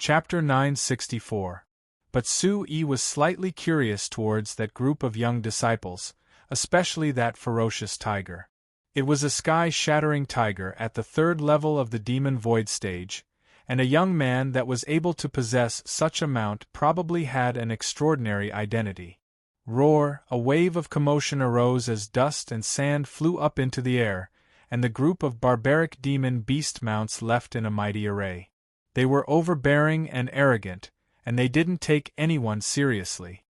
Chapter 964. But Su-yi was slightly curious towards that group of young disciples, especially that ferocious tiger. It was a sky-shattering tiger at the third level of the demon void stage, and a young man that was able to possess such a mount probably had an extraordinary identity. Roar! A wave of commotion arose as dust and sand flew up into the air, and the group of barbaric demon beast mounts left in a mighty array. They were overbearing and arrogant, and they didn't take anyone seriously.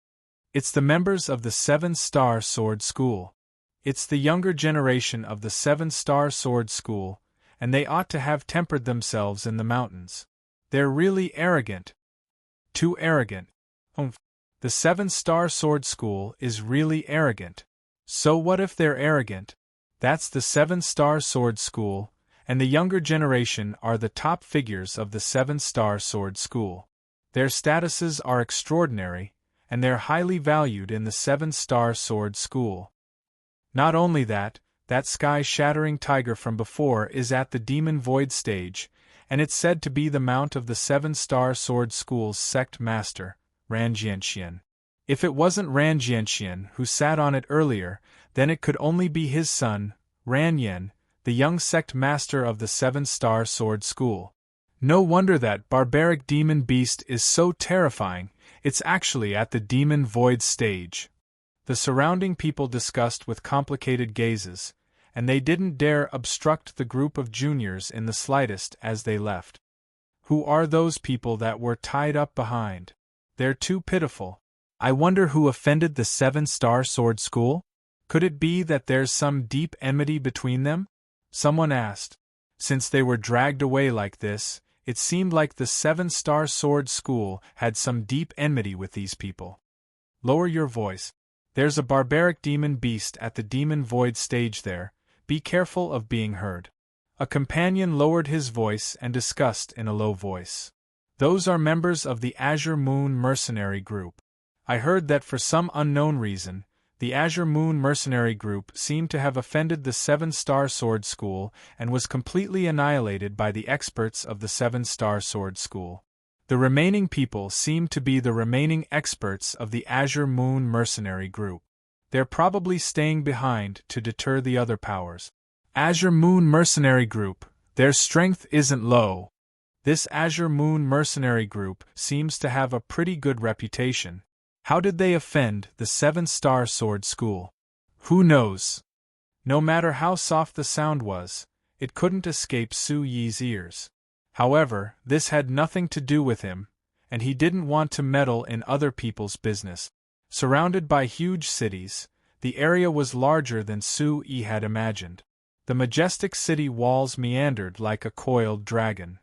It's the members of the 7-Star Sword School. It's the younger generation of the 7-Star Sword School, and they ought to have tempered themselves in the mountains. They're really arrogant. Too arrogant. The 7-Star Sword School is really arrogant. So what if they're arrogant? That's the 7-Star Sword School, and the younger generation are the top figures of the 7-Star Sword School. Their statuses are extraordinary, and they're highly valued in the 7-Star Sword School. Not only that sky-shattering tiger from before is at the Demon Void stage, and it's said to be the mount of the 7-Star Sword School's sect master, Ranjianxian. If it wasn't Ranjianxian who sat on it earlier, then it could only be his son, Ranyan, the young sect master of the 7-Star Sword School. No wonder that barbaric demon beast is so terrifying, it's actually at the Demon Void stage. The surrounding people discussed with complicated gazes, and they didn't dare obstruct the group of juniors in the slightest as they left. Who are those people that were tied up behind? They're too pitiful. I wonder who offended the 7-Star Sword School? Could it be that there's some deep enmity between them? Someone asked. Since they were dragged away like this, it seemed like the 7-Star Sword School had some deep enmity with these people. Lower your voice. There's a barbaric demon beast at the Demon Void stage there, be careful of being heard. A companion lowered his voice and discussed in a low voice. Those are members of the Azure Moon Mercenary Group. I heard that for some unknown reason, the Azure Moon Mercenary Group seemed to have offended the 7-Star Sword School and was completely annihilated by the experts of the 7-Star Sword School. The remaining people seem to be the remaining experts of the Azure Moon Mercenary Group. They're probably staying behind to deter the other powers. Azure Moon Mercenary Group, their strength isn't low. This Azure Moon Mercenary Group seems to have a pretty good reputation. How did they offend the 7-Star Sword School? Who knows? No matter how soft the sound was, it couldn't escape Su-yi's ears. However, this had nothing to do with him, and he didn't want to meddle in other people's business. Surrounded by huge cities, the area was larger than Su-yi had imagined. The majestic city walls meandered like a coiled dragon.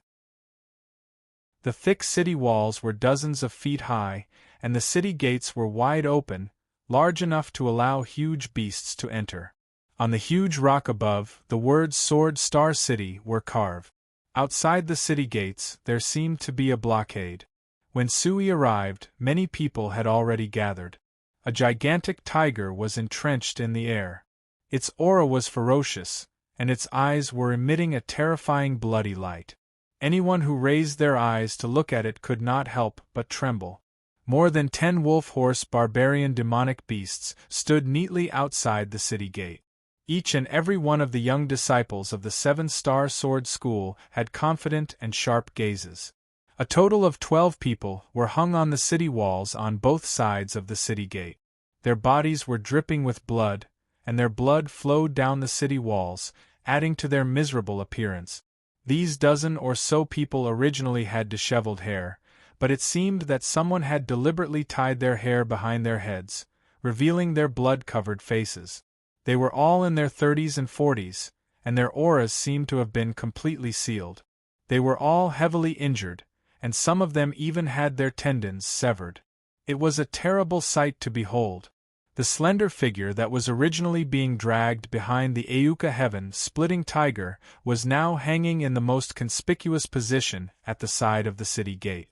The thick city walls were dozens of feet high, and the city gates were wide open, large enough to allow huge beasts to enter. On the huge rock above, the words Sword Star City were carved. Outside the city gates, there seemed to be a blockade. When Su-yi arrived, many people had already gathered. A gigantic tiger was entrenched in the air. Its aura was ferocious, and its eyes were emitting a terrifying bloody light. Anyone who raised their eyes to look at it could not help but tremble. More than 10 wolf-horse barbarian demonic beasts stood neatly outside the city gate. Each and every one of the young disciples of the 7-Star Sword School had confident and sharp gazes. A total of 12 people were hung on the city walls on both sides of the city gate. Their bodies were dripping with blood, and their blood flowed down the city walls, adding to their miserable appearance. These dozen or so people originally had disheveled hair, but it seemed that someone had deliberately tied their hair behind their heads, revealing their blood-covered faces. They were all in their 30s and 40s, and their auras seemed to have been completely sealed. They were all heavily injured, and some of them even had their tendons severed. It was a terrible sight to behold. The slender figure that was originally being dragged behind the Ayuka heaven-splitting tiger was now hanging in the most conspicuous position at the side of the city gate.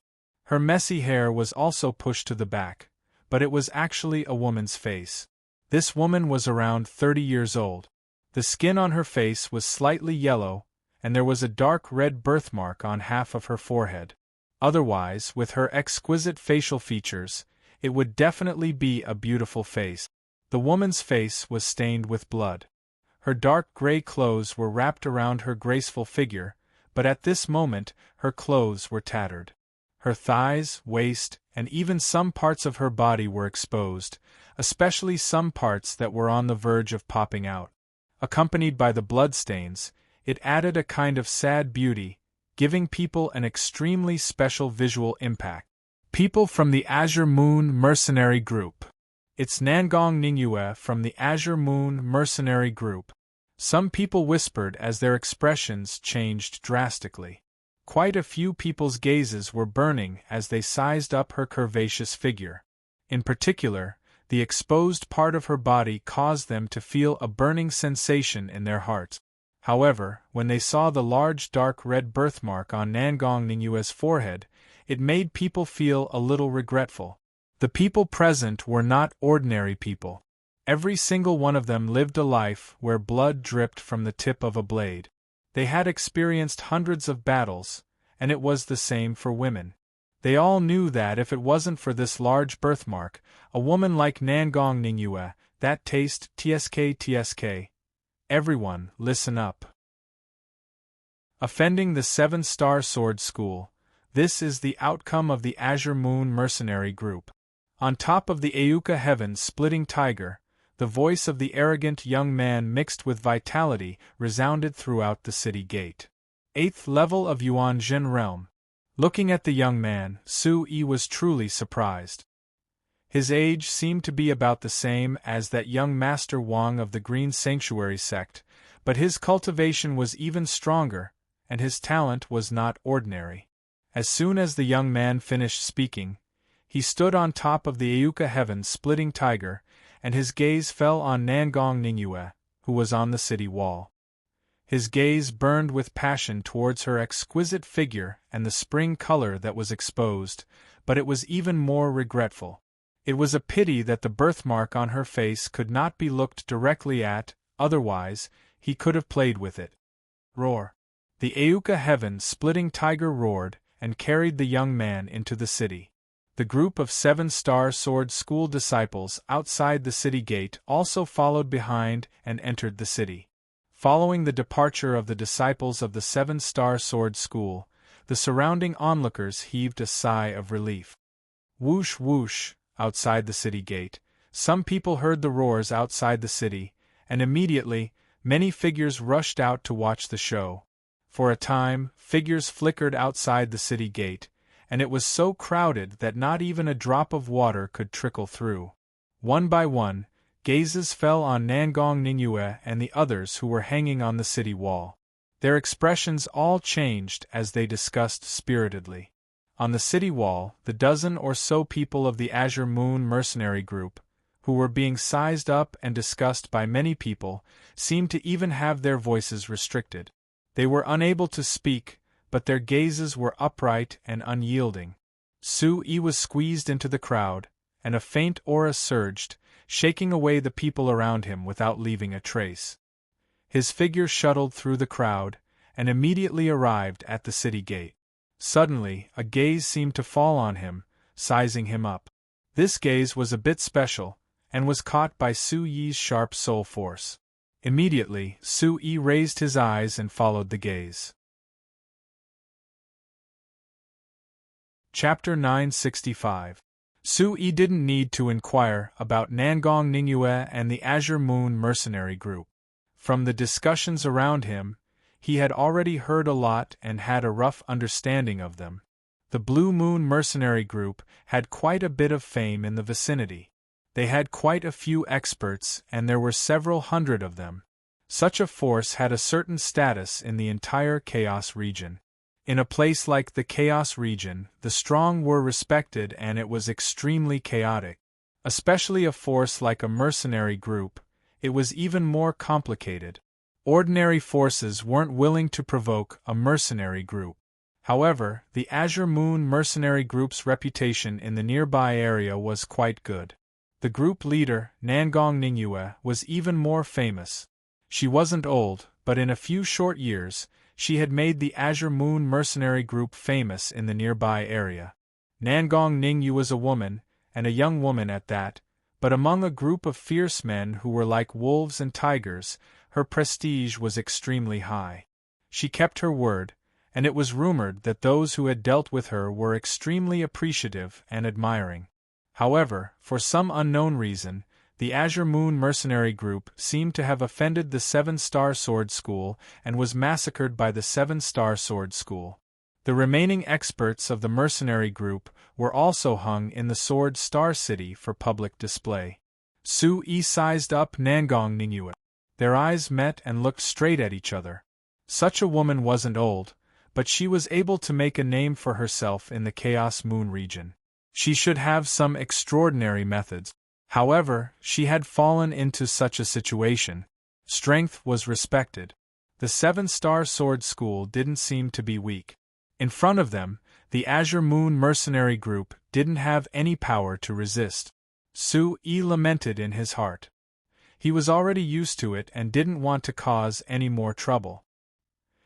Her messy hair was also pushed to the back, but it was actually a woman's face. This woman was around 30 years old. The skin on her face was slightly yellow, and there was a dark red birthmark on half of her forehead. Otherwise, with her exquisite facial features, it would definitely be a beautiful face. The woman's face was stained with blood. Her dark gray clothes were wrapped around her graceful figure, but at this moment her clothes were tattered. Her thighs, waist, and even some parts of her body were exposed, especially some parts that were on the verge of popping out. Accompanied by the bloodstains, it added a kind of sad beauty, giving people an extremely special visual impact. People from the Azure Moon Mercenary Group. It's Nangong Ningyue from the Azure Moon Mercenary Group. Some people whispered as their expressions changed drastically. Quite a few people's gazes were burning as they sized up her curvaceous figure. In particular, the exposed part of her body caused them to feel a burning sensation in their hearts. However, when they saw the large dark red birthmark on Nangong Ningyue's forehead, it made people feel a little regretful. The people present were not ordinary people. Every single one of them lived a life where blood dripped from the tip of a blade. They had experienced hundreds of battles, and it was the same for women. They all knew that if it wasn't for this large birthmark, a woman like Nangong Ningyue, that taste tsk. Everyone, listen up. Offending the 7-star sword school. This is the outcome of the Azure Moon Mercenary Group. On top of the Ayuka heaven-splitting tiger, the voice of the arrogant young man mixed with vitality resounded throughout the city gate. 8th level of Yuanjin realm. Looking at the young man, Su Yi was truly surprised. His age seemed to be about the same as that young Master Wang of the Green Sanctuary sect, but his cultivation was even stronger, and his talent was not ordinary. As soon as the young man finished speaking, he stood on top of the Ayuka heaven-splitting tiger, and his gaze fell on Nangong Ningyue, who was on the city wall. His gaze burned with passion towards her exquisite figure and the spring color that was exposed, but it was even more regretful. It was a pity that the birthmark on her face could not be looked directly at, otherwise, he could have played with it. Roar! The Ayuka heaven-splitting tiger roared and carried the young man into the city. The group of 7-star sword school disciples outside the city gate also followed behind and entered the city. Following the departure of the disciples of the 7-star sword school, the surrounding onlookers heaved a sigh of relief. Whoosh whoosh, outside the city gate, some people heard the roars outside the city, and immediately, many figures rushed out to watch the show. For a time, figures flickered outside the city gate, and it was so crowded that not even a drop of water could trickle through. One by one, gazes fell on Nangong Ningyue and the others who were hanging on the city wall. Their expressions all changed as they discussed spiritedly. On the city wall, the dozen or so people of the Azure Moon Mercenary Group, who were being sized up and discussed by many people, seemed to even have their voices restricted. They were unable to speak, but their gazes were upright and unyielding. Su Yi was squeezed into the crowd, and a faint aura surged, shaking away the people around him without leaving a trace. His figure shuttled through the crowd, and immediately arrived at the city gate. Suddenly, a gaze seemed to fall on him, sizing him up. This gaze was a bit special, and was caught by Su Yi's sharp soul force. Immediately, Su Yi raised his eyes and followed the gaze. Chapter 965. Su Yi didn't need to inquire about Nangong Ningyue and the Azure Moon Mercenary Group. From the discussions around him, he had already heard a lot and had a rough understanding of them. The Blue Moon Mercenary Group had quite a bit of fame in the vicinity. They had quite a few experts, and there were several hundred of them. Such a force had a certain status in the entire Chaos region. In a place like the Chaos region, the strong were respected and it was extremely chaotic. Especially a force like a mercenary group, it was even more complicated. Ordinary forces weren't willing to provoke a mercenary group. However, the Azure Moon Mercenary Group's reputation in the nearby area was quite good. The group leader, Nangong Ningyue, was even more famous. She wasn't old, but in a few short years, she had made the Azure Moon mercenary group famous in the nearby area. Nangong Ningyu was a woman, and a young woman at that, but among a group of fierce men who were like wolves and tigers, her prestige was extremely high. She kept her word, and it was rumored that those who had dealt with her were extremely appreciative and admiring. However, for some unknown reason, the Azure Moon mercenary group seemed to have offended the Seven-Star Sword School and was massacred by the Seven-Star Sword School. The remaining experts of the mercenary group were also hung in the Sword Star City for public display. Su-yi sized up Nangong Ningyu. Their eyes met and looked straight at each other. Such a woman wasn't old, but she was able to make a name for herself in the Chaos Moon region. She should have some extraordinary methods. However, she had fallen into such a situation. Strength was respected. The Seven-Star Sword School didn't seem to be weak. In front of them, the Azure Moon mercenary group didn't have any power to resist. Su-yi lamented in his heart. He was already used to it and didn't want to cause any more trouble.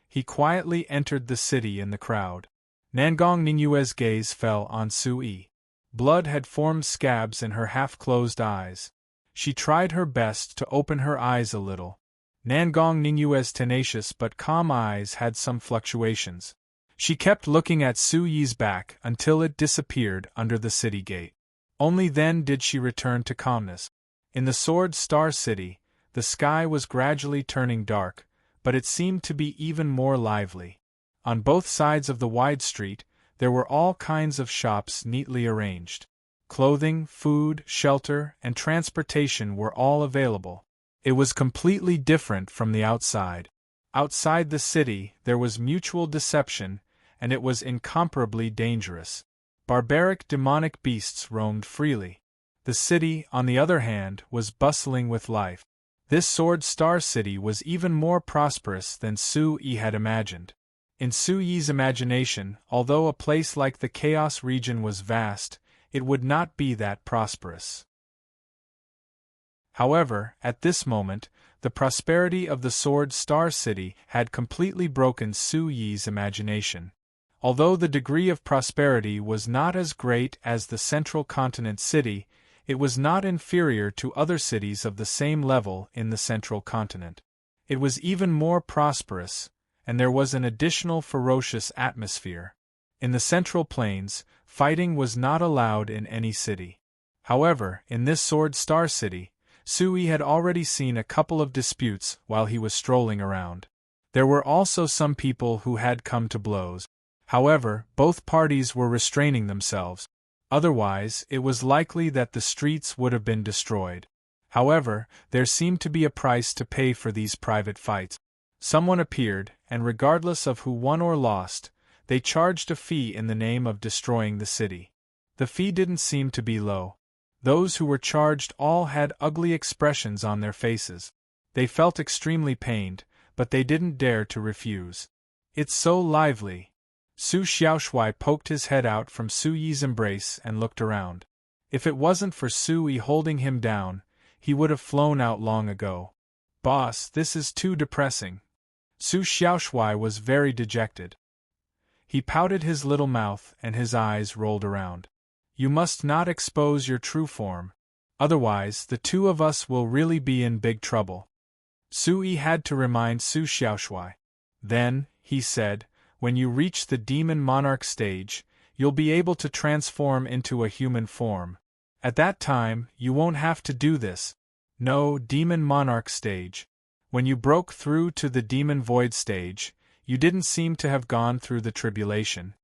He quietly entered the city in the crowd. Nangong Ningyue's gaze fell on Su-yi. Blood had formed scabs in her half-closed eyes. She tried her best to open her eyes a little. Nangong Ningyue's tenacious but calm eyes had some fluctuations. She kept looking at Su-yi's back until it disappeared under the city gate. Only then did she return to calmness. In the Sword Star City, the sky was gradually turning dark, but it seemed to be even more lively. On both sides of the wide street, there were all kinds of shops neatly arranged. Clothing, food, shelter, and transportation were all available. It was completely different from the outside. Outside the city, there was mutual deception, and it was incomparably dangerous. Barbaric demonic beasts roamed freely. The city, on the other hand, was bustling with life. This Sword Star City was even more prosperous than Su-yi had imagined. In Su-yi's imagination, although a place like the Chaos region was vast, it would not be that prosperous. However, at this moment, the prosperity of the Sword Star City had completely broken Su-yi's imagination. Although the degree of prosperity was not as great as the Central Continent City, it was not inferior to other cities of the same level in the Central Continent. It was even more prosperous, and there was an additional ferocious atmosphere. In the Central Plains, fighting was not allowed in any city. However, in this Sword Star City, Su-yi had already seen a couple of disputes while he was strolling around. There were also some people who had come to blows. However, both parties were restraining themselves. Otherwise, it was likely that the streets would have been destroyed. However, there seemed to be a price to pay for these private fights. Someone appeared, and regardless of who won or lost, they charged a fee in the name of destroying the city. The fee didn't seem to be low. Those who were charged all had ugly expressions on their faces. They felt extremely pained, but they didn't dare to refuse. It's so lively. Su Xiaoshui poked his head out from Su-yi's embrace and looked around. If it wasn't for Su-yi holding him down, he would have flown out long ago. Boss, this is too depressing. Su Xiaoshui was very dejected. He pouted his little mouth and his eyes rolled around. You must not expose your true form. Otherwise, the two of us will really be in big trouble. Su-yi had to remind Su Xiaoshui. Then, he said, when you reach the Demon Monarch stage, you'll be able to transform into a human form. At that time, you won't have to do this. No, Demon Monarch stage. When you broke through to the Demon Void stage, you didn't seem to have gone through the tribulation.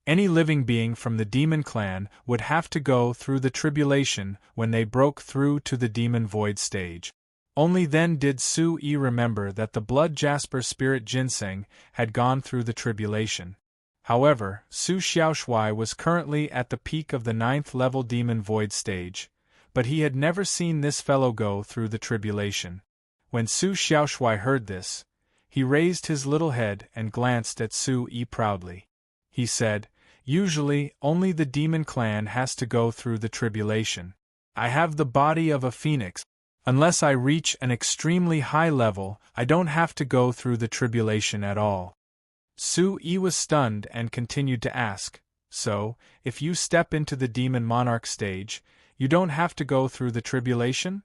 Any living being from the Demon Clan would have to go through the tribulation when they broke through to the Demon Void stage. Only then did Su-yi remember that the Blood Jasper Spirit Ginseng had gone through the tribulation. However, Su Xiaoshui was currently at the peak of the 9th level Demon Void stage, but he had never seen this fellow go through the tribulation. When Su Xiaoshui heard this, he raised his little head and glanced at Su-yi proudly. He said, "Usually, only the Demon Clan has to go through the tribulation. I have the body of a phoenix. Unless I reach an extremely high level, I don't have to go through the tribulation at all." Su-yi was stunned and continued to ask, "So, if you step into the demon monarch stage, you don't have to go through the tribulation?"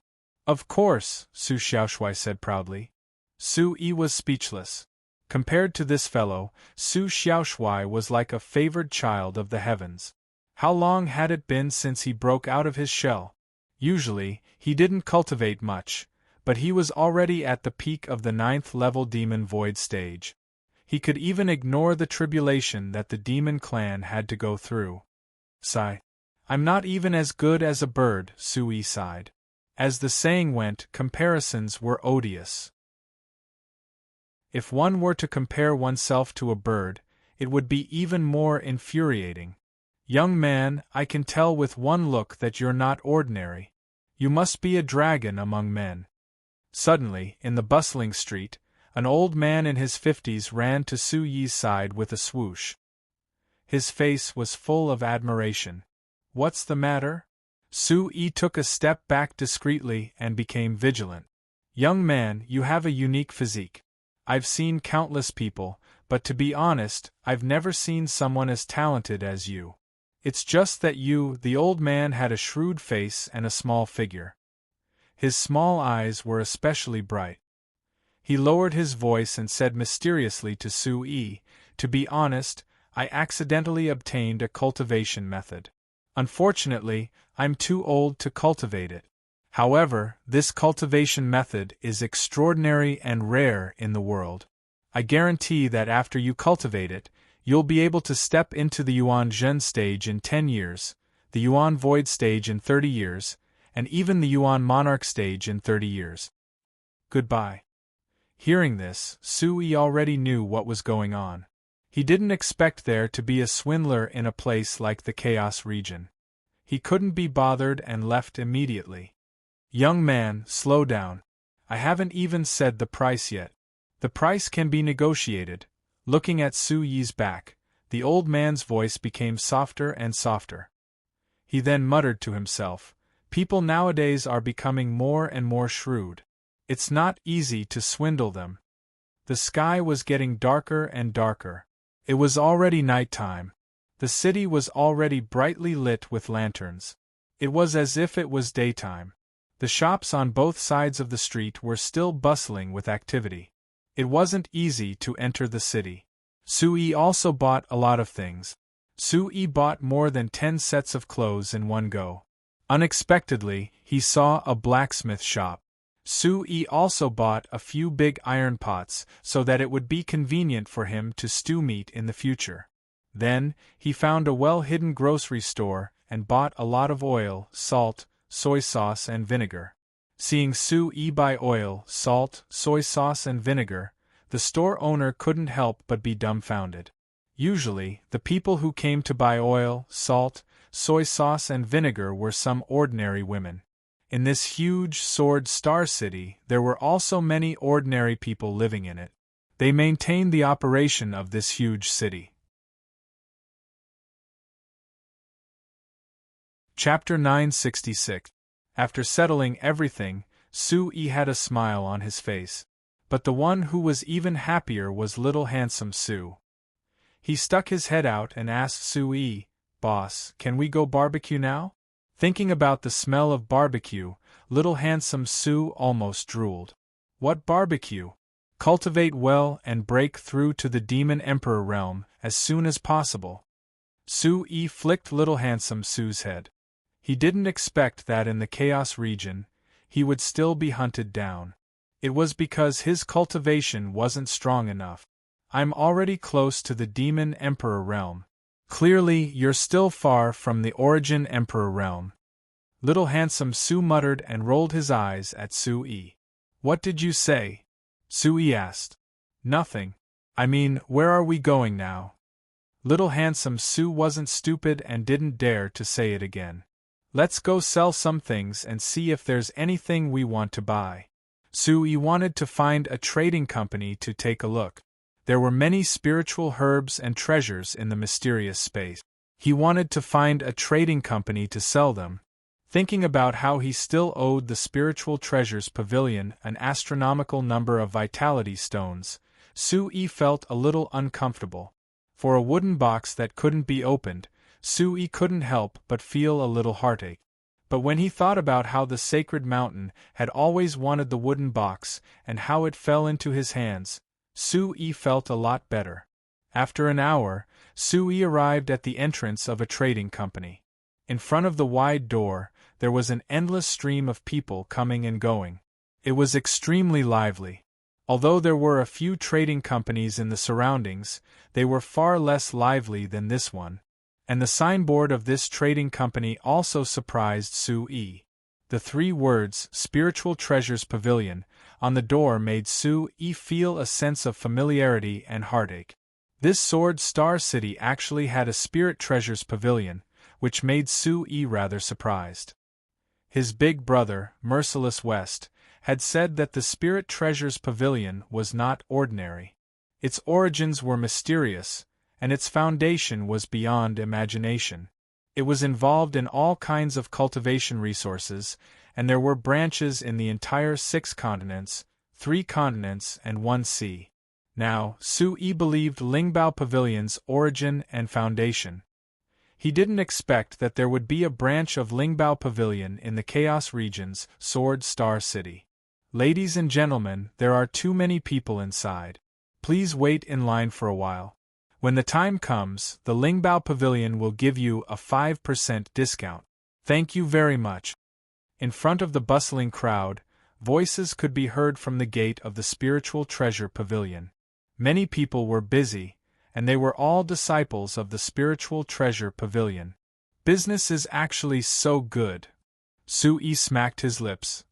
"Of course," Su Xiaoshui said proudly. Su-yi was speechless. Compared to this fellow, Su Xiaoshui was like a favored child of the heavens. How long had it been since he broke out of his shell? Usually, he didn't cultivate much, but he was already at the peak of the 9th-level demon void stage. He could even ignore the tribulation that the demon clan had to go through. Sigh. "I'm not even as good as a bird," Su-yi sighed. As the saying went, comparisons were odious. If one were to compare oneself to a bird, it would be even more infuriating. "Young man, I can tell with one look that you're not ordinary. You must be a dragon among men." Suddenly, in the bustling street, an old man in his 50s ran to Su-yi's side with a swoosh. His face was full of admiration. "What's the matter?" Su-yi took a step back discreetly and became vigilant. "Young man, you have a unique physique. I've seen countless people, but to be honest, I've never seen someone as talented as you. It's just that you," the old man had a shrewd face and a small figure. His small eyes were especially bright. He lowered his voice and said mysteriously to Su-yi, "To be honest, I accidentally obtained a cultivation method. Unfortunately, I'm too old to cultivate it. However, this cultivation method is extraordinary and rare in the world. I guarantee that after you cultivate it, you'll be able to step into the Yuan Zhen stage in 10 years, the Yuan Void stage in 30 years, and even the Yuan Monarch stage in 30 years. Goodbye." Hearing this, Su-yi already knew what was going on. He didn't expect there to be a swindler in a place like the Chaos region. He couldn't be bothered and left immediately. "Young man, slow down. I haven't even said the price yet. The price can be negotiated." Looking at Su-yi's back, the old man's voice became softer and softer. He then muttered to himself, "People nowadays are becoming more and more shrewd. It's not easy to swindle them." The sky was getting darker and darker. It was already nighttime. The city was already brightly lit with lanterns. It was as if it was daytime. The shops on both sides of the street were still bustling with activity. It wasn't easy to enter the city. Su-yi also bought a lot of things. Su-yi bought more than 10 sets of clothes in one go. Unexpectedly, he saw a blacksmith shop. Su-yi also bought a few big iron pots so that it would be convenient for him to stew meat in the future. Then, he found a well-hidden grocery store and bought a lot of oil, salt, soy sauce and vinegar. Seeing Su-yi buy oil, salt, soy sauce and vinegar, the store owner couldn't help but be dumbfounded. Usually, the people who came to buy oil, salt, soy sauce and vinegar were some ordinary women. In this huge Sword Star City, there were also many ordinary people living in it. They maintained the operation of this huge city. Chapter 966. After settling everything, Su-yi had a smile on his face. But the one who was even happier was little handsome Su. He stuck his head out and asked Su-yi, "Boss, can we go barbecue now?" Thinking about the smell of barbecue, little handsome Su almost drooled. "What barbecue?" "Cultivate well and break through to the Demon Emperor realm as soon as possible." Su-yi flicked little handsome Su's head. He didn't expect that in the Chaos region, he would still be hunted down. It was because his cultivation wasn't strong enough. "I'm already close to the Demon Emperor realm." "Clearly, you're still far from the Origin Emperor realm." Little handsome Su muttered and rolled his eyes at Su-yi. "What did you say?" Su-yi asked. "Nothing. I mean, where are we going now?" Little handsome Su wasn't stupid and didn't dare to say it again. "Let's go sell some things and see if there's anything we want to buy." Su-yi wanted to find a trading company to take a look. There were many spiritual herbs and treasures in the mysterious space. He wanted to find a trading company to sell them. Thinking about how he still owed the spiritual treasures pavilion an astronomical number of vitality stones, Sui felt a little uncomfortable. For a wooden box that couldn't be opened, Sui couldn't help but feel a little heartache. But when he thought about how the sacred mountain had always wanted the wooden box and how it fell into his hands, Sui felt a lot better. After an hour, Sui arrived at the entrance of a trading company. In front of the wide door, there was an endless stream of people coming and going. It was extremely lively. Although there were a few trading companies in the surroundings, they were far less lively than this one. And the signboard of this trading company also surprised Sui. The 3 words, Spiritual Treasures Pavilion, on the door made Sui feel a sense of familiarity and heartache. This Sword Star City actually had a Spirit Treasures Pavilion, which made Sui rather surprised. His big brother, Merciless West, had said that the Spirit Treasures Pavilion was not ordinary. Its origins were mysterious, and its foundation was beyond imagination. It was involved in all kinds of cultivation resources, and there were branches in the entire 6 continents, 3 continents and 1 sea. Now, Sui believed Lingbao Pavilion's origin and foundation. He didn't expect that there would be a branch of Lingbao Pavilion in the Chaos Region's Sword Star City. Ladies and gentlemen, there are too many people inside. Please wait in line for a while. When the time comes, the Lingbao Pavilion will give you a 5% discount. Thank you very much. In front of the bustling crowd, voices could be heard from the gate of the Spiritual Treasure Pavilion. Many people were busy, and they were all disciples of the Spiritual Treasure Pavilion. Business is actually so good. Sui smacked his lips.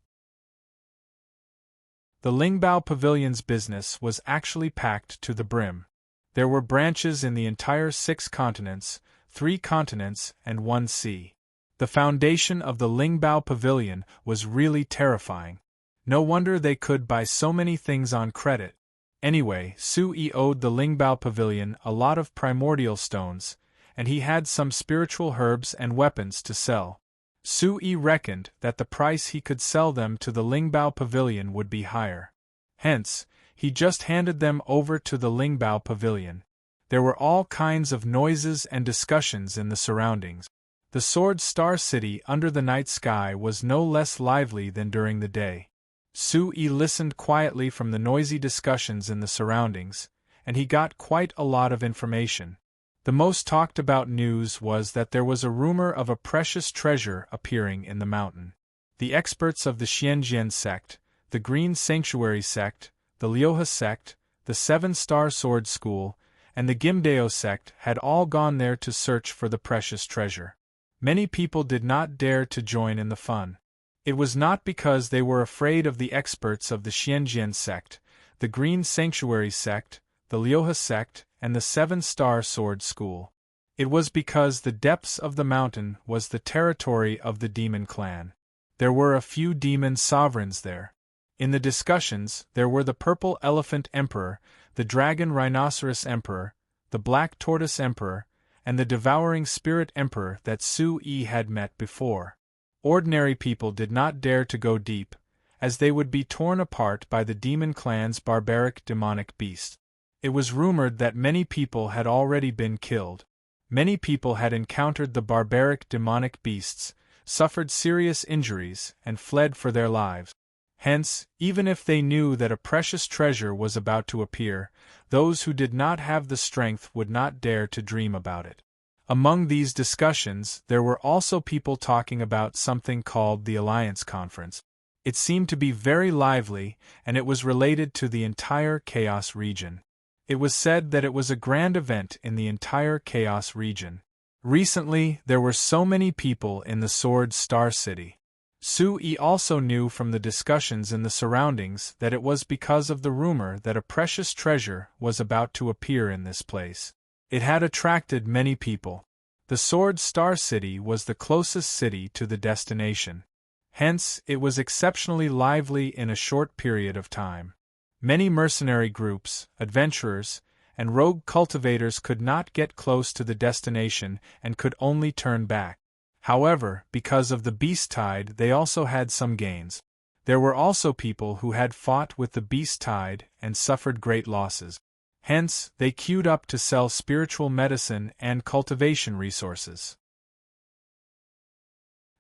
The Lingbao Pavilion's business was actually packed to the brim. There were branches in the entire 6 continents, 3 continents and 1 sea. The foundation of the Lingbao Pavilion was really terrifying. No wonder they could buy so many things on credit. Anyway, Sui owed the Lingbao Pavilion a lot of primordial stones, and he had some spiritual herbs and weapons to sell. Sui reckoned that the price he could sell them to the Lingbao Pavilion would be higher. Hence, he just handed them over to the Lingbao Pavilion. There were all kinds of noises and discussions in the surroundings. The Sword Star City under the night sky was no less lively than during the day. Sui listened quietly from the noisy discussions in the surroundings, and he got quite a lot of information. The most talked about news was that there was a rumor of a precious treasure appearing in the mountain. The experts of the Xianjian sect, the Green Sanctuary sect, the Liuhe sect, the 7-Star Sword School, and the Gimdeo sect had all gone there to search for the precious treasure. Many people did not dare to join in the fun. It was not because they were afraid of the experts of the Xianjian sect, the Green Sanctuary sect, the Liuhe sect, and the 7-Star Sword School. It was because the depths of the mountain was the territory of the demon clan. There were a few demon sovereigns there. In the discussions, there were the Purple Elephant Emperor, the Dragon Rhinoceros Emperor, the Black Tortoise Emperor, and the Devouring Spirit Emperor that Sui had met before. Ordinary people did not dare to go deep, as they would be torn apart by the demon clan's barbaric demonic beasts. It was rumored that many people had already been killed. Many people had encountered the barbaric demonic beasts, suffered serious injuries, and fled for their lives. Hence, even if they knew that a precious treasure was about to appear, those who did not have the strength would not dare to dream about it. Among these discussions, there were also people talking about something called the Alliance Conference. It seemed to be very lively, and it was related to the entire Chaos region. It was said that it was a grand event in the entire Chaos region. Recently, there were so many people in the Sword Star City. Sui also knew from the discussions in the surroundings that it was because of the rumor that a precious treasure was about to appear in this place. It had attracted many people. The Sword Star City was the closest city to the destination. Hence, it was exceptionally lively in a short period of time. Many mercenary groups, adventurers, and rogue cultivators could not get close to the destination and could only turn back. However, because of the beast tide, they also had some gains. There were also people who had fought with the beast tide and suffered great losses. Hence, they queued up to sell spiritual medicine and cultivation resources.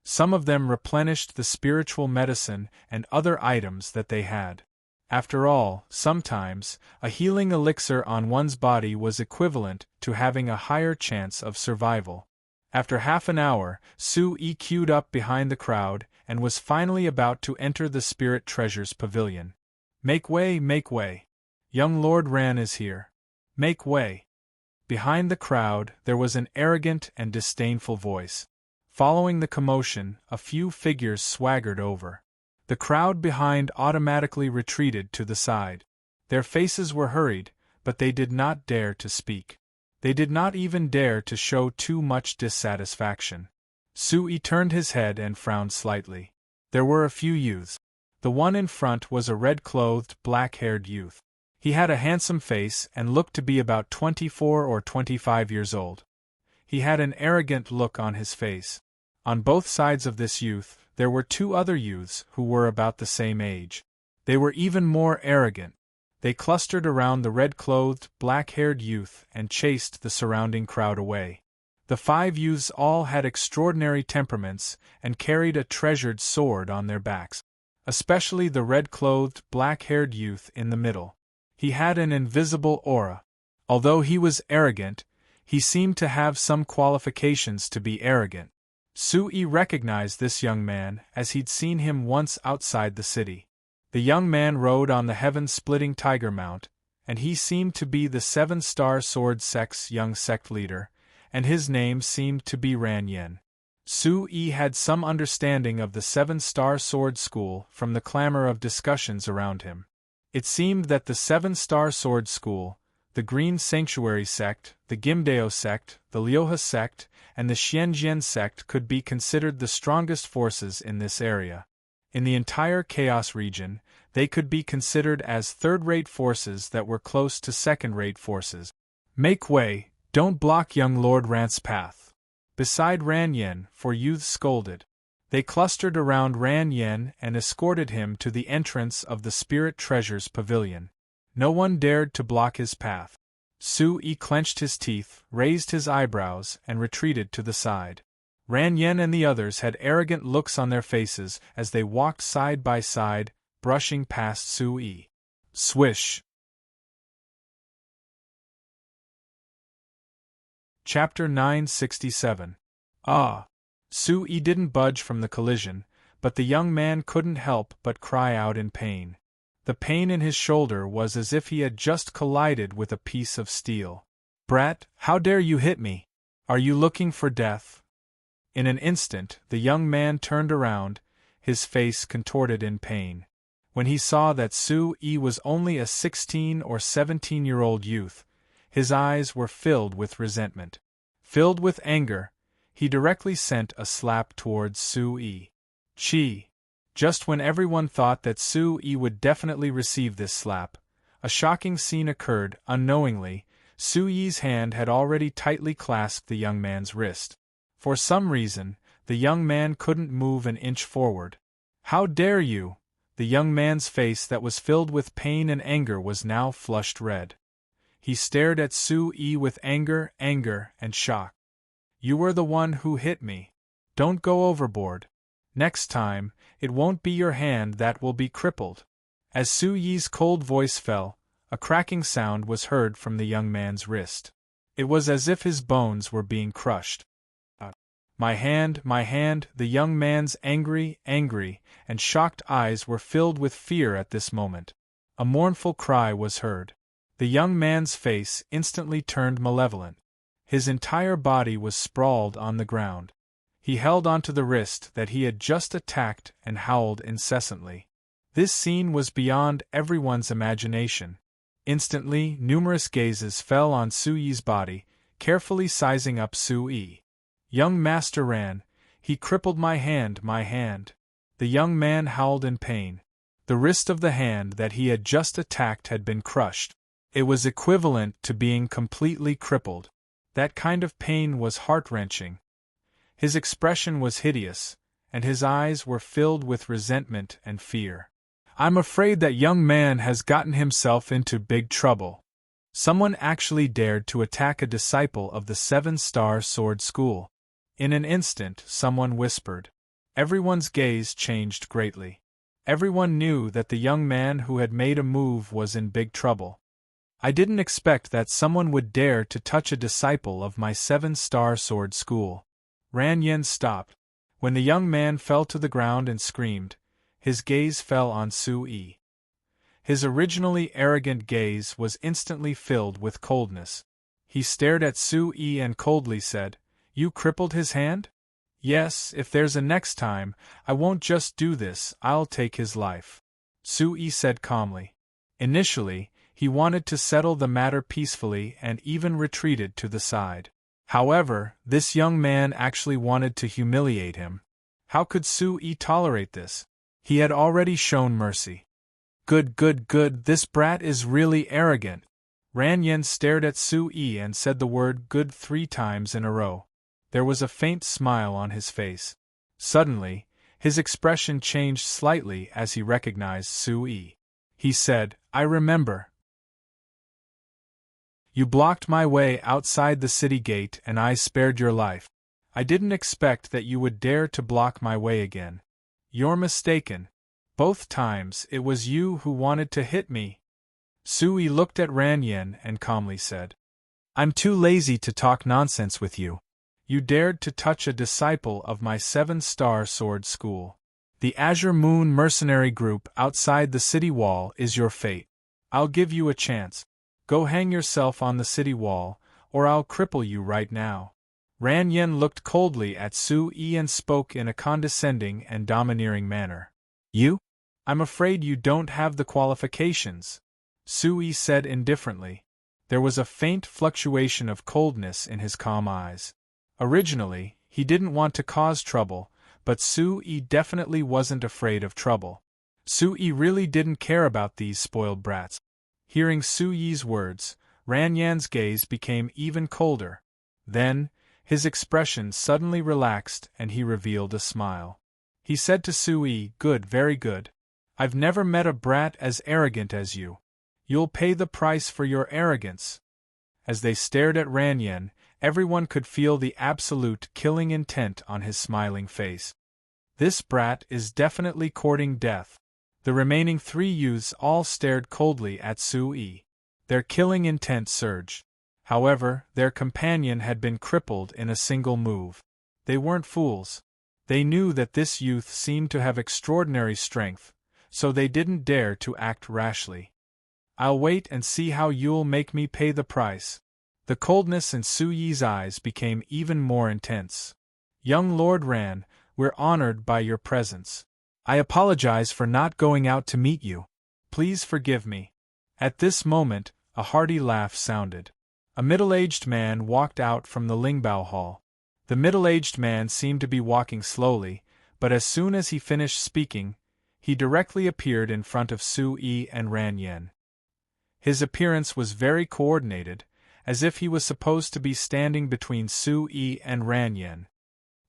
Some of them replenished the spiritual medicine and other items that they had. After all, sometimes, a healing elixir on one's body was equivalent to having a higher chance of survival. After half an hour, Su-Yi queued up behind the crowd and was finally about to enter the Spirit Treasures Pavilion. Make way, make way. Young Lord Ran is here. Make way. Behind the crowd, there was an arrogant and disdainful voice. Following the commotion, a few figures swaggered over. The crowd behind automatically retreated to the side. Their faces were hurried, but they did not dare to speak. They did not even dare to show too much dissatisfaction. Su-Yi turned his head and frowned slightly. There were a few youths. The one in front was a red-clothed, black-haired youth. He had a handsome face and looked to be about 24 or 25 years old. He had an arrogant look on his face. On both sides of this youth, there were two other youths who were about the same age. They were even more arrogant. They clustered around the red-clothed, black-haired youth and chased the surrounding crowd away. The 5 youths all had extraordinary temperaments and carried a treasured sword on their backs. Especially the red-clothed, black-haired youth in the middle. He had an invisible aura. Although he was arrogant, he seemed to have some qualifications to be arrogant. Su-Yi recognized this young man as he'd seen him once outside the city. The young man rode on the heaven-splitting tiger mount, and he seemed to be the 7-Star Sword Sect's young sect leader, and his name seemed to be Ran Yen. Su-Yi had some understanding of the 7-Star Sword School from the clamor of discussions around him. It seemed that the 7-Star Sword School, the Green Sanctuary Sect, the Gimdeo Sect, the Lyoha Sect, and the Xianjian Sect could be considered the strongest forces in this area. In the entire Chaos region, they could be considered as third-rate forces that were close to second-rate forces. Make way, don't block young Lord Rant's path. Beside Ran Yen, 4 youths scolded. They clustered around Ran Yen and escorted him to the entrance of the Spirit Treasures Pavilion. No one dared to block his path. Su-Yi clenched his teeth, raised his eyebrows, and retreated to the side. Ran Yen and the others had arrogant looks on their faces as they walked side by side, brushing past Su-Yi. Swish! Chapter 967. Ah! Su-Yi didn't budge from the collision, but the young man couldn't help but cry out in pain. The pain in his shoulder was as if he had just collided with a piece of steel. Brat, how dare you hit me? Are you looking for death? In an instant, the young man turned around, his face contorted in pain. When he saw that Su-Yi was only a 16 or 17-year-old youth, his eyes were filled with resentment. Filled with anger, he directly sent a slap towards Su-Yi. Chi! Just when everyone thought that Su-Yi would definitely receive this slap, a shocking scene occurred. Unknowingly, Su-Yi's hand had already tightly clasped the young man's wrist. For some reason, the young man couldn't move an inch forward. How dare you! The young man's face that was filled with pain and anger was now flushed red. He stared at Su-Yi with anger, and shock. You were the one who hit me. Don't go overboard. Next time, it won't be your hand that will be crippled. As Su-Yi's cold voice fell, a cracking sound was heard from the young man's wrist. It was as if his bones were being crushed. My hand, the young man's angry, and shocked eyes were filled with fear at this moment. A mournful cry was heard. The young man's face instantly turned malevolent. His entire body was sprawled on the ground. He held onto the wrist that he had just attacked and howled incessantly. This scene was beyond everyone's imagination. Instantly, numerous gazes fell on Su-Yi's body, carefully sizing up Su-Yi. Young Master Ran, he crippled my hand. The young man howled in pain. The wrist of the hand that he had just attacked had been crushed. It was equivalent to being completely crippled. That kind of pain was heart-wrenching. His expression was hideous, and his eyes were filled with resentment and fear. I'm afraid that young man has gotten himself into big trouble. Someone actually dared to attack a disciple of the 7-Star Sword School. In an instant, someone whispered. Everyone's gaze changed greatly. Everyone knew that the young man who had made a move was in big trouble. I didn't expect that someone would dare to touch a disciple of my 7-Star Sword School. Ran Yen stopped. When the young man fell to the ground and screamed, his gaze fell on Su-yi. His originally arrogant gaze was instantly filled with coldness. He stared at Su-yi and coldly said, "You crippled his hand? Yes, if there's a next time, I won't just do this, I'll take his life," Su-yi said calmly. Initially, he wanted to settle the matter peacefully and even retreated to the side. However, this young man actually wanted to humiliate him. How could Su-yi tolerate this? He had already shown mercy. Good, this brat is really arrogant. Ran Yen stared at Su-yi and said the word good 3 times in a row. There was a faint smile on his face. Suddenly, his expression changed slightly as he recognized Su-yi. He said, "I remember. You blocked my way outside the city gate and I spared your life. I didn't expect that you would dare to block my way again. You're mistaken. Both times it was you who wanted to hit me." Su-yi looked at Ran Yen and calmly said, "I'm too lazy to talk nonsense with you. You dared to touch a disciple of my 7-Star Sword School. The Azure Moon mercenary group outside the city wall is your fate. I'll give you a chance. Go hang yourself on the city wall, or I'll cripple you right now." Ran Yen looked coldly at Su-yi and spoke in a condescending and domineering manner. "You? I'm afraid you don't have the qualifications," Su-yi said indifferently. There was a faint fluctuation of coldness in his calm eyes. Originally, he didn't want to cause trouble, but Su-yi definitely wasn't afraid of trouble. Su-yi really didn't care about these spoiled brats. Hearing Su-yi's words, Ran Yan's gaze became even colder. Then, his expression suddenly relaxed and he revealed a smile. He said to Su-yi, "Good, very good. I've never met a brat as arrogant as you. You'll pay the price for your arrogance." As they stared at Ran Yen, everyone could feel the absolute killing intent on his smiling face. This brat is definitely courting death. The remaining 3 youths all stared coldly at Su-yi. Their killing intent surged. However, their companion had been crippled in a single move. They weren't fools. They knew that this youth seemed to have extraordinary strength, so they didn't dare to act rashly. "I'll wait and see how you'll make me pay the price." The coldness in Su-yi's eyes became even more intense. "Young Lord Ran, we're honored by your presence. I apologize for not going out to meet you. Please forgive me." At this moment, a hearty laugh sounded. A middle-aged man walked out from the Lingbao Hall. The middle-aged man seemed to be walking slowly, but as soon as he finished speaking, he directly appeared in front of Su-yi and Ran Yen. His appearance was very coordinated, as if he was supposed to be standing between Su-yi and Ran Yen.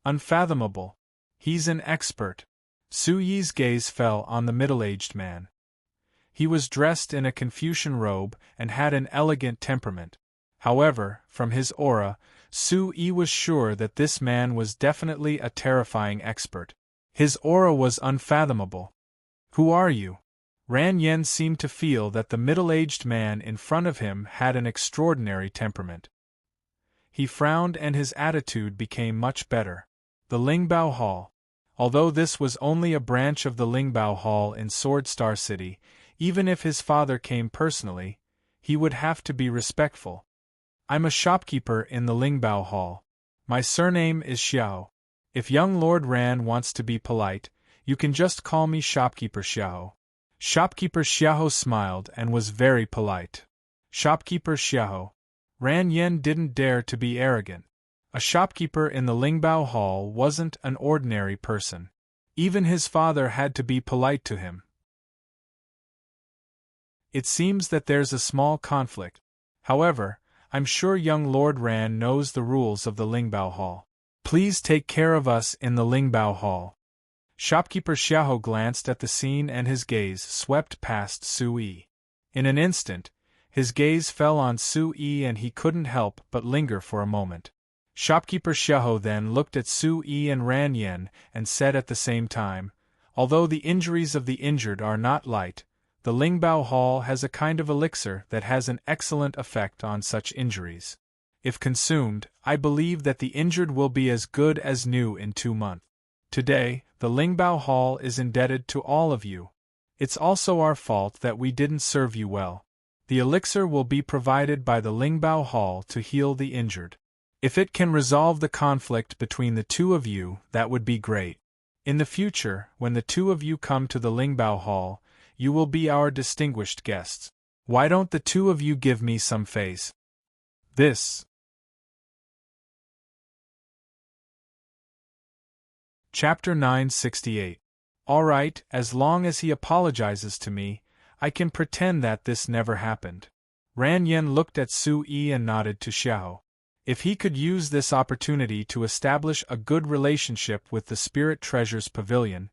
Unfathomable. He's an expert. Su-yi's gaze fell on the middle-aged man. He was dressed in a Confucian robe and had an elegant temperament. However, from his aura, Su-yi was sure that this man was definitely a terrifying expert. His aura was unfathomable. "Who are you?" Ran Yen seemed to feel that the middle-aged man in front of him had an extraordinary temperament. He frowned and his attitude became much better. The Lingbao Hall. Although this was only a branch of the Lingbao Hall in Sword Star City, even if his father came personally, he would have to be respectful. "I'm a shopkeeper in the Lingbao Hall. My surname is Xiao. If young Lord Ran wants to be polite, you can just call me Shopkeeper Xiao." Shopkeeper Xiao smiled and was very polite. Shopkeeper Xiao. Ran Yen didn't dare to be arrogant. A shopkeeper in the Lingbao Hall wasn't an ordinary person. Even his father had to be polite to him. It seems that there's a small conflict. However, I'm sure young Lord Ran knows the rules of the Lingbao Hall. Please take care of us in the Lingbao Hall. Shopkeeper Xiao glanced at the scene and his gaze swept past Sui. In an instant, his gaze fell on Sui and he couldn't help but linger for a moment. Shopkeeper Xiao then looked at Sui and Ran Yen and said at the same time, "Although the injuries of the injured are not light, the Lingbao Hall has a kind of elixir that has an excellent effect on such injuries. If consumed, I believe that the injured will be as good as new in 2 months. Today, the Lingbao Hall is indebted to all of you. It's also our fault that we didn't serve you well. The elixir will be provided by the Lingbao Hall to heal the injured. If it can resolve the conflict between the two of you, that would be great. In the future, when the two of you come to the Lingbao Hall, you will be our distinguished guests. Why don't the two of you give me some face?" This. Chapter 968. All right, as long as he apologizes to me, I can pretend that this never happened. Ran Yen looked at Sui and nodded to Xiao. If he could use this opportunity to establish a good relationship with the Spirit Treasures Pavilion,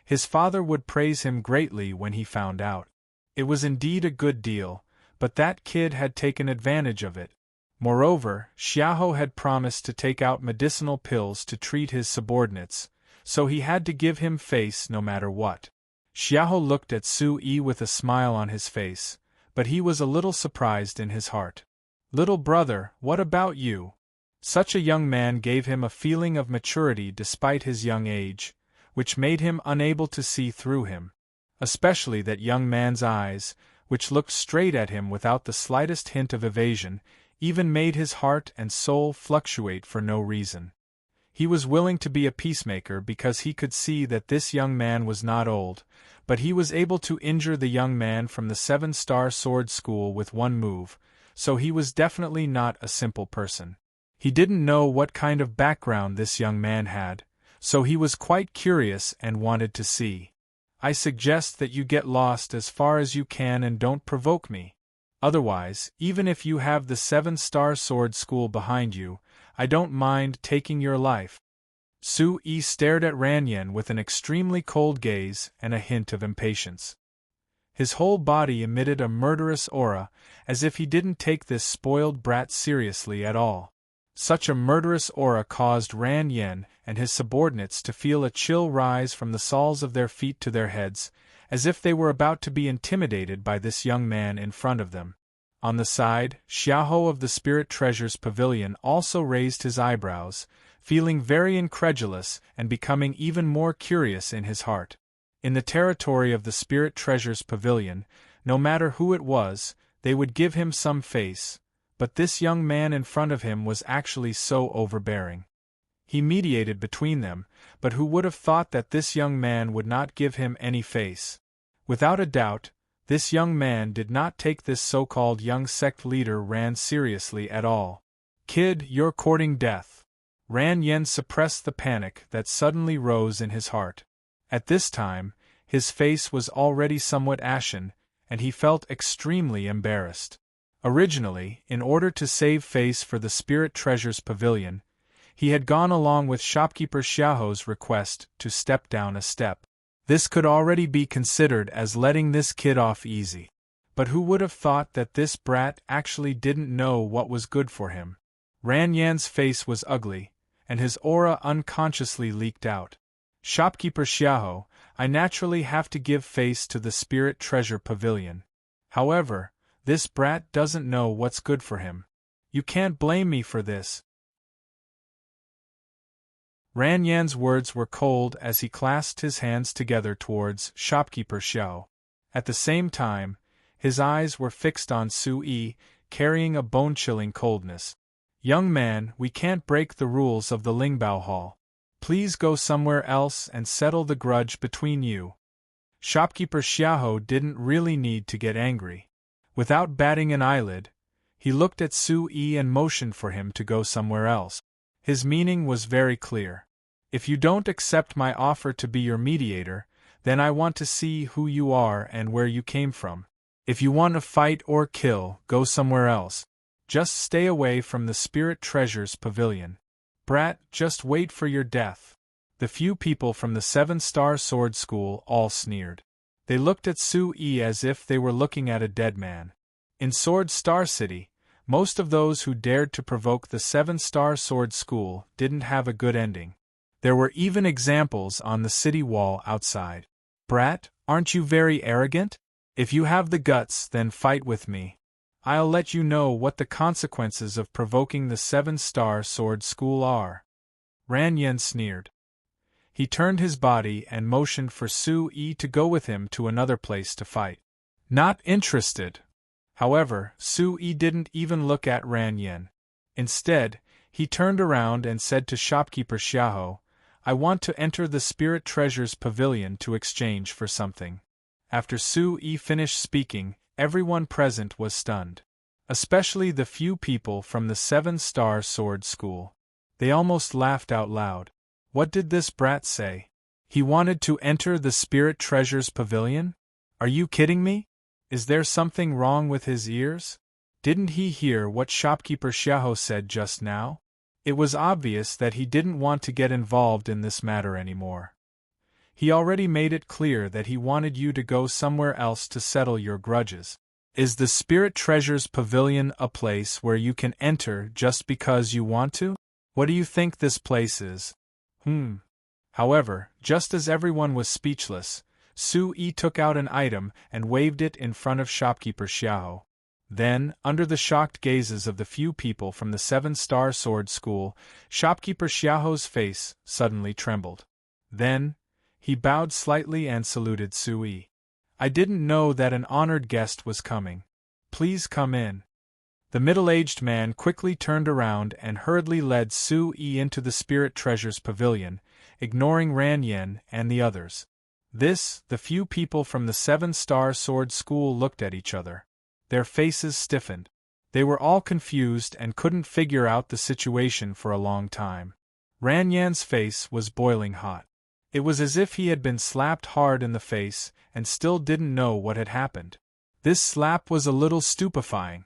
his father would praise him greatly when he found out. It was indeed a good deal, but that kid had taken advantage of it. Moreover, Xiao had promised to take out medicinal pills to treat his subordinates, so he had to give him face no matter what. Xiao looked at Sui with a smile on his face, but he was a little surprised in his heart. "Little brother, what about you?" Such a young man gave him a feeling of maturity despite his young age, which made him unable to see through him. Especially that young man's eyes, which looked straight at him without the slightest hint of evasion, even made his heart and soul fluctuate for no reason. He was willing to be a peacemaker because he could see that this young man was not old, but he was able to injure the young man from the 7-star sword school with one move, so he was definitely not a simple person. He didn't know what kind of background this young man had, so he was quite curious and wanted to see. "I suggest that you get lost as far as you can and don't provoke me. Otherwise, even if you have the 7-star sword school behind you, I don't mind taking your life." Sui stared at Ran Yen with an extremely cold gaze and a hint of impatience. His whole body emitted a murderous aura, as if he didn't take this spoiled brat seriously at all. Such a murderous aura caused Ran Yen and his subordinates to feel a chill rise from the soles of their feet to their heads, as if they were about to be intimidated by this young man in front of them. On the side, Xiao of the Spirit Treasures Pavilion also raised his eyebrows, feeling very incredulous and becoming even more curious in his heart. In the territory of the Spirit Treasures Pavilion, no matter who it was, they would give him some face, but this young man in front of him was actually so overbearing. He mediated between them, but who would have thought that this young man would not give him any face? Without a doubt, this young man did not take this so-called young sect leader Ran seriously at all. "Kid, you're courting death." Ran Yen suppressed the panic that suddenly rose in his heart. At this time, his face was already somewhat ashen, and he felt extremely embarrassed. Originally, in order to save face for the Spirit Treasures Pavilion, he had gone along with shopkeeper Xiao's request to step down a step. This could already be considered as letting this kid off easy. But who would have thought that this brat actually didn't know what was good for him? Ran Yan's face was ugly, and his aura unconsciously leaked out. "Shopkeeper Xiao, I naturally have to give face to the Spirit Treasure Pavilion. However, this brat doesn't know what's good for him. You can't blame me for this." Ran Yan's words were cold as he clasped his hands together towards shopkeeper Xiao. At the same time, his eyes were fixed on Sui, carrying a bone-chilling coldness. "Young man, we can't break the rules of the Lingbao Hall. Please go somewhere else and settle the grudge between you." Shopkeeper Xiao didn't really need to get angry. Without batting an eyelid, he looked at Sui and motioned for him to go somewhere else. His meaning was very clear. "If you don't accept my offer to be your mediator, then I want to see who you are and where you came from. If you want to fight or kill, go somewhere else. Just stay away from the Spirit Treasures Pavilion. Brat, just wait for your death." The few people from the 7-Star Sword School all sneered. They looked at Sue as if they were looking at a dead man. In Sword Star City, most of those who dared to provoke the 7-Star Sword School didn't have a good ending. There were even examples on the city wall outside. "Brat, aren't you very arrogant? If you have the guts, then fight with me. I'll let you know what the consequences of provoking the 7-Star Sword School are." Ran Yen sneered. He turned his body and motioned for Sue to go with him to another place to fight. Not interested. However, Sue didn't even look at Ran Yen. Instead, he turned around and said to shopkeeper Xiaoho, "I want to enter the Spirit Treasures Pavilion to exchange for something." After Sue finished speaking, everyone present was stunned. Especially the few people from the 7-Star Sword School. They almost laughed out loud. What did this brat say? He wanted to enter the Spirit Treasures Pavilion? Are you kidding me? Is there something wrong with his ears? Didn't he hear what shopkeeper Xiaoho said just now? It was obvious that he didn't want to get involved in this matter anymore. He already made it clear that he wanted you to go somewhere else to settle your grudges. Is the Spirit Treasures Pavilion a place where you can enter just because you want to? What do you think this place is? However, just as everyone was speechless, Sue took out an item and waved it in front of shopkeeper Xiaoho. Then, under the shocked gazes of the few people from the 7-Star Sword School, shopkeeper Xiaoho's face suddenly trembled. Then, he bowed slightly and saluted Sue. "I didn't know that an honored guest was coming. Please come in." The middle-aged man quickly turned around and hurriedly led Sue into the Spirit Treasures Pavilion, ignoring Ran Yen and the others. The few people from the 7-Star Sword School looked at each other. Their faces stiffened. They were all confused and couldn't figure out the situation for a long time. Ran Yan's face was boiling hot. It was as if he had been slapped hard in the face and still didn't know what had happened. This slap was a little stupefying.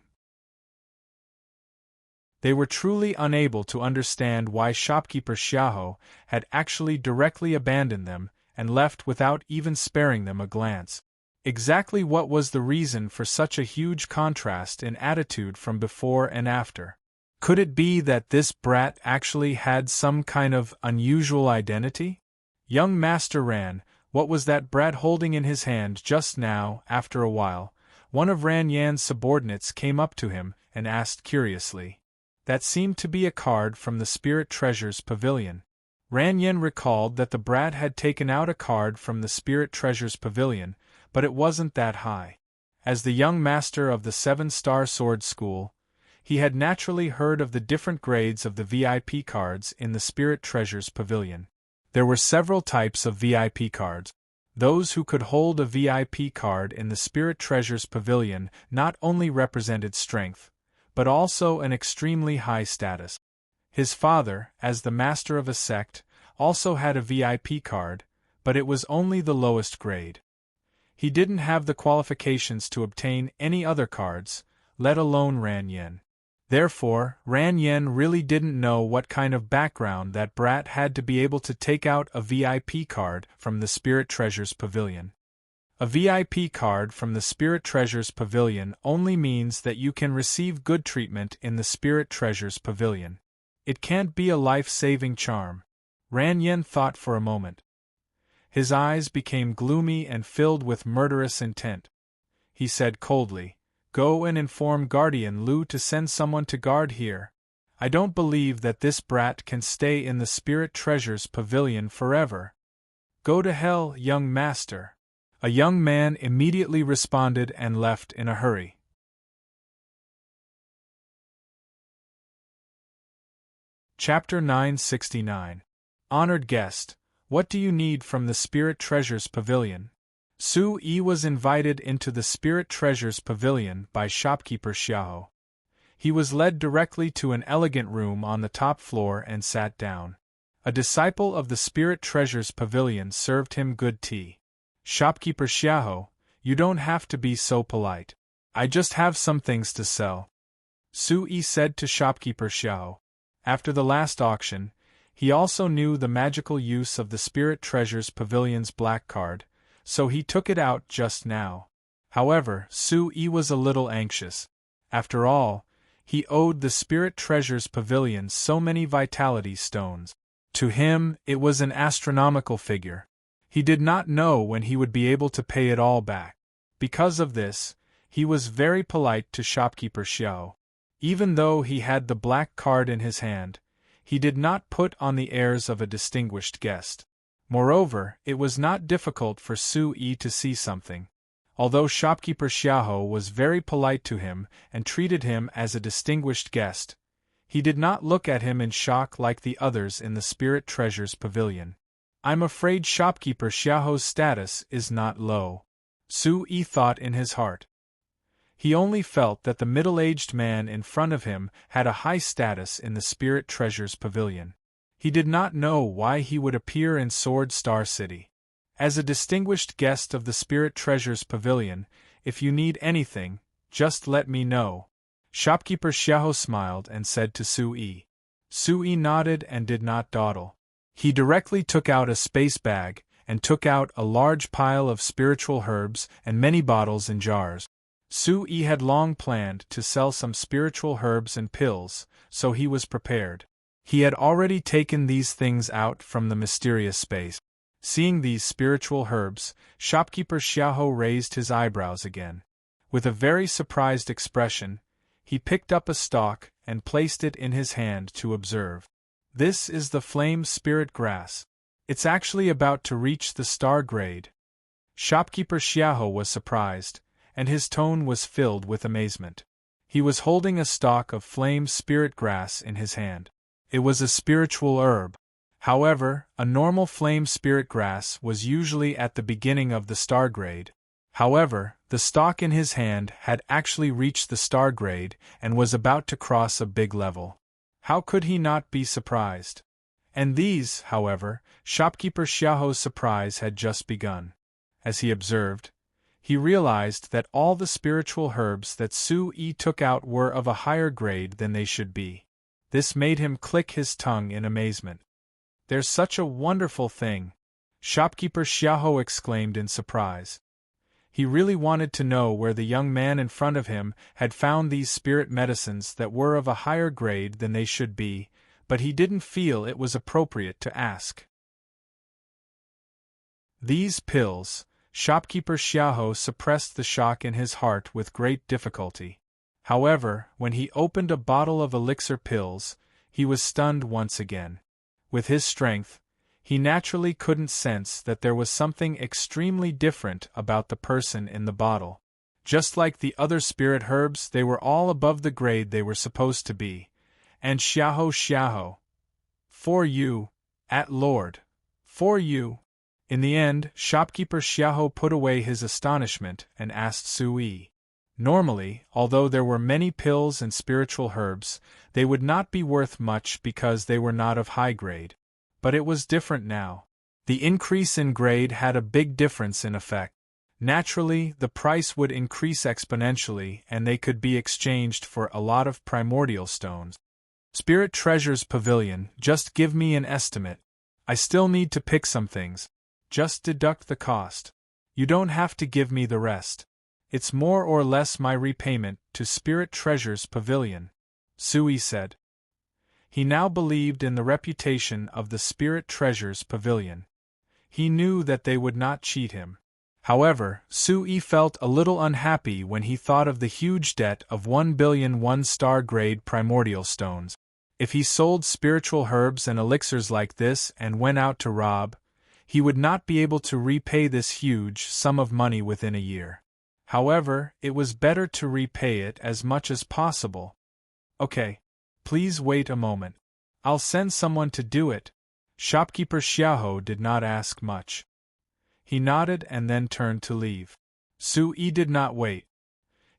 They were truly unable to understand why shopkeeper Xiaoho had actually directly abandoned them and left without even sparing them a glance. Exactly what was the reason for such a huge contrast in attitude from before and after? Could it be that this brat actually had some kind of unusual identity? Young Master Ran, what was that brat holding in his hand just now? After a while, one of Ran Yan's subordinates came up to him and asked curiously. That seemed to be a card from the Spirit Treasures Pavilion. Ran Yan recalled that the brat had taken out a card from the Spirit Treasures Pavilion, but it wasn't that high. As the young master of the 7-Star Sword School, he had naturally heard of the different grades of the VIP cards in the Spirit Treasures Pavilion. There were several types of VIP cards. Those who could hold a VIP card in the Spirit Treasures Pavilion not only represented strength, but also an extremely high status. His father, as the master of a sect, also had a VIP card, but it was only the lowest grade. He didn't have the qualifications to obtain any other cards, let alone Ran Yen. Therefore, Ran Yen really didn't know what kind of background that brat had to be able to take out a VIP card from the Spirit Treasures Pavilion. A VIP card from the Spirit Treasures Pavilion only means that you can receive good treatment in the Spirit Treasures Pavilion. It can't be a life-saving charm. Ran Yen thought for a moment. His eyes became gloomy and filled with murderous intent. He said coldly, "Go and inform Guardian Lu to send someone to guard here. I don't believe that this brat can stay in the Spirit Treasures Pavilion forever." "Go to hell, young master." A young man immediately responded and left in a hurry. Chapter 969. Honored Guest, what do you need from the Spirit Treasures Pavilion? Sue was invited into the Spirit Treasures Pavilion by shopkeeper Xiaoho. He was led directly to an elegant room on the top floor and sat down. A disciple of the Spirit Treasures Pavilion served him good tea. "Shopkeeper Xiaoho, you don't have to be so polite. I just have some things to sell," Sue said to shopkeeper Xiaoho. After the last auction, He also knew the magical use of the Spirit Treasures Pavilion's black card, so he took it out just now. However, Sui was a little anxious. After all, he owed the Spirit Treasures Pavilion so many vitality stones. To him, it was an astronomical figure. He did not know when he would be able to pay it all back. Because of this, he was very polite to shopkeeper Xiao. Even though he had the black card in his hand, he did not put on the airs of a distinguished guest. Moreover, it was not difficult for Sui to see something. Although shopkeeper Xiao was very polite to him and treated him as a distinguished guest, he did not look at him in shock like the others in the Spirit Treasures Pavilion. I'm afraid shopkeeper Xiao's status is not low, Sui thought in his heart. He only felt that the middle-aged man in front of him had a high status in the Spirit Treasures Pavilion. He did not know why he would appear in Sword Star City. As a distinguished guest of the Spirit Treasures Pavilion, if you need anything, just let me know. Shopkeeper Xiao smiled and said to Sui. Sui nodded and did not dawdle. He directly took out a space bag and took out a large pile of spiritual herbs and many bottles and jars. Sui had long planned to sell some spiritual herbs and pills, so he was prepared. He had already taken these things out from the mysterious space. Seeing these spiritual herbs, shopkeeper Xiao raised his eyebrows again. With a very surprised expression, he picked up a stalk and placed it in his hand to observe. This is the flame spirit grass. It's actually about to reach the star grade. Shopkeeper Xiao was surprised, and his tone was filled with amazement. He was holding a stalk of flame spirit grass in his hand. It was a spiritual herb. However, a normal flame spirit grass was usually at the beginning of the star grade. However, the stalk in his hand had actually reached the star grade and was about to cross a big level. How could he not be surprised? And these, however, shopkeeper Xiao's surprise had just begun. As he observed, he realized that all the spiritual herbs that Sui took out were of a higher grade than they should be. This made him click his tongue in amazement. There's such a wonderful thing! Shopkeeper Xiao exclaimed in surprise. He really wanted to know where the young man in front of him had found these spirit medicines that were of a higher grade than they should be, but he didn't feel it was appropriate to ask. These pills, shopkeeper Xiao suppressed the shock in his heart with great difficulty. However, when he opened a bottle of elixir pills, he was stunned once again. With his strength, he naturally couldn't sense that there was something extremely different about the person in the bottle. Just like the other spirit herbs, they were all above the grade they were supposed to be. And Xiao, for you, at Lord, for you. In the end, shopkeeper Xiao put away his astonishment and asked Sui. Normally, although there were many pills and spiritual herbs, they would not be worth much because they were not of high grade. But it was different now. The increase in grade had a big difference in effect. Naturally, the price would increase exponentially and they could be exchanged for a lot of primordial stones. Spirit Treasures Pavilion, just give me an estimate. I still need to pick some things. Just deduct the cost. You don't have to give me the rest. It's more or less my repayment to Spirit Treasures Pavilion, Sui said. He now believed in the reputation of the Spirit Treasures Pavilion. He knew that they would not cheat him. However, Sui felt a little unhappy when he thought of the huge debt of 1 billion one-star grade primordial stones. If he sold spiritual herbs and elixirs like this and went out to rob, he would not be able to repay this huge sum of money within a year. However, it was better to repay it as much as possible. Okay. Please wait a moment. I'll send someone to do it. Shopkeeper Xiao did not ask much. He nodded and then turned to leave. Sui did not wait.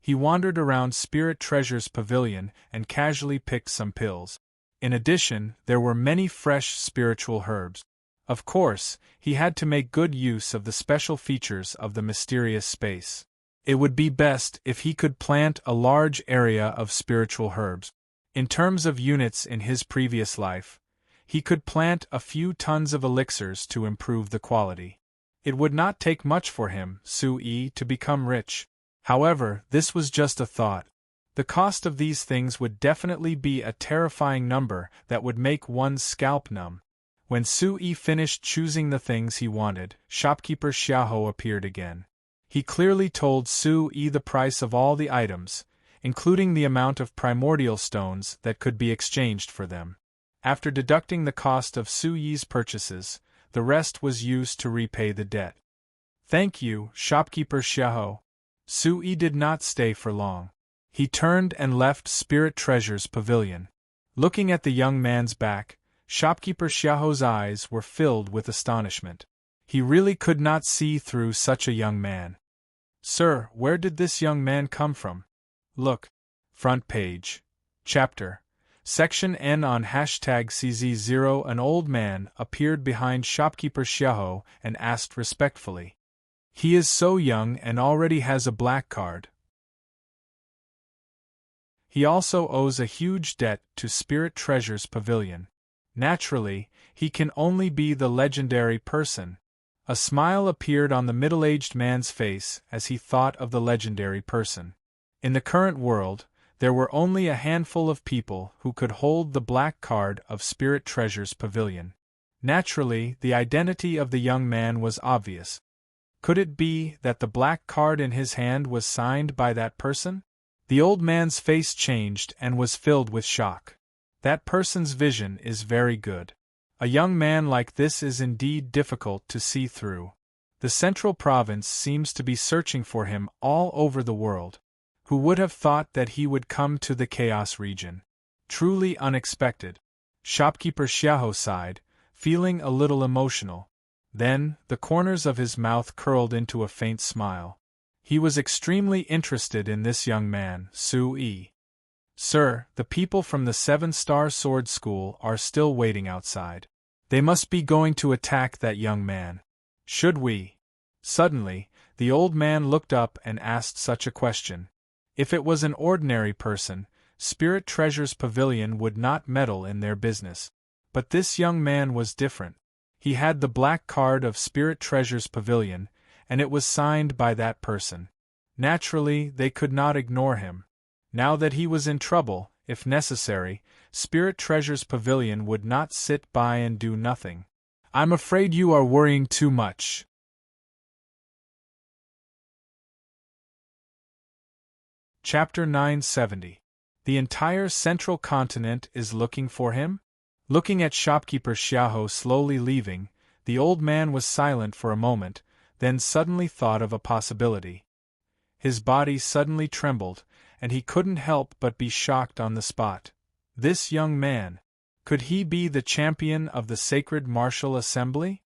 He wandered around Spirit Treasures Pavilion and casually picked some pills. In addition, there were many fresh spiritual herbs. Of course, he had to make good use of the special features of the mysterious space. It would be best if he could plant a large area of spiritual herbs. In terms of units in his previous life, He could plant a few tons of elixirs to improve the quality. It would not take much for him, Sui, to become rich. However, this was just a thought. The cost of these things would definitely be a terrifying number that would make one's scalp numb. When Sui finished choosing the things he wanted, shopkeeper Xiaohou appeared again. He clearly told Sui the price of all the items, including the amount of primordial stones that could be exchanged for them. After deducting the cost of Sui's purchases, the rest was used to repay the debt. Thank you, shopkeeper Xiaohou. Sui did not stay for long. He turned and left Spirit Treasure's pavilion. Looking at the young man's back, shopkeeper Xiaohou's eyes were filled with astonishment. He really could not see through such a young man. Sir, where did this young man come from? Look. Front page. Chapter. Section N on #CZ0. An old man appeared behind shopkeeper Xiaohou and asked respectfully. He is so young and already has a black card. He also owes a huge debt to Spirit Treasure's pavilion. Naturally, he can only be the legendary person. A smile appeared on the middle-aged man's face as he thought of the legendary person. In the current world, there were only a handful of people who could hold the black card of Spirit Treasure's pavilion. Naturally, the identity of the young man was obvious. Could it be that the black card in his hand was signed by that person? The old man's face changed and was filled with shock. That person's vision is very good. A young man like this is indeed difficult to see through. The central province seems to be searching for him all over the world. Who would have thought that he would come to the Chaos region? Truly unexpected. Shopkeeper Xiaohou sighed, feeling a little emotional. Then, the corners of his mouth curled into a faint smile. He was extremely interested in this young man, Sui. Sir, the people from the 7-Star Sword School are still waiting outside. They must be going to attack that young man. Should we? Suddenly, the old man looked up and asked such a question. If it was an ordinary person, Spirit Treasure's pavilion would not meddle in their business. But this young man was different. He had the black card of Spirit Treasure's pavilion, and it was signed by that person. Naturally, they could not ignore him. Now that he was in trouble, if necessary, Spirit Treasure's pavilion would not sit by and do nothing. I'm afraid you are worrying too much. Chapter 970. The entire central continent is looking for him? Looking at shopkeeper Xiaohou slowly leaving, the old man was silent for a moment, then suddenly thought of a possibility. His body suddenly trembled, and he couldn't help but be shocked on the spot. This young man, could he be the champion of the Sacred Martial Assembly?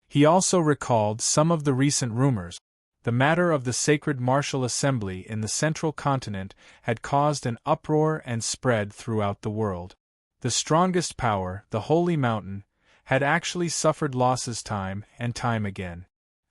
He also recalled some of the recent rumors. The matter of the Sacred Martial Assembly in the central continent had caused an uproar and spread throughout the world. The strongest power, the Holy Mountain, had actually suffered losses time and time again.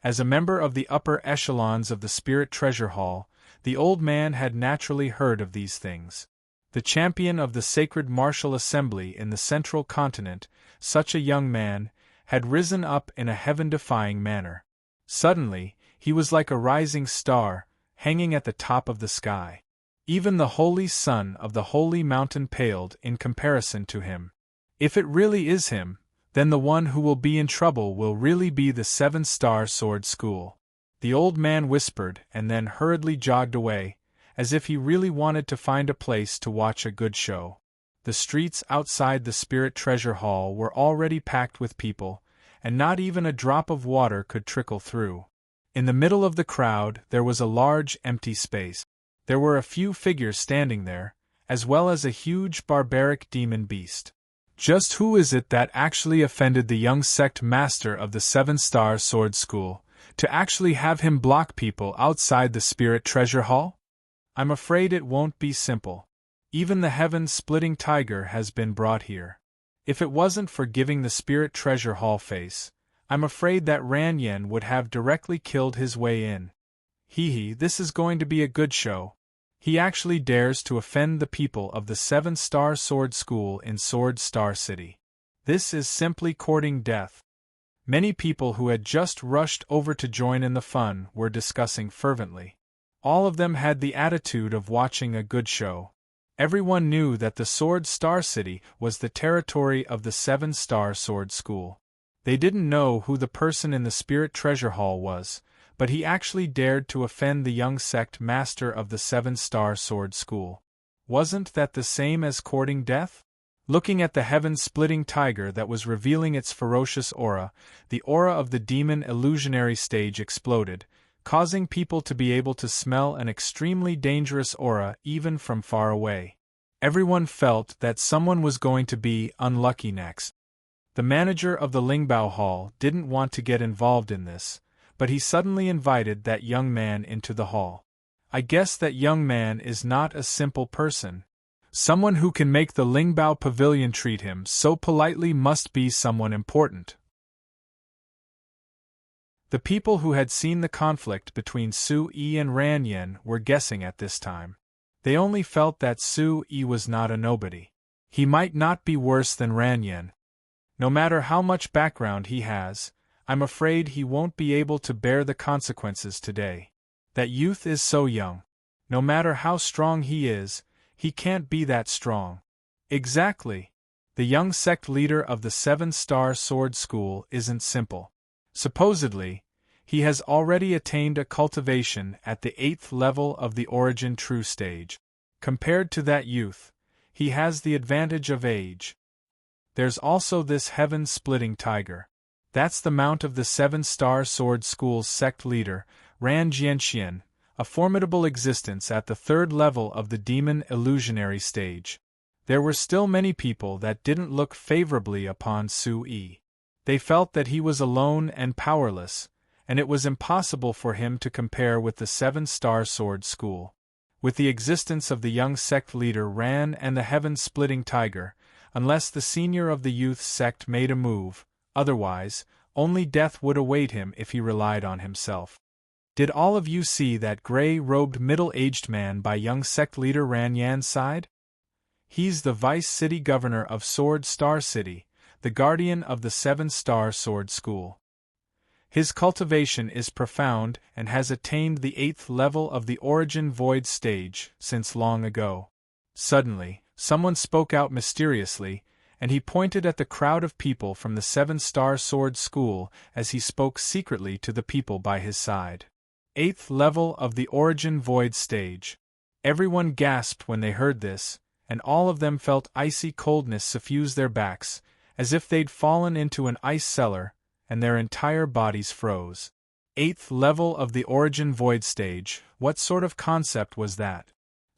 As a member of the upper echelons of the Spirit Treasure Hall, the old man had naturally heard of these things. The champion of the Sacred Martial Assembly in the central continent, such a young man, had risen up in a heaven-defying manner. Suddenly, he was like a rising star, hanging at the top of the sky. Even the holy sun of the Holy Mountain paled in comparison to him. If it really is him, then the one who will be in trouble will really be the 7-Star Sword School. The old man whispered and then hurriedly jogged away, as if he really wanted to find a place to watch a good show. The streets outside the Spirit Treasure Hall were already packed with people, and not even a drop of water could trickle through. In the middle of the crowd there was a large empty space. There were a few figures standing there, as well as a huge barbaric demon beast. Just who is it that actually offended the young sect master of the 7-Star Sword School, to actually have him block people outside the Spirit Treasure Hall? I'm afraid it won't be simple. Even the heaven-splitting tiger has been brought here. If it wasn't for giving the Spirit Treasure Hall face, I'm afraid that Ran Yen would have directly killed his way in. Hee, this is going to be a good show. He actually dares to offend the people of the 7-Star Sword School in Sword Star City. This is simply courting death. Many people who had just rushed over to join in the fun were discussing fervently. All of them had the attitude of watching a good show. Everyone knew that the Sword Star City was the territory of the 7-Star Sword School. They didn't know who the person in the Spirit Treasure Hall was, but he actually dared to offend the young sect master of the 7-Star Sword School. Wasn't that the same as courting death? Looking at the heaven-splitting tiger that was revealing its ferocious aura, the aura of the demon illusionary stage exploded, causing people to be able to smell an extremely dangerous aura even from far away. Everyone felt that someone was going to be unlucky next. The manager of the Lingbao Hall didn't want to get involved in this, but he suddenly invited that young man into the hall. I guess that young man is not a simple person. Someone who can make the Lingbao Pavilion treat him so politely must be someone important. The people who had seen the conflict between Su Yi and Ran Yen were guessing at this time. They only felt that Su Yi was not a nobody. He might not be worse than Ran Yen. No matter how much background he has, I'm afraid he won't be able to bear the consequences today. That youth is so young. No matter how strong he can't be that strong. Exactly. The young sect leader of the 7-Star Sword School isn't simple. Supposedly, he has already attained a cultivation at the 8th level of the Origin True stage. Compared to that youth, he has the advantage of age. There's also this heaven-splitting tiger. That's the mount of the 7-Star Sword School's sect leader, Ran Jianxian, a formidable existence at the 3rd level of the demon illusionary stage. There were still many people that didn't look favorably upon Su Yi. They felt that he was alone and powerless, and it was impossible for him to compare with the 7-Star Sword School. With the existence of the young sect leader Ran and the heaven-splitting tiger, unless the senior of the youth sect made a move, otherwise, only death would await him if he relied on himself. Did all of you see that gray-robed middle-aged man by young sect leader Ran Yan's side? He's the vice city governor of Sword Star City, the guardian of the 7-Star Sword School. His cultivation is profound and has attained the 8th level of the Origin Void stage since long ago. Suddenly, someone spoke out mysteriously, and he pointed at the crowd of people from the 7-Star Sword School as he spoke secretly to the people by his side. 8th level of the Origin Void stage. Everyone gasped when they heard this, and all of them felt icy coldness suffuse their backs, as if they'd fallen into an ice cellar, and their entire bodies froze. 8th level of the Origin Void stage, what sort of concept was that?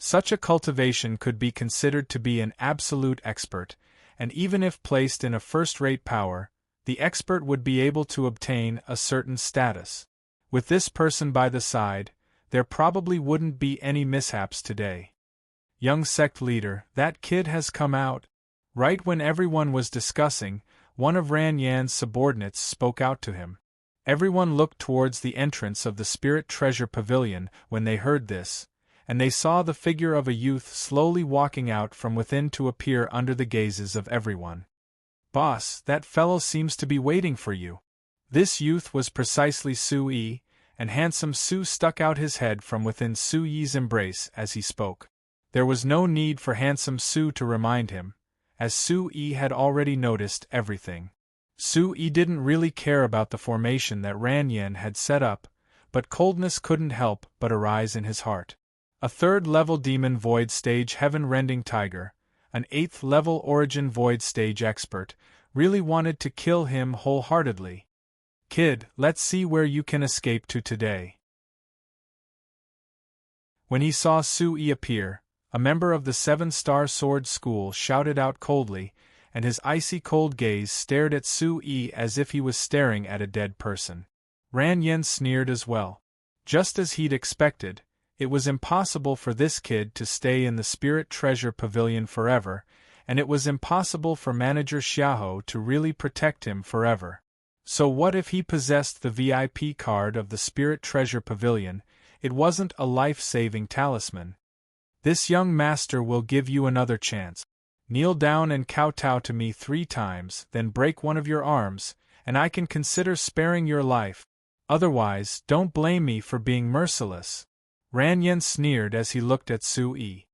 Such a cultivation could be considered to be an absolute expert, and even if placed in a first-rate power, the expert would be able to obtain a certain status. With this person by the side, there probably wouldn't be any mishaps today. Young sect leader, that kid has come out. Right when everyone was discussing, one of Ran Yan's subordinates spoke out to him. Everyone looked towards the entrance of the Spirit Treasure Pavilion when they heard this, and they saw the figure of a youth slowly walking out from within to appear under the gazes of everyone. "Boss, that fellow seems to be waiting for you." This youth was precisely Su Yi, and handsome Su stuck out his head from within Su Yi's embrace as he spoke. There was no need for handsome Su to remind him, as Su Yi had already noticed everything. Su Yi didn't really care about the formation that Ran Yen had set up, but coldness couldn't help but arise in his heart. A 3rd-level Demon Void Stage Heaven-Rending Tiger, an 8th-level Origin Void Stage expert, really wanted to kill him wholeheartedly. "Kid, let's see where you can escape to today." When he saw Su Yi appear, a member of the 7-Star Sword School shouted out coldly, and his icy cold gaze stared at Su Yi as if he was staring at a dead person. Ran Yen sneered as well. Just as he'd expected, it was impossible for this kid to stay in the Spirit Treasure Pavilion forever, and it was impossible for Manager Xiaohou to really protect him forever. So what if he possessed the VIP card of the Spirit Treasure Pavilion? It wasn't a life-saving talisman. "This young master will give you another chance." Kneel down and kowtow to me 3 times, then break one of your arms, and I can consider sparing your life. Otherwise, don't blame me for being merciless." Ran Yen sneered as he looked at Sui.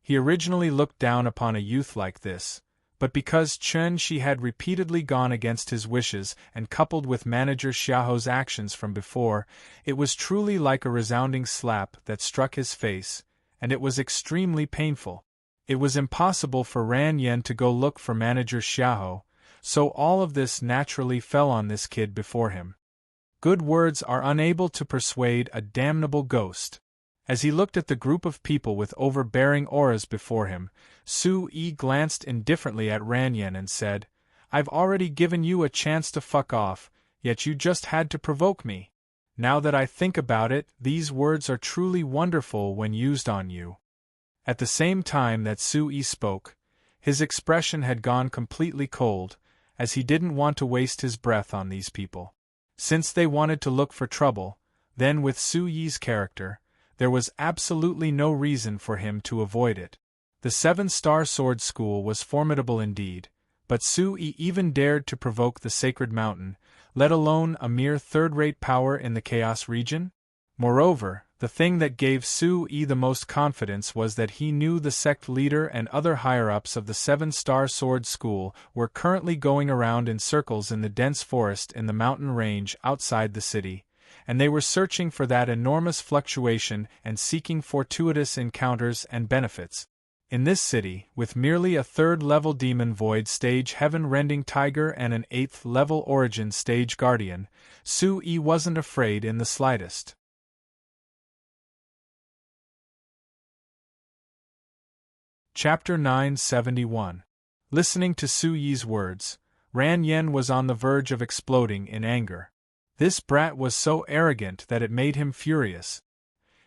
He originally looked down upon a youth like this, but because Chen Shi had repeatedly gone against his wishes and coupled with Manager Xiaoho's actions from before, it was truly like a resounding slap that struck his face, and it was extremely painful. It was impossible for Ran Yen to go look for Manager Xiaoho, so all of this naturally fell on this kid before him. Good words are unable to persuade a damnable ghost. As he looked at the group of people with overbearing auras before him, Sui glanced indifferently at Ran Yen and said, "I've already given you a chance to fuck off, yet you just had to provoke me. Now that I think about it, these words are truly wonderful when used on you." At the same time that Sui spoke, his expression had gone completely cold, as he didn't want to waste his breath on these people. Since they wanted to look for trouble, then with Sui's character, there was absolutely no reason for him to avoid it. The 7-star sword school was formidable indeed, but Sui even dared to provoke the sacred mountain, let alone a mere third-rate power in the Chaos region? Moreover, the thing that gave Sui the most confidence was that he knew the sect leader and other higher-ups of the 7-star sword school were currently going around in circles in the dense forest in the mountain range outside the city, and they were searching for that enormous fluctuation and seeking fortuitous encounters and benefits. In this city, with merely a 3rd-level demon void stage heaven-rending tiger and an 8th-level origin stage guardian, Sui wasn't afraid in the slightest. Chapter 971. Listening to Sui's words, Ran Yen was on the verge of exploding in anger. This brat was so arrogant that it made him furious.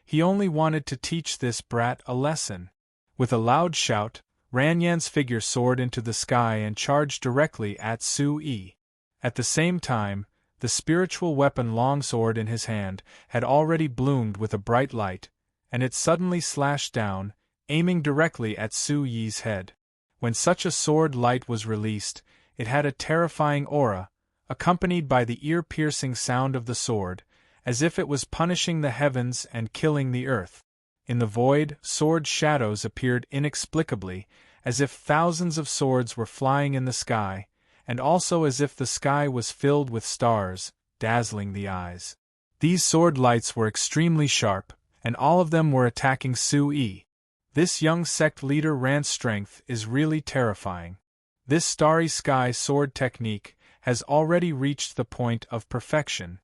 He only wanted to teach this brat a lesson. With a loud shout, Ran Yen's figure soared into the sky and charged directly at Sui. At the same time, the spiritual weapon longsword in his hand had already bloomed with a bright light, and it suddenly slashed down, aiming directly at Sui's head. When such a sword light was released, it had a terrifying aura, accompanied by the ear-piercing sound of the sword, as if it was punishing the heavens and killing the earth. In the void, sword shadows appeared inexplicably, as if thousands of swords were flying in the sky, and also as if the sky was filled with stars, dazzling the eyes. These sword lights were extremely sharp, and all of them were attacking Sui. This young sect leader Ran's strength is really terrifying. This starry sky sword technique has already reached the point of perfection.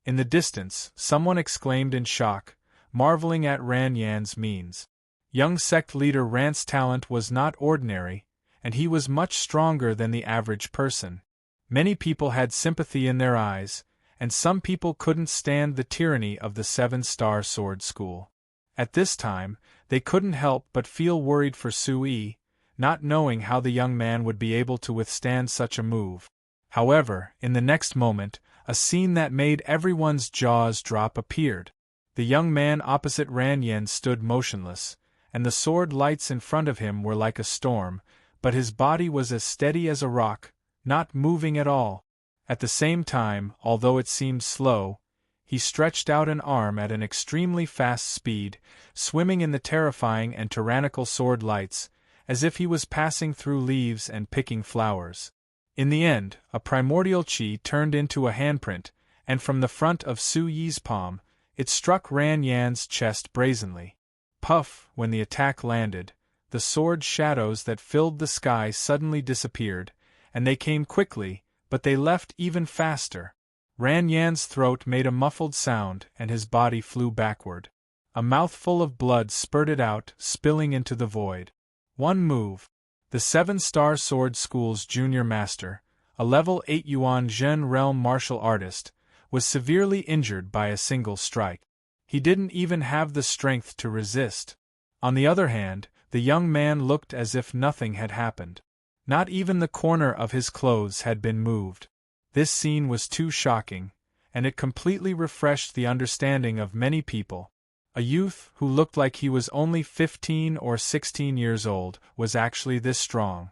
In the distance, someone exclaimed in shock, marveling at Ran Yan's means. Young sect leader Ran's talent was not ordinary, and he was much stronger than the average person. Many people had sympathy in their eyes, and some people couldn't stand the tyranny of the 7-star sword school. At this time, they couldn't help but feel worried for Sui, not knowing how the young man would be able to withstand such a move. However, in the next moment, a scene that made everyone's jaws drop appeared. The young man opposite Ran Yen stood motionless, and the sword lights in front of him were like a storm, but his body was as steady as a rock, not moving at all. At the same time, although it seemed slow, he stretched out an arm at an extremely fast speed, swimming in the terrifying and tyrannical sword lights, as if he was passing through leaves and picking flowers. In the end, a primordial chi turned into a handprint, and from the front of Sui's palm, it struck Ran Yan's chest brazenly. Puff! When the attack landed, the sword shadows that filled the sky suddenly disappeared, and they came quickly, but they left even faster. Ran Yan's throat made a muffled sound and his body flew backward. A mouthful of blood spurted out, spilling into the void. One move. The 7-star sword school's junior master, a level 8 Yuan Zhen realm martial artist, was severely injured by a single strike. He didn't even have the strength to resist. On the other hand, the young man looked as if nothing had happened. Not even the corner of his clothes had been moved. This scene was too shocking, and it completely refreshed the understanding of many people. A youth, who looked like he was only 15 or 16 years old, was actually this strong.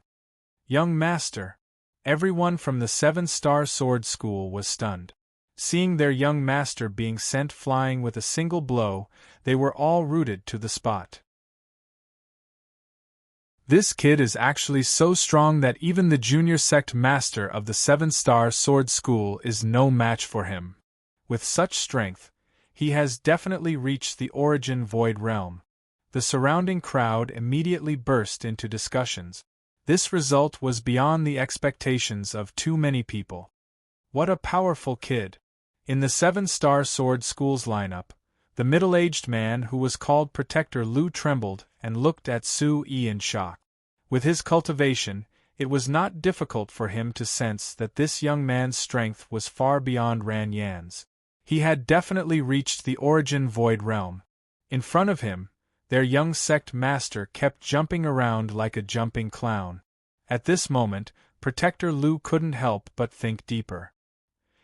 Young master! Everyone from the 7-Star Sword School was stunned. Seeing their young master being sent flying with a single blow, they were all rooted to the spot. This kid is actually so strong that even the junior sect master of the 7-Star Sword School is no match for him. With such strength, he has definitely reached the origin void realm. The surrounding crowd immediately burst into discussions. This result was beyond the expectations of too many people. What a powerful kid! In the 7-Star Sword School's lineup, the middle-aged man who was called Protector Lu trembled and looked at Su-Yi in shock. With his cultivation, it was not difficult for him to sense that this young man's strength was far beyond Ran Yan's. He had definitely reached the origin void realm. In front of him, their young sect master kept jumping around like a jumping clown. At this moment, Protector Lu couldn't help but think deeper.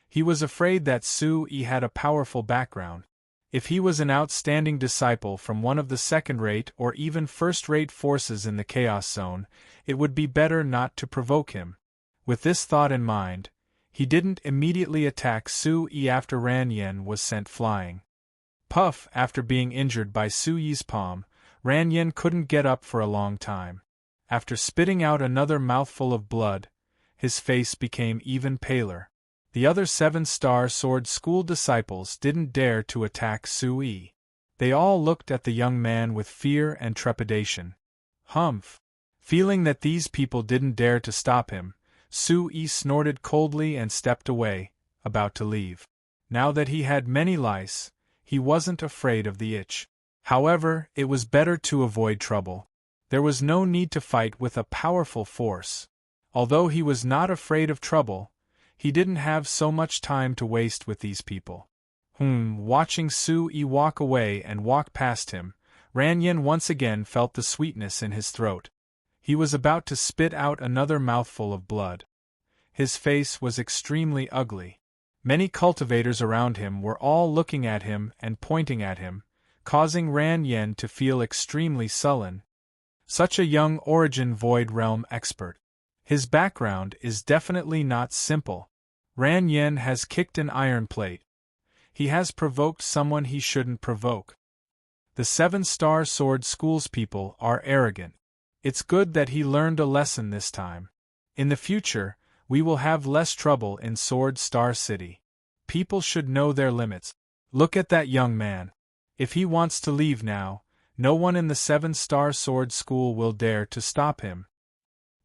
He was afraid that Su-Yi had a powerful background. If he was an outstanding disciple from one of the second-rate or even first-rate forces in the Chaos Zone, it would be better not to provoke him. With this thought in mind, he didn't immediately attack Su-Yi after Ran Yan was sent flying. Puff, after being injured by Su-Yi's palm, Ran Yan couldn't get up for a long time. After spitting out another mouthful of blood, his face became even paler. The other 7-Star Sword School disciples didn't dare to attack Su-Yi. They all looked at the young man with fear and trepidation. Humph! Feeling that these people didn't dare to stop him, Su-Yi snorted coldly and stepped away, about to leave. Now that he had many lice, he wasn't afraid of the itch. However, it was better to avoid trouble. There was no need to fight with a powerful force. Although he was not afraid of trouble, he didn't have so much time to waste with these people. Watching Su-Yi walk away and walk past him, Ran Yan once again felt the sweetness in his throat. He was about to spit out another mouthful of blood. His face was extremely ugly. Many cultivators around him were all looking at him and pointing at him, causing Ran Yan to feel extremely sullen. Such a young origin void realm expert. His background is definitely not simple. Ran Yan has kicked an iron plate. He has provoked someone he shouldn't provoke. The 7-Star Sword School's people are arrogant. It's good that he learned a lesson this time. In the future, we will have less trouble in Sword Star City. People should know their limits. Look at that young man. If he wants to leave now, no one in the 7-Star Sword School will dare to stop him.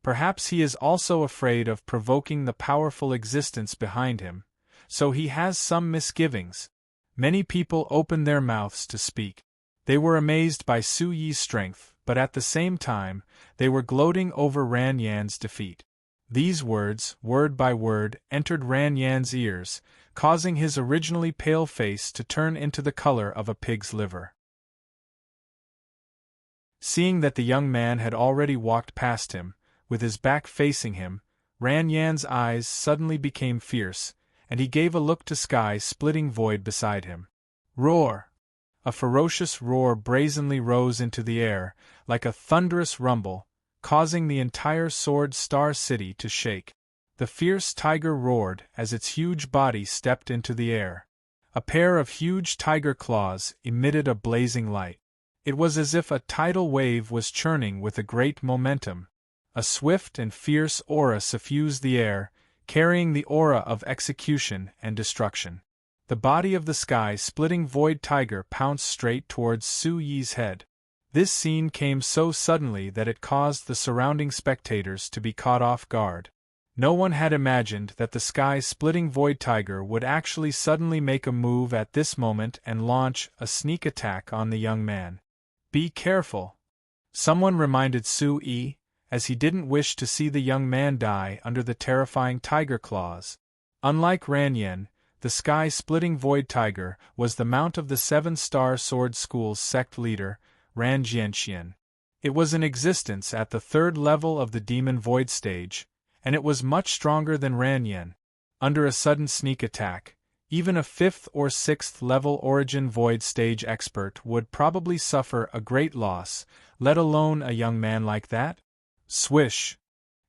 Perhaps he is also afraid of provoking the powerful existence behind him, so he has some misgivings. Many people opened their mouths to speak. They were amazed by Su-Yi's strength, but at the same time, they were gloating over Ran Yan's defeat. These words, word by word, entered Ran Yan's ears, causing his originally pale face to turn into the color of a pig's liver. Seeing that the young man had already walked past him, with his back facing him, Ran Yan's eyes suddenly became fierce, and he gave a look to sky-splitting void beside him. Roar! A ferocious roar brazenly rose into the air, like a thunderous rumble, causing the entire Sword Star City to shake. The fierce tiger roared as its huge body stepped into the air. A pair of huge tiger claws emitted a blazing light. It was as if a tidal wave was churning with a great momentum. A swift and fierce aura suffused the air, carrying the aura of execution and destruction. The body of the sky-splitting void tiger pounced straight towards Su-Yi's head. This scene came so suddenly that it caused the surrounding spectators to be caught off guard. No one had imagined that the sky-splitting void tiger would actually suddenly make a move at this moment and launch a sneak attack on the young man. Be careful! Someone reminded Su-Yi, as he didn't wish to see the young man die under the terrifying tiger claws. Unlike Ran Yan, the sky-splitting void tiger was the mount of the 7-Star Sword School's sect leader, Ran Jianxian. It was in existence at the 3rd level of the Demon Void stage, and it was much stronger than Ran Yan. Under a sudden sneak attack, Even a 5th or 6th level Origin Void stage expert would probably suffer a great loss, let alone a young man like that. Swish!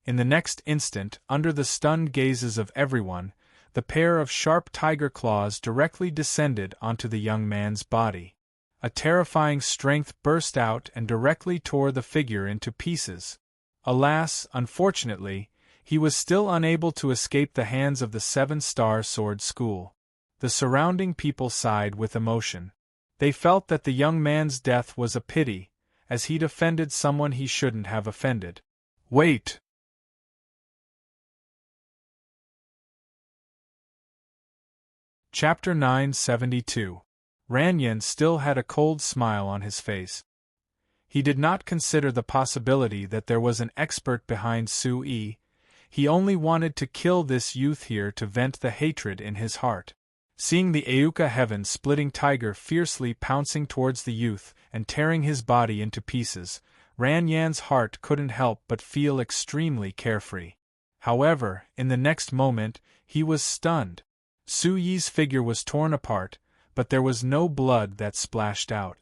In the next instant, under the stunned gazes of everyone, the pair of sharp tiger claws directly descended onto the young man's body. A terrifying strength burst out and directly tore the figure into pieces. Alas, unfortunately, he was still unable to escape the hands of the 7-star sword school. The surrounding people sighed with emotion. They felt that the young man's death was a pity, as he'd offended someone he shouldn't have offended. Wait! Chapter 972. Ranyan still had a cold smile on his face. He did not consider the possibility that there was an expert behind Sui. He only wanted to kill this youth here to vent the hatred in his heart. Seeing the Auka heaven-splitting tiger fiercely pouncing towards the youth and tearing his body into pieces, Ranyan's heart couldn't help but feel extremely carefree. However, in the next moment, he was stunned. Suyi's figure was torn apart, but there was no blood that splashed out.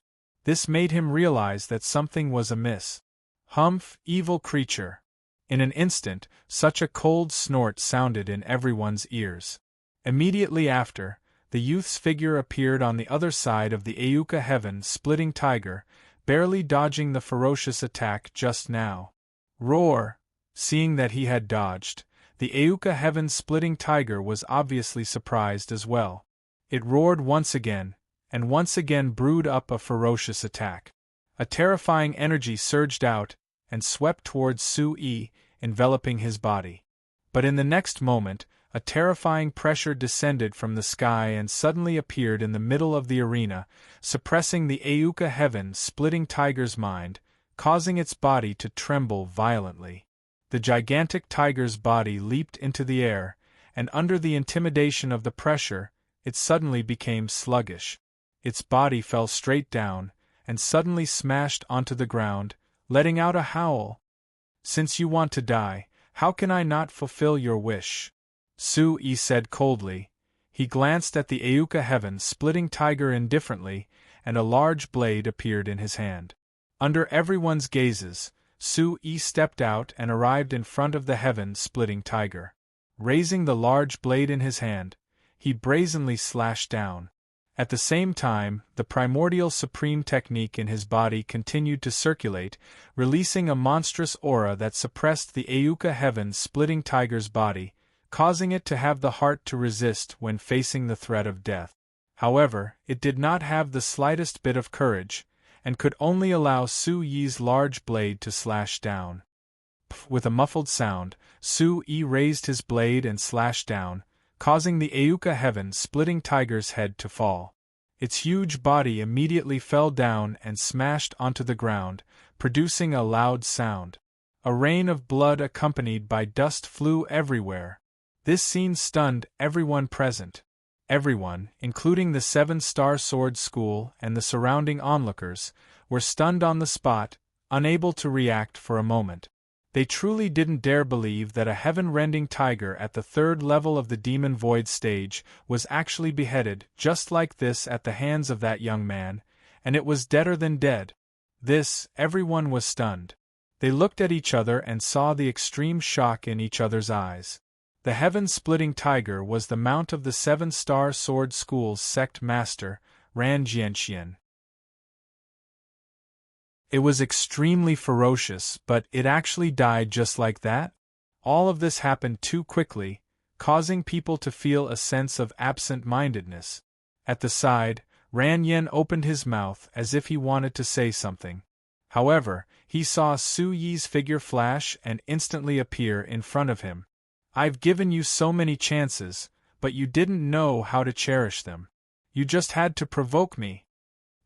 This made him realize that something was amiss. Humph, evil creature! In an instant, such a cold snort sounded in everyone's ears. Immediately after, the youth's figure appeared on the other side of the Auka heaven-splitting tiger, barely dodging the ferocious attack just now. Roar! Seeing that he had dodged, the Auka heaven-splitting tiger was obviously surprised as well. It roared once again, and once again brewed up a ferocious attack. A terrifying energy surged out and swept towards Sui, enveloping his body. But in the next moment, a terrifying pressure descended from the sky and suddenly appeared in the middle of the arena, suppressing the Auka heaven-splitting tiger's mind, causing its body to tremble violently. The gigantic tiger's body leaped into the air, and under the intimidation of the pressure, it suddenly became sluggish. Its body fell straight down, and suddenly smashed onto the ground, letting out a howl. "Since you want to die, how can I not fulfill your wish?" Sui said coldly. He glanced at the Auka heaven-splitting tiger indifferently, and a large blade appeared in his hand. Under everyone's gazes, Sui stepped out and arrived in front of the heaven-splitting tiger. Raising the large blade in his hand, he brazenly slashed down. At the same time, the primordial supreme technique in his body continued to circulate, releasing a monstrous aura that suppressed the Auka heaven-splitting tiger's body, causing it to have the heart to resist when facing the threat of death. However, it did not have the slightest bit of courage, and could only allow Suyi's large blade to slash down. With a muffled sound, Sui raised his blade and slashed down, causing the Auka heaven-splitting tiger's head to fall. Its huge body immediately fell down and smashed onto the ground, producing a loud sound. A rain of blood accompanied by dust flew everywhere. This scene stunned everyone present. Everyone, including the 7-star sword school and the surrounding onlookers, were stunned on the spot, unable to react for a moment. They truly didn't dare believe that a heaven-rending tiger at the 3rd level of the Demon Void stage was actually beheaded just like this at the hands of that young man, and it was deader than dead. Everyone was stunned. They looked at each other and saw the extreme shock in each other's eyes. The heaven-splitting tiger was the mount of the 7-star sword school's sect master, Ran Jianxian. It was extremely ferocious, but it actually died just like that? All of this happened too quickly, causing people to feel a sense of absent-mindedness. At the side, Ran Yen opened his mouth as if he wanted to say something. However, he saw Suyi's figure flash and instantly appear in front of him. "I've given you so many chances, but you didn't know how to cherish them. You just had to provoke me."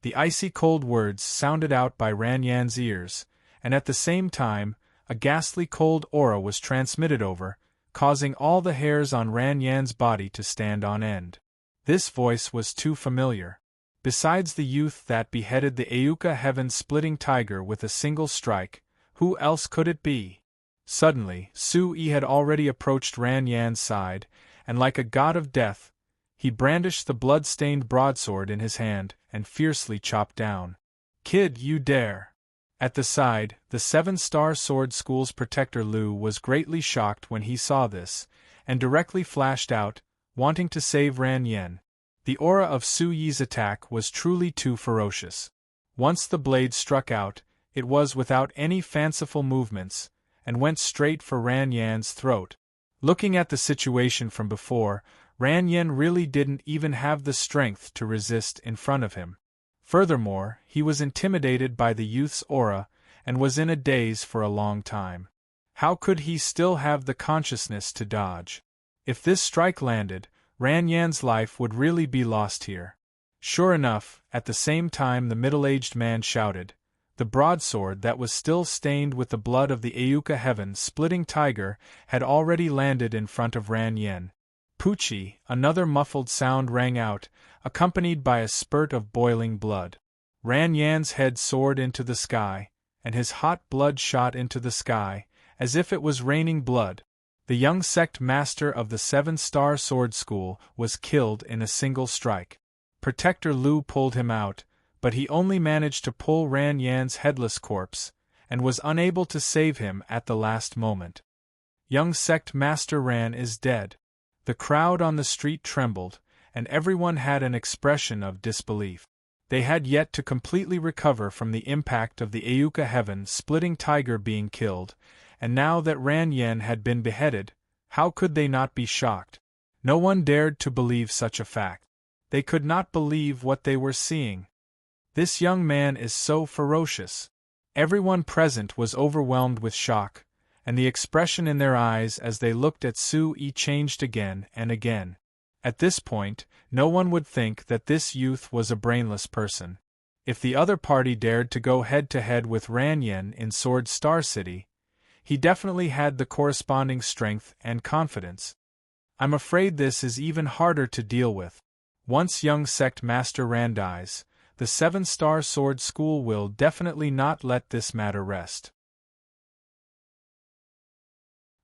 The icy cold words sounded out by Ran Yan's ears, and at the same time, a ghastly cold aura was transmitted over, causing all the hairs on Ran Yan's body to stand on end. This voice was too familiar. Besides the youth that beheaded the Auka heaven-splitting tiger with a single strike, who else could it be? Suddenly, Sui had already approached Ran Yan's side, and like a god of death, He brandished the blood-stained broadsword in his hand and fiercely chopped down. "Kid, you dare!" At the side, the Seven-Star Sword School's protector Lu was greatly shocked when he saw this, and directly flashed out, wanting to save Ran Yen. The aura of Su Yi's attack was truly too ferocious. Once the blade struck out, it was without any fanciful movements, and went straight for Ran Yan's throat. Looking at the situation from before, Ran Yen really didn't even have the strength to resist in front of him. Furthermore, he was intimidated by the youth's aura, and was in a daze for a long time. How could he still have the consciousness to dodge? If this strike landed, Ran Yan's life would really be lost here. Sure enough, at the same time the middle-aged man shouted, the broadsword that was still stained with the blood of the Ayuka heaven-splitting tiger had already landed in front of Ran Yen. Poochie, another muffled sound rang out, accompanied by a spurt of boiling blood. Ran Yan's head soared into the sky, and his hot blood shot into the sky, as if it was raining blood. The young sect master of the Seven-Star Sword School was killed in a single strike. Protector Lu pulled him out, but he only managed to pull Ran Yan's headless corpse, and was unable to save him at the last moment. Young sect master Ran is dead. The crowd on the street trembled, and everyone had an expression of disbelief. They had yet to completely recover from the impact of the Ayuka heaven-splitting tiger being killed, and now that Ran Yen had been beheaded, how could they not be shocked? No one dared to believe such a fact. They could not believe what they were seeing. This young man is so ferocious. Everyone present was overwhelmed with shock, and the expression in their eyes as they looked at Su Yi changed again and again. At this point, no one would think that this youth was a brainless person. If the other party dared to go head-to-head with Ran Yen in Sword Star City, he definitely had the corresponding strength and confidence. I'm afraid this is even harder to deal with. Once young sect master Ran dies, the Seven-Star Sword School will definitely not let this matter rest.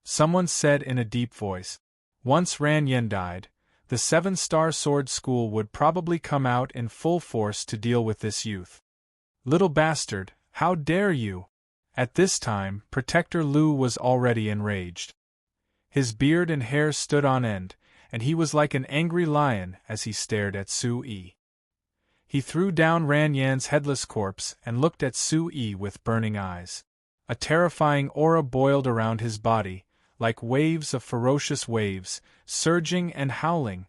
Someone said in a deep voice. Once Ran Yen died, the Seven-Star Sword School would probably come out in full force to deal with this youth. Little bastard, how dare you! At this time, Protector Lu was already enraged. His beard and hair stood on end, and he was like an angry lion as he stared at Su Yi. He threw down Ran Yan's headless corpse and looked at Su Yi with burning eyes. A terrifying aura boiled around his body, like waves of ferocious waves, surging and howling.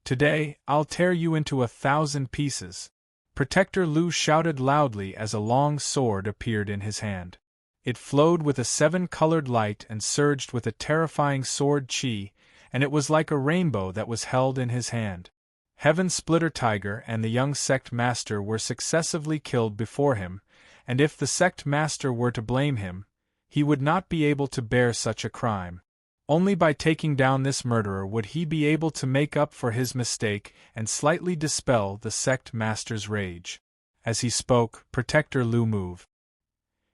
Today, I'll tear you into 1,000 pieces. Protector Lu shouted loudly as a long sword appeared in his hand. It flowed with a 7-colored light and surged with a terrifying sword chi, and it was like a rainbow that was held in his hand. Heaven Splitter Tiger and the young sect master were successively killed before him, and if the sect master were to blame him, he would not be able to bear such a crime. Only by taking down this murderer would he be able to make up for his mistake and slightly dispel the sect master's rage. As he spoke, Protector Lu moved.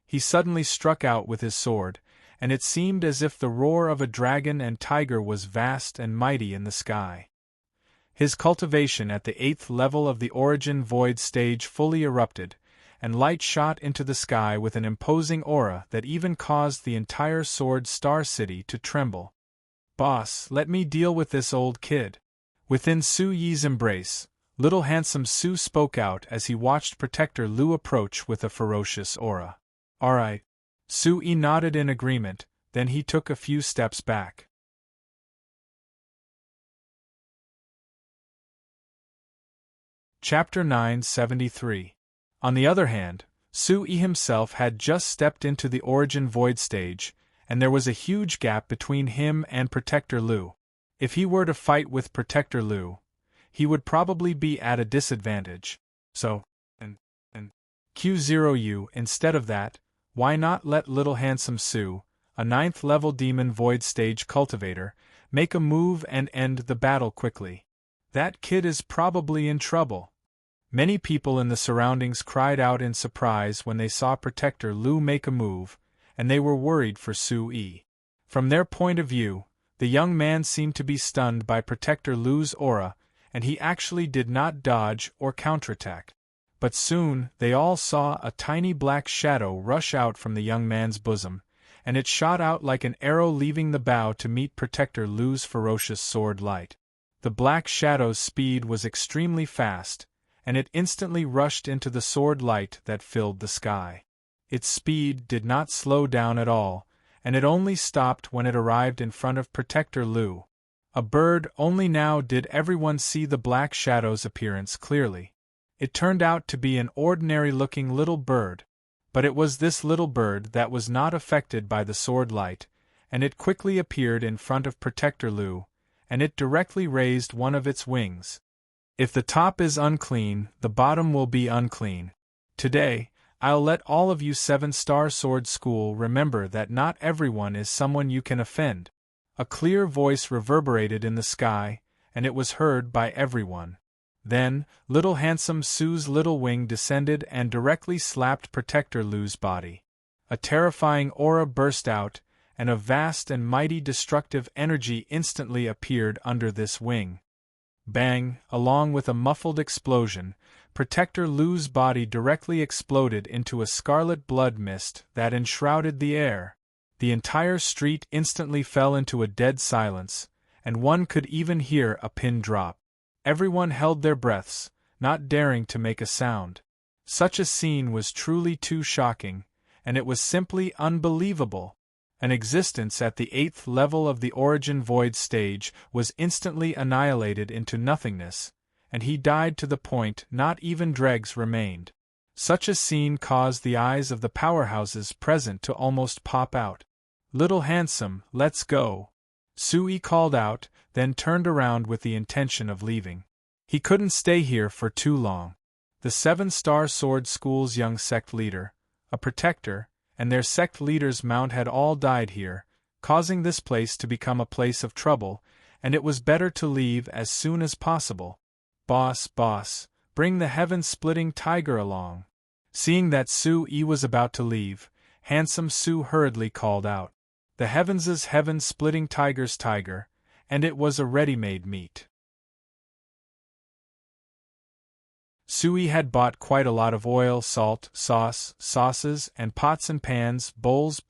He suddenly struck out with his sword, and it seemed as if the roar of a dragon and tiger was vast and mighty in the sky. His cultivation at the 8th level of the Origin Void stage fully erupted, and light shot into the sky with an imposing aura that even caused the entire Sword Star City to tremble. "Boss, let me deal with this old kid." Within Su Yi's embrace, little handsome Su spoke out as he watched Protector Lu approach with a ferocious aura. "All right." Su Yi nodded in agreement, then he took a few steps back. Chapter 973. On the other hand, Su Yi himself had just stepped into the Origin Void stage, and there was a huge gap between him and Protector Lu. If he were to fight with Protector Lu, he would probably be at a disadvantage. So, and Q0U, instead of that, why not let little handsome Su, a 9th level Demon Void stage cultivator, make a move and end the battle quickly? That kid is probably in trouble. Many people in the surroundings cried out in surprise when they saw Protector Lu make a move, and they were worried for Su Yi. From their point of view, the young man seemed to be stunned by Protector Lu's aura, and he actually did not dodge or counterattack. But soon they all saw a tiny black shadow rush out from the young man's bosom, and it shot out like an arrow leaving the bow to meet Protector Lu's ferocious sword light. The black shadow's speed was extremely fast, and it instantly rushed into the sword light that filled the sky. Its speed did not slow down at all, and it only stopped when it arrived in front of Protector Lu. A bird only now did everyone see the black shadow's appearance clearly. It turned out to be an ordinary-looking little bird, but it was this little bird that was not affected by the sword light, and it quickly appeared in front of Protector Lu, and it directly raised one of its wings. If the top is unclean, the bottom will be unclean. Today, I'll let all of you 7-star sword school remember that not everyone is someone you can offend. A clear voice reverberated in the sky, and it was heard by everyone. Then, little handsome Su's little wing descended and directly slapped Protector Lu's body. A terrifying aura burst out, and a vast and mighty destructive energy instantly appeared under this wing. Bang! Along with a muffled explosion, Protector Lu's body directly exploded into a scarlet blood mist that enshrouded the air. The entire street instantly fell into a dead silence, and one could even hear a pin drop. Everyone held their breaths, not daring to make a sound. Such a scene was truly too shocking, and it was simply unbelievable. An existence at the 8th level of the Origin Void stage was instantly annihilated into nothingness, and he died to the point not even dregs remained. Such a scene caused the eyes of the powerhouses present to almost pop out. "Little handsome, let's go," Sui called out, then turned around with the intention of leaving. He couldn't stay here for too long. The 7-star sword school's young sect leader, a protector, and their sect leader's mount had all died here, causing this place to become a place of trouble, and it was better to leave as soon as possible. Boss, bring the heaven-splitting tiger along." Seeing that Sui was about to leave, handsome Su hurriedly called out, "The heavens' heaven-splitting tiger's tiger," and it was a ready-made meat. Sui had bought quite a lot of oil, salt, sauces, and pots and pans, bowls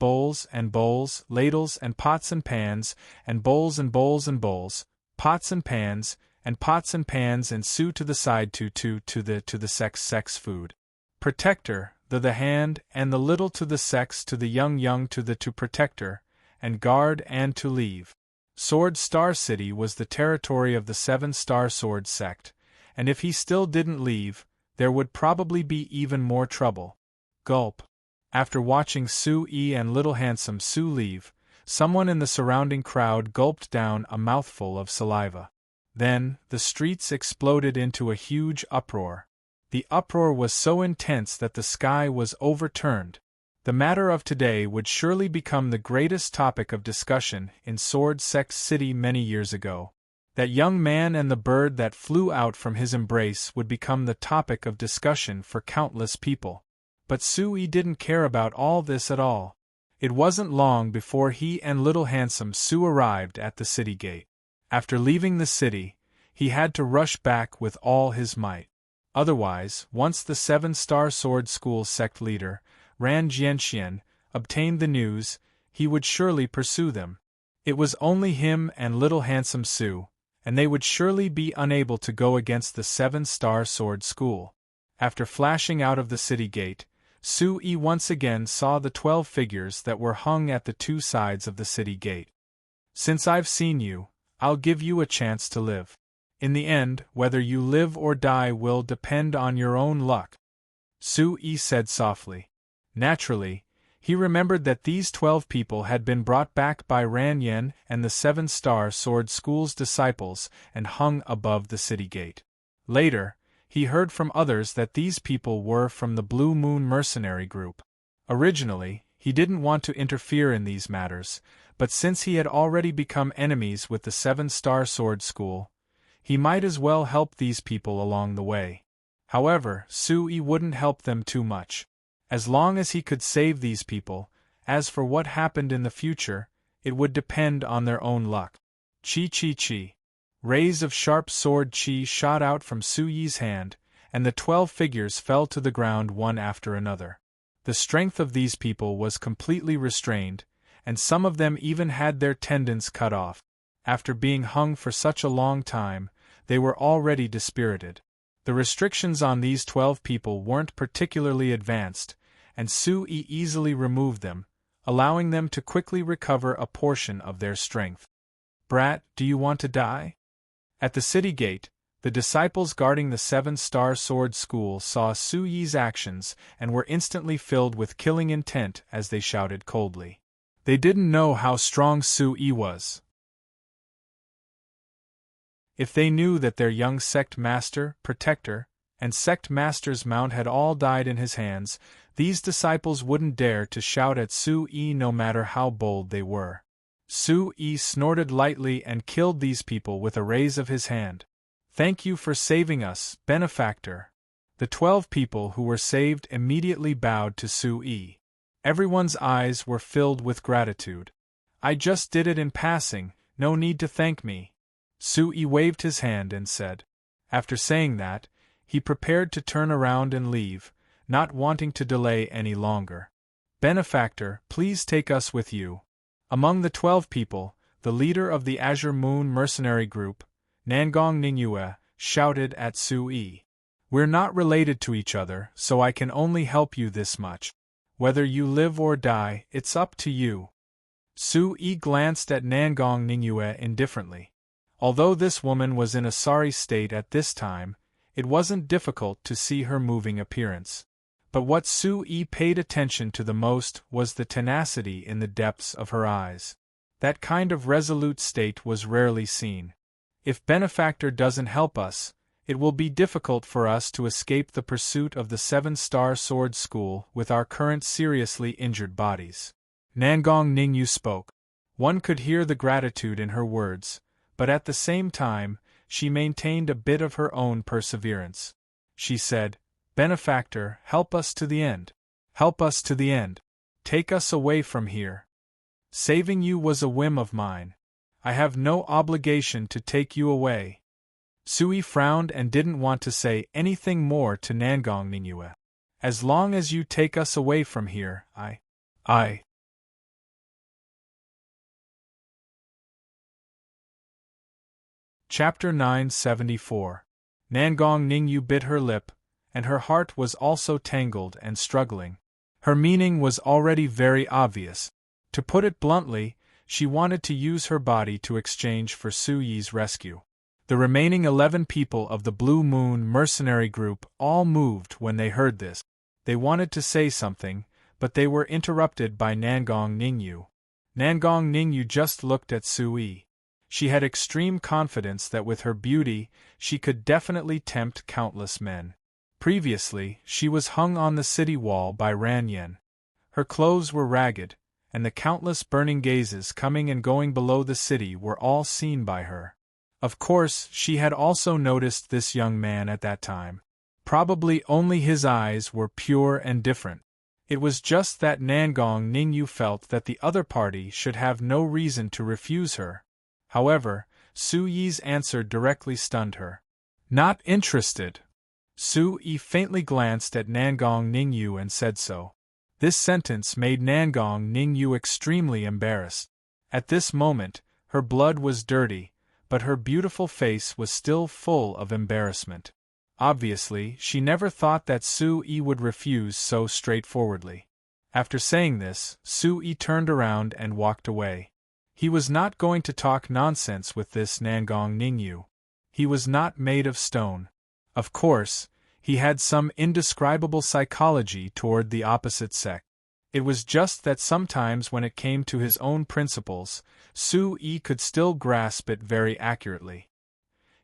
and bowls, ladles and pots and pans, and bowls and bowls and bowls, pots and pans, and Su to the side to the sex food. Protector, the hand, and the little to the sex to the young to protector, and guard and to leave. Sword Star City was the territory of the 7-star sword sect, and if he still didn't leave, there would probably be even more trouble. Gulp. After watching Sui and little handsome Su leave, someone in the surrounding crowd gulped down a mouthful of saliva. Then, the streets exploded into a huge uproar. The uproar was so intense that the sky was overturned. The matter of today would surely become the greatest topic of discussion in Sword Sect City many years ago. That young man and the bird that flew out from his embrace would become the topic of discussion for countless people. But Sui didn't care about all this at all. It wasn't long before he and little handsome Su arrived at the city gate. After leaving the city, he had to rush back with all his might. Otherwise, once the 7-star sword school sect leader, Ran Jianxian, obtained the news, he would surely pursue them. It was only him and little handsome Su, and they would surely be unable to go against the 7-star sword school. After flashing out of the city gate, Sui once again saw the 12 figures that were hung at the two sides of the city gate. "Since I've seen you, I'll give you a chance to live. In the end, whether you live or die will depend on your own luck," Sui said softly. Naturally, he remembered that these 12 people had been brought back by Ran Yen and the 7-star sword school's disciples and hung above the city gate. Later, he heard from others that these people were from the Blue Moon mercenary group. Originally, he didn't want to interfere in these matters, but since he had already become enemies with the 7-star sword school, he might as well help these people along the way. However, Sui wouldn't help them too much. As long as he could save these people, as for what happened in the future, it would depend on their own luck. Chi. Rays of sharp sword chi shot out from Su Yi's hand, and the 12 figures fell to the ground one after another. The strength of these people was completely restrained, and some of them even had their tendons cut off. After being hung for such a long time, they were already dispirited. The restrictions on these 12 people weren't particularly advanced, and Su Yi easily removed them, allowing them to quickly recover a portion of their strength. "Brat, do you want to die?" At the city gate, the disciples guarding the 7-star sword school saw Su Yi's actions and were instantly filled with killing intent as they shouted coldly. They didn't know how strong Su Yi was. If they knew that their young sect master, protector, and sect master's mount had all died in his hands, these disciples wouldn't dare to shout at Su Yi no matter how bold they were. Su Yi snorted lightly and killed these people with a raise of his hand. "Thank you for saving us, benefactor." The 12 people who were saved immediately bowed to Su Yi. Everyone's eyes were filled with gratitude. "I just did it in passing, no need to thank me." Su Yi waved his hand and said. After saying that, he prepared to turn around and leave, not wanting to delay any longer. "Benefactor, please take us with you." Among the 12 people, the leader of the Azure Moon mercenary group, Nangong Ningyue, shouted at Su Yi. "We're not related to each other, so I can only help you this much. Whether you live or die, it's up to you." Su Yi glanced at Nangong Ningyue indifferently. Although this woman was in a sorry state at this time, it wasn't difficult to see her moving appearance. But what Su Yi paid attention to the most was the tenacity in the depths of her eyes. That kind of resolute state was rarely seen. "If Benefactor doesn't help us, it will be difficult for us to escape the pursuit of the 7-star sword school with our current seriously injured bodies." Nangong Ningyu spoke. One could hear the gratitude in her words, but at the same time, she maintained a bit of her own perseverance. She said, "Benefactor, help us to the end. Help us to the end. Take us away from here. Saving you was a whim of mine. I have no obligation to take you away." Su Yi frowned and didn't want to say anything more to Nangong Ningyue. "As long as you take us away from here, I. Chapter 974. Nangong Ningyu bit her lip, and her heart was also tangled and struggling. Her meaning was already very obvious. To put it bluntly, she wanted to use her body to exchange for Su Yi's rescue. The remaining 11 people of the Blue Moon mercenary group all moved when they heard this. They wanted to say something, but they were interrupted by Nangong Ningyu. Nangong Ningyu just looked at Su Yi. She had extreme confidence that with her beauty, she could definitely tempt countless men. Previously, she was hung on the city wall by Ran Yen. Her clothes were ragged, and the countless burning gazes coming and going below the city were all seen by her. Of course, she had also noticed this young man at that time. Probably only his eyes were pure and different. It was just that Nangong Ningyu felt that the other party should have no reason to refuse her. However, Su Yi's answer directly stunned her. "Not interested." Su Yi faintly glanced at Nangong Ningyu and said so. This sentence made Nangong Ningyu extremely embarrassed. At this moment, her blood was dirty, but her beautiful face was still full of embarrassment. Obviously, she never thought that Su Yi would refuse so straightforwardly. After saying this, Su Yi turned around and walked away. He was not going to talk nonsense with this Nangong Ningyu. He was not made of stone. Of course, he had some indescribable psychology toward the opposite sex. It was just that sometimes when it came to his own principles, Su Yi could still grasp it very accurately.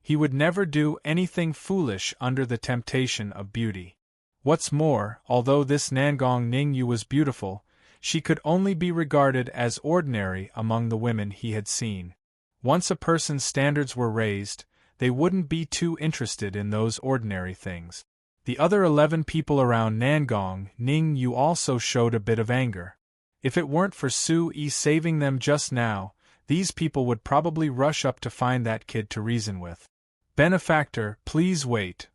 He would never do anything foolish under the temptation of beauty. What's more, although this Nangong Ningyu was beautiful, she could only be regarded as ordinary among the women he had seen. Once a person's standards were raised, they wouldn't be too interested in those ordinary things. The other 11 people around Nangong Ningyu also showed a bit of anger. If it weren't for Su Yi saving them just now, these people would probably rush up to find that kid to reason with. Benefactor, please wait.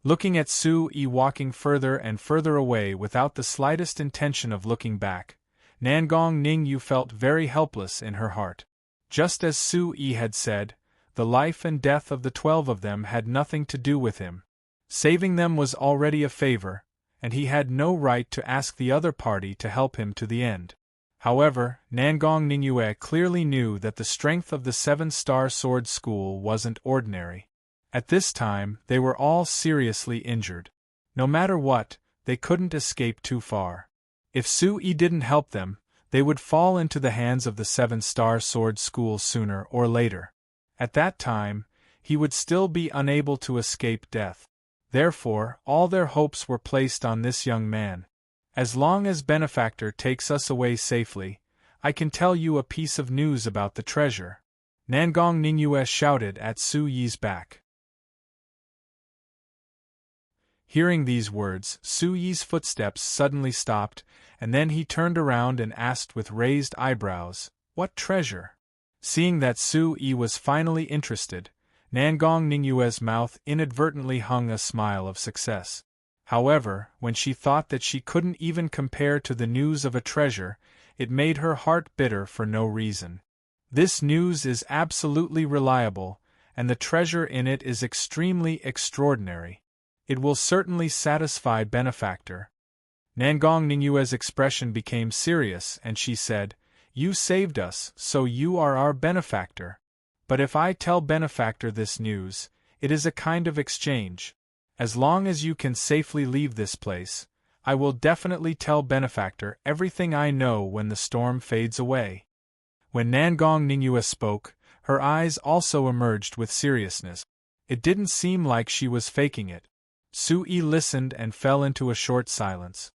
Looking at Su-yi walking further and further away without the slightest intention of looking back, Nangong Ningyu felt very helpless in her heart. Just as Su-yi had said, the life and death of the 12 of them had nothing to do with him. Saving them was already a favor, and he had no right to ask the other party to help him to the end. However, Nangong Ningyue clearly knew that the strength of the 7-star sword school wasn't ordinary. At this time, they were all seriously injured. No matter what, they couldn't escape too far. If Su-yi didn't help them, they would fall into the hands of the 7-star sword school sooner or later. At that time, he would still be unable to escape death. Therefore, all their hopes were placed on this young man. As long as Benefactor takes us away safely, I can tell you a piece of news about the treasure. Nangong Ningyue shouted at Su-yi's back. Hearing these words, Su-yi's footsteps suddenly stopped, and then he turned around and asked with raised eyebrows, "What treasure?" Seeing that Su-yi was finally interested, Nangong Ningyue's mouth inadvertently hung a smile of success. However, when she thought that she couldn't even compare to the news of a treasure, it made her heart bitter for no reason. This news is absolutely reliable, and the treasure in it is extremely extraordinary. It will certainly satisfy Benefactor. Nangong Ningyue's expression became serious, and she said, "You saved us, so you are our benefactor. But if I tell Benefactor this news, it is a kind of exchange. As long as you can safely leave this place, I will definitely tell Benefactor everything I know when the storm fades away." When Nangong Ningyue spoke, her eyes also emerged with seriousness. It didn't seem like she was faking it. Su-yi listened and fell into a short silence.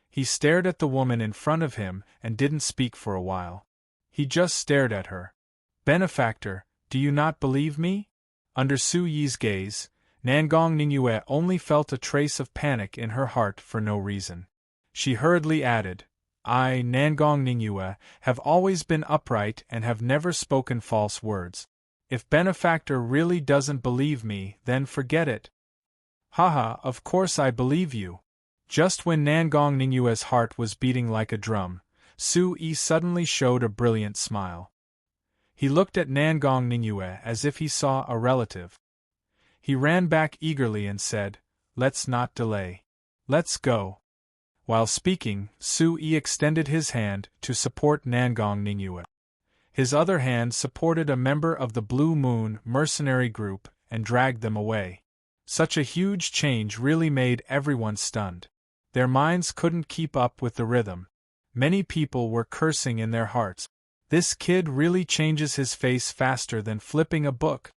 He stared at the woman in front of him and didn't speak for a while. He just stared at her. "Benefactor, do you not believe me?" Under Su-yi's gaze, Nangong Ningyue only felt a trace of panic in her heart for no reason. She hurriedly added, "I, Nangong Ningyue, have always been upright and have never spoken false words. If Benefactor really doesn't believe me, then forget it." "Haha, of course I believe you." Just when Nangong Ningyue's heart was beating like a drum, Su-yi suddenly showed a brilliant smile. He looked at Nangong Ningyue as if he saw a relative. He ran back eagerly and said, "Let's not delay. Let's go." While speaking, Su-yi extended his hand to support Nangong Ningyue. His other hand supported a member of the Blue Moon mercenary group and dragged them away. Such a huge change really made everyone stunned. Their minds couldn't keep up with the rhythm. Many people were cursing in their hearts. This kid really changes his face faster than flipping a book.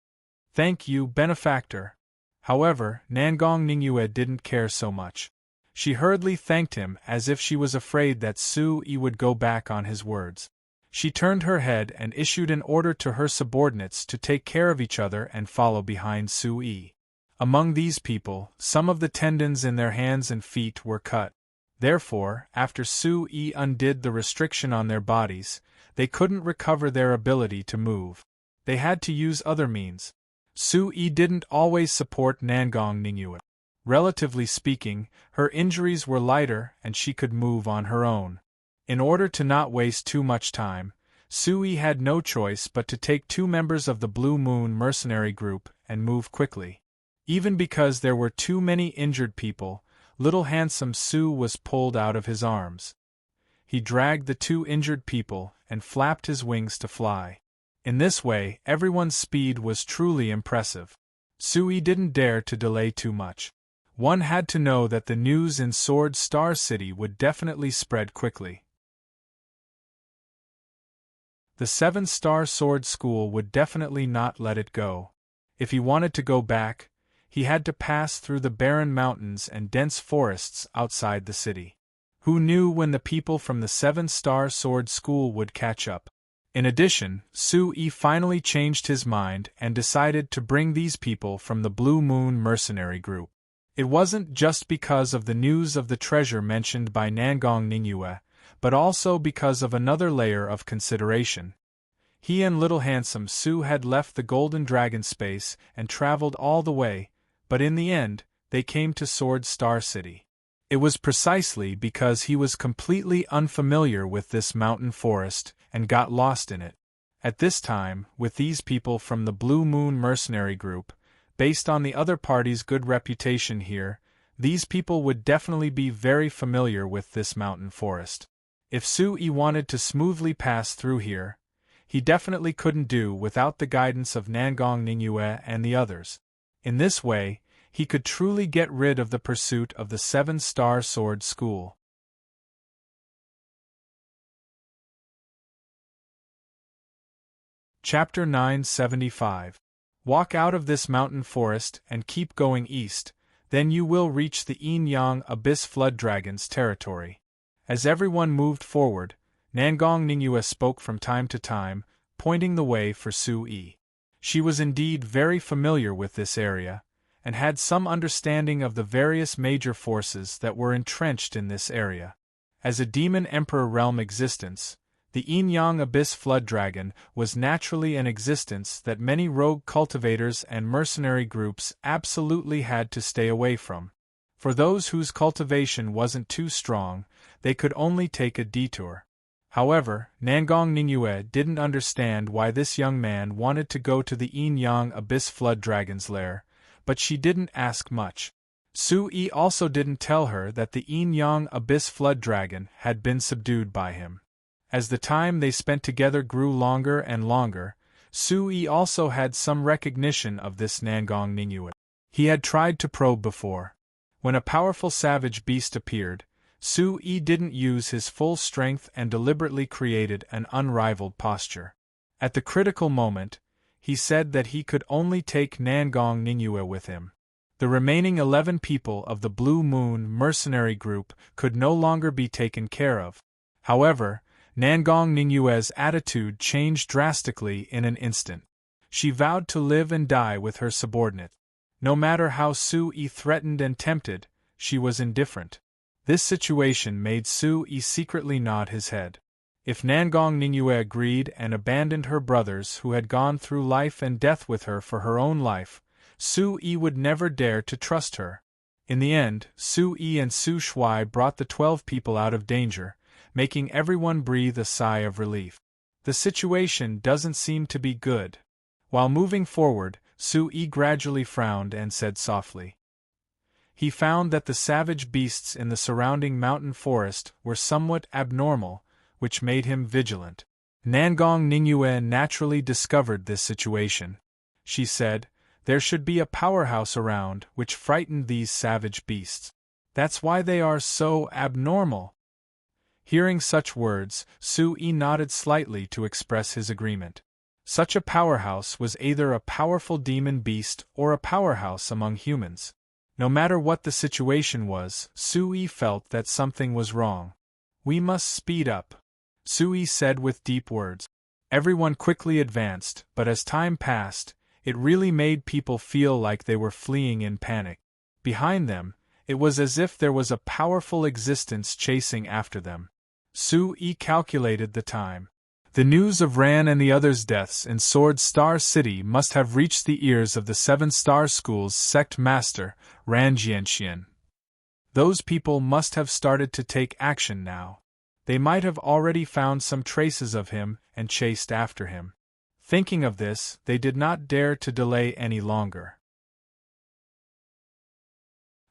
"Thank you, Benefactor." However, Nangong Ningyue didn't care so much. She hurriedly thanked him as if she was afraid that Su-yi would go back on his words. She turned her head and issued an order to her subordinates to take care of each other and follow behind Su-yi. Among these people, some of the tendons in their hands and feet were cut. Therefore, after Su-yi undid the restriction on their bodies, they couldn't recover their ability to move. They had to use other means. Su-yi didn't always support Nangong Ningyue. Relatively speaking, her injuries were lighter and she could move on her own. In order to not waste too much time, Su-yi had no choice but to take 2 members of the Blue Moon mercenary group and move quickly. Even because there were too many injured people, little handsome Su was pulled out of his arms. He dragged the 2 injured people and flapped his wings to fly. In this way, everyone's speed was truly impressive. Su-yi didn't dare to delay too much. One had to know that the news in Sword Star City would definitely spread quickly. The 7-star sword school would definitely not let it go. If he wanted to go back, he had to pass through the barren mountains and dense forests outside the city. Who knew when the people from the 7-star sword school would catch up? In addition, Su-yi finally changed his mind and decided to bring these people from the Blue Moon mercenary group. It wasn't just because of the news of the treasure mentioned by Nangong Ningyue, but also because of another layer of consideration. He and little handsome Su had left the Golden Dragon space and traveled all the way, but in the end, they came to Sword Star City. It was precisely because he was completely unfamiliar with this mountain forest and got lost in it. At this time, with these people from the Blue Moon mercenary group, based on the other party's good reputation here, these people would definitely be very familiar with this mountain forest. If Su-yi wanted to smoothly pass through here, he definitely couldn't do without the guidance of Nangong Ningyue and the others. In this way, he could truly get rid of the pursuit of the 7-star sword school. Chapter 975. Walk out of this mountain forest and keep going east, then you will reach the Yin-Yang Abyss Flood Dragon's territory. As everyone moved forward, Nangong Ningyue spoke from time to time, pointing the way for Su-yi. She was indeed very familiar with this area, and had some understanding of the various major forces that were entrenched in this area. As a demon emperor realm existence, the Yin-Yang Abyss Flood Dragon was naturally an existence that many rogue cultivators and mercenary groups absolutely had to stay away from. For those whose cultivation wasn't too strong, they could only take a detour. However, Nangong Ningyue didn't understand why this young man wanted to go to the Yin-Yang Abyss Flood Dragon's lair, but she didn't ask much. Su-yi also didn't tell her that the Yin-Yang Abyss Flood Dragon had been subdued by him. As the time they spent together grew longer and longer, Su-yi also had some recognition of this Nangong Ningyue. He had tried to probe before. When a powerful savage beast appeared, Su-yi didn't use his full strength and deliberately created an unrivaled posture. At the critical moment, he said that he could only take Nangong Ningyue with him. The remaining 11 people of the Blue Moon mercenary group could no longer be taken care of. However, Nangong Ningyue's attitude changed drastically in an instant. She vowed to live and die with her subordinate. No matter how Su-yi threatened and tempted, she was indifferent. This situation made Su-yi secretly nod his head. If Nangong Ningyue agreed and abandoned her brothers who had gone through life and death with her for her own life, Su-yi would never dare to trust her. In the end, Su-yi and Su Shuai brought the 12 people out of danger, making everyone breathe a sigh of relief. The situation doesn't seem to be good. While moving forward, Su-yi gradually frowned and said softly. He found that the savage beasts in the surrounding mountain forest were somewhat abnormal, which made him vigilant. Nangong Ningyue naturally discovered this situation. She said, there should be a powerhouse around which frightened these savage beasts. That's why they are so abnormal. Hearing such words, Su-yi nodded slightly to express his agreement. Such a powerhouse was either a powerful demon beast or a powerhouse among humans. No matter what the situation was, Su-yi felt that something was wrong. We must speed up, Su-yi said with deep words. Everyone quickly advanced, but as time passed, it really made people feel like they were fleeing in panic. Behind them, it was as if there was a powerful existence chasing after them. Su-yi calculated the time. The news of Ran and the others' deaths in Sword Star City must have reached the ears of the 7-star school's sect master, Ran Jianxian. Those people must have started to take action now. They might have already found some traces of him and chased after him. Thinking of this, they did not dare to delay any longer.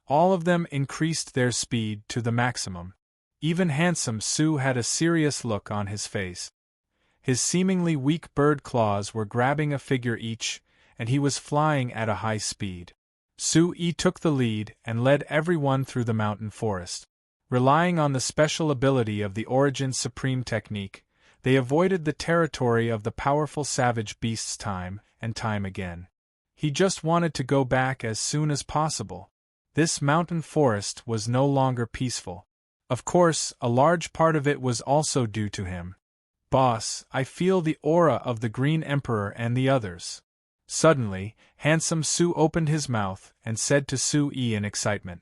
All of them increased their speed to the maximum. Even handsome Su had a serious look on his face. His seemingly weak bird claws were grabbing a figure each, and he was flying at a high speed. Su-yi took the lead and led everyone through the mountain forest. Relying on the special ability of the Origin Supreme technique, they avoided the territory of the powerful savage beasts time and time again. He just wanted to go back as soon as possible. This mountain forest was no longer peaceful. Of course, a large part of it was also due to him. Boss, I feel the aura of the Green Emperor and the others. Suddenly, handsome Su opened his mouth and said to Su-yi in excitement.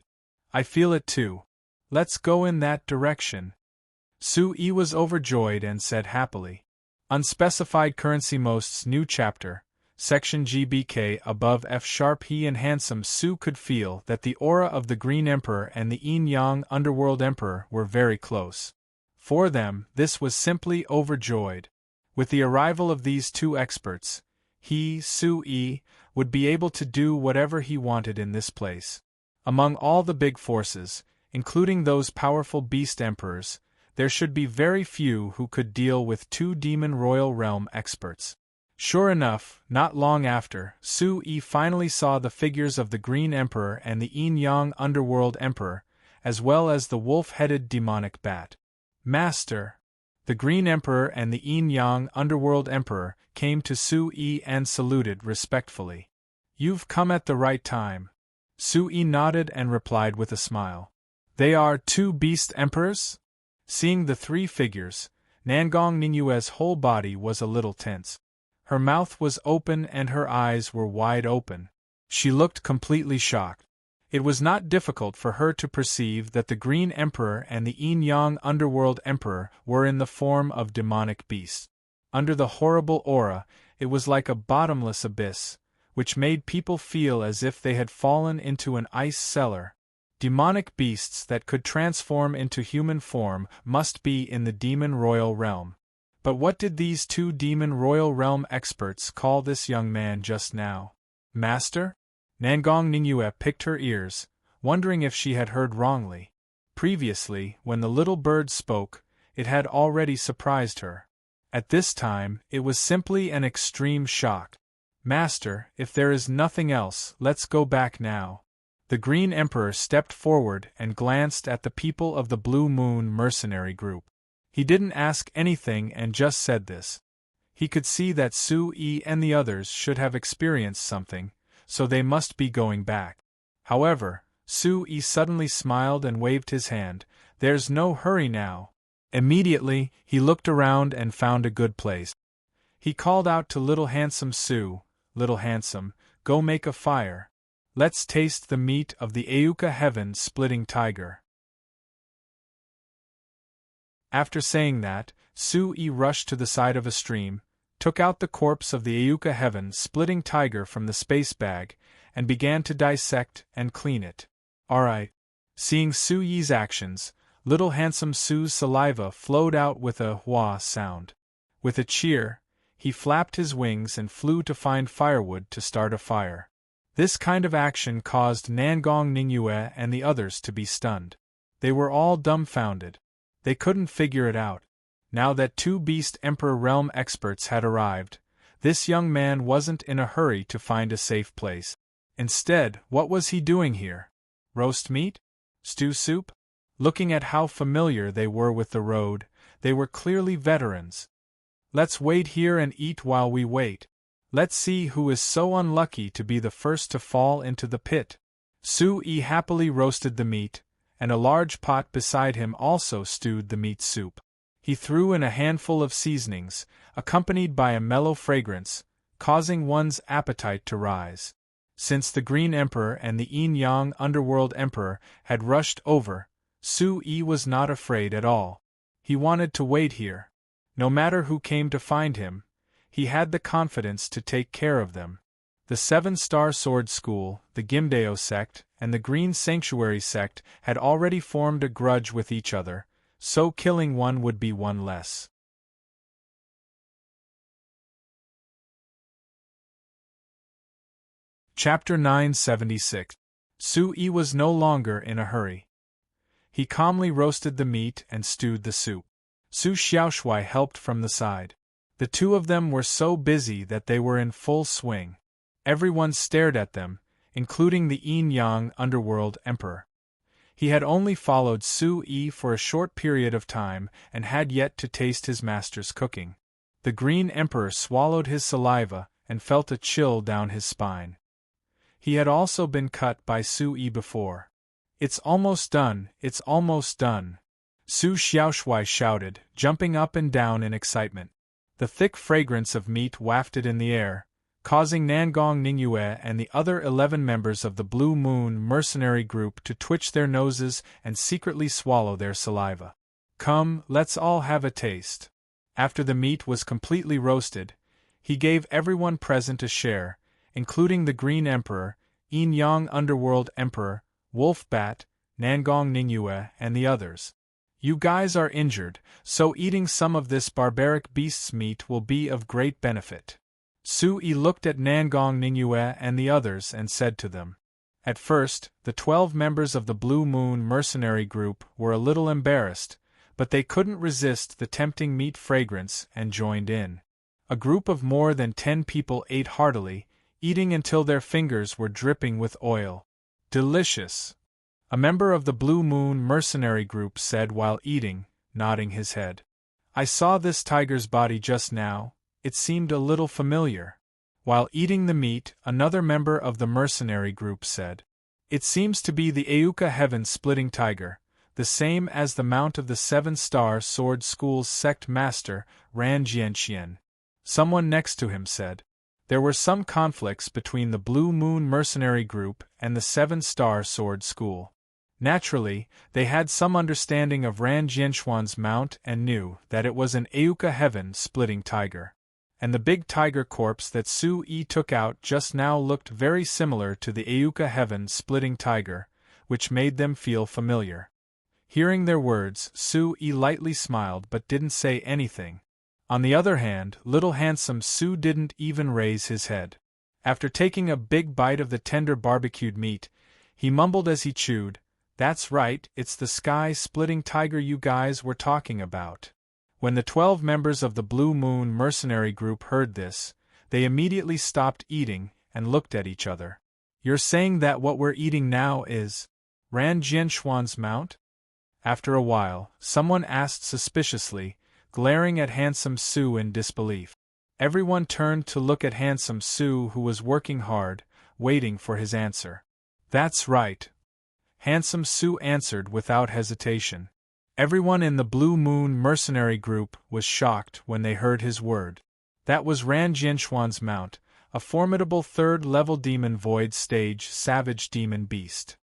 I feel it too. Let's go in that direction. Su-yi was overjoyed and said happily. Unspecified Currency Most's new chapter, Section GBK above F# he and handsome Su could feel that the aura of the Green Emperor and the Yin-Yang Underworld Emperor were very close. For them, this was simply overjoyed. With the arrival of these two experts, he, Su-Yi, would be able to do whatever he wanted in this place. Among all the big forces, including those powerful beast emperors, there should be very few who could deal with two Demon Royal Realm experts. Sure enough, not long after, Su-Yi finally saw the figures of the Green Emperor and the Yin-Yang Underworld Emperor, as well as the wolf-headed demonic bat. Master! The Green Emperor and the Yin-Yang Underworld Emperor came to Su-Yi and saluted respectfully. You've come at the right time. Su-Yi nodded and replied with a smile. They are two beast emperors? Seeing the three figures, Nangong Ningyue's whole body was a little tense. Her mouth was open and her eyes were wide open. She looked completely shocked. It was not difficult for her to perceive that the Green Emperor and the Yin-Yang Underworld Emperor were in the form of demonic beasts. Under the horrible aura, it was like a bottomless abyss, which made people feel as if they had fallen into an ice cellar. Demonic beasts that could transform into human form must be in the Demon Royal Realm. But what did these two Demon Royal Realm experts call this young man just now? Master? Nangong Ningyue picked her ears, wondering if she had heard wrongly. Previously, when the little bird spoke, it had already surprised her. At this time, it was simply an extreme shock. Master, if there is nothing else, let's go back now. The Green Emperor stepped forward and glanced at the people of the Blue Moon mercenary group. He didn't ask anything and just said this. He could see that Su-Yi and the others should have experienced something, so they must be going back. However, Su-Yi suddenly smiled and waved his hand. There's no hurry now. Immediately, he looked around and found a good place. He called out to Little Handsome Su, Little Handsome, go make a fire. Let's taste the meat of the Ayuka heaven-splitting tiger. After saying that, Su-Yi rushed to the side of a stream, took out the corpse of the Ayuka heaven-splitting tiger from the space bag, and began to dissect and clean it. Alright. Seeing Su-Yi's actions, Little Handsome Su's saliva flowed out with a hua sound. With a cheer, he flapped his wings and flew to find firewood to start a fire. This kind of action caused Nangong Ningyue and the others to be stunned. They were all dumbfounded. They couldn't figure it out. Now that two Beast Emperor Realm experts had arrived, this young man wasn't in a hurry to find a safe place. Instead, what was he doing here? Roast meat? Stew soup? Looking at how familiar they were with the road, they were clearly veterans. Let's wait here and eat while we wait. Let's see who is so unlucky to be the first to fall into the pit. Su-Yi happily roasted the meat, and a large pot beside him also stewed the meat soup. He threw in a handful of seasonings, accompanied by a mellow fragrance, causing one's appetite to rise. Since the Green Emperor and the Yin-Yang Underworld Emperor had rushed over, Su-Yi was not afraid at all. He wanted to wait here. No matter who came to find him, he had the confidence to take care of them. The Seven-Star Sword School, the Gimdeo sect, and the Green Sanctuary sect had already formed a grudge with each other, so killing one would be one less. Chapter 976. Su-Yi was no longer in a hurry. He calmly roasted the meat and stewed the soup. Su Xiaoshui helped from the side. The two of them were so busy that they were in full swing. Everyone stared at them, including the Yin-Yang Underworld Emperor. He had only followed Su-Yi for a short period of time and had yet to taste his master's cooking. The Green Emperor swallowed his saliva and felt a chill down his spine. He had also been cut by Su-Yi before. It's almost done, it's almost done. Su Xiaoshui shouted, jumping up and down in excitement. The thick fragrance of meat wafted in the air, causing Nangong Ningyue and the other 11 members of the Blue Moon mercenary group to twitch their noses and secretly swallow their saliva. Come, let's all have a taste. After the meat was completely roasted, he gave everyone present a share, including the Green Emperor, Yin Yang Underworld Emperor, Wolf Bat, Nangong Ningyue, and the others. You guys are injured, so eating some of this barbaric beast's meat will be of great benefit. Su-yi looked at Nangong Ningyue and the others and said to them. At first, the 12 members of the Blue Moon mercenary group were a little embarrassed, but they couldn't resist the tempting meat fragrance and joined in. A group of more than 10 people ate heartily, eating until their fingers were dripping with oil. Delicious! A member of the Blue Moon mercenary group said while eating, nodding his head. I saw this tiger's body just now, it seemed a little familiar. While eating the meat, another member of the mercenary group said. It seems to be the Ayuka heaven-splitting tiger, the same as the mount of the 7-star sword school's sect master, Ran Jianxian. Someone next to him said. There were some conflicts between the Blue Moon mercenary group and the 7-star sword school. Naturally, they had some understanding of Ran Jianxuan's mount and knew that it was an Ayuka heaven-splitting tiger. And the big tiger corpse that Su-yi took out just now looked very similar to the Ayuka heaven-splitting tiger, which made them feel familiar. Hearing their words, Su-yi lightly smiled but didn't say anything. On the other hand, little handsome Su didn't even raise his head. After taking a big bite of the tender barbecued meat, he mumbled as he chewed, "That's right, it's the sky-splitting tiger you guys were talking about." When the 12 members of the Blue Moon mercenary group heard this, they immediately stopped eating and looked at each other. You're saying that what we're eating now is Ran Jianxuan's mount? After a while, someone asked suspiciously, glaring at Handsome Su in disbelief. Everyone turned to look at Handsome Su, who was working hard, waiting for his answer. That's right. Handsome Su answered without hesitation. Everyone in the Blue Moon mercenary group was shocked when they heard his word. That was Ran Jianxuan's mount, a formidable 3rd-level demon void stage savage demon beast.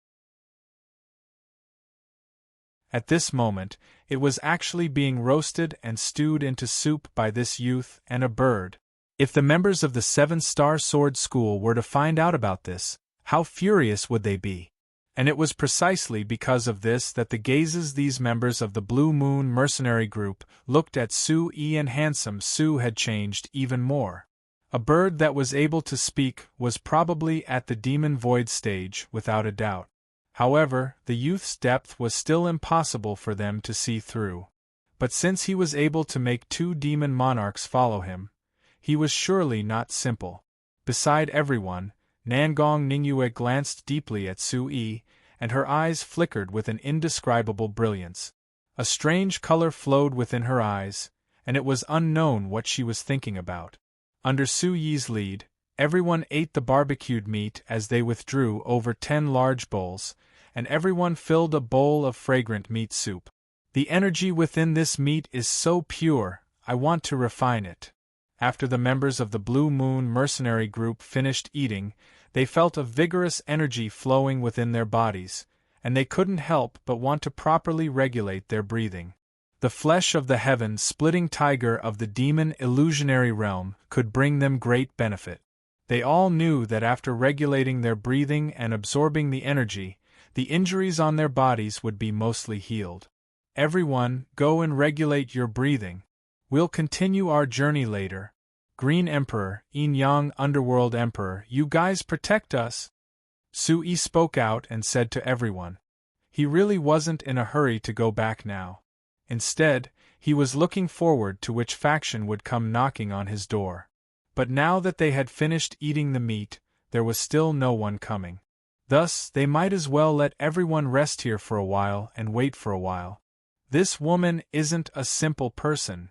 At this moment, it was actually being roasted and stewed into soup by this youth and a bird. If the members of the 7-star sword school were to find out about this, how furious would they be? And it was precisely because of this that the gazes these members of the Blue Moon mercenary group looked at Su-yi and Handsome Su had changed even more. A bird that was able to speak was probably at the demon void stage without a doubt. However, the youth's depth was still impossible for them to see through. But since he was able to make 2 demon monarchs follow him, he was surely not simple. Beside everyone, Nangong Ningyue glanced deeply at Su-yi, and her eyes flickered with an indescribable brilliance. A strange color flowed within her eyes, and it was unknown what she was thinking about. Under Su-yi's lead, everyone ate the barbecued meat as they withdrew over 10 large bowls, and everyone filled a bowl of fragrant meat soup. The energy within this meat is so pure, I want to refine it. After the members of the Blue Moon mercenary group finished eating, they felt a vigorous energy flowing within their bodies, and they couldn't help but want to properly regulate their breathing. The flesh of the heaven-splitting tiger of the demon illusionary realm could bring them great benefit. They all knew that after regulating their breathing and absorbing the energy, the injuries on their bodies would be mostly healed. Everyone, go and regulate your breathing. We'll continue our journey later. Green Emperor, Yin Yang Underworld Emperor, you guys protect us. Su-yi spoke out and said to everyone. He really wasn't in a hurry to go back now. Instead, he was looking forward to which faction would come knocking on his door. But now that they had finished eating the meat, there was still no one coming. Thus, they might as well let everyone rest here for a while and wait for a while. This woman isn't a simple person.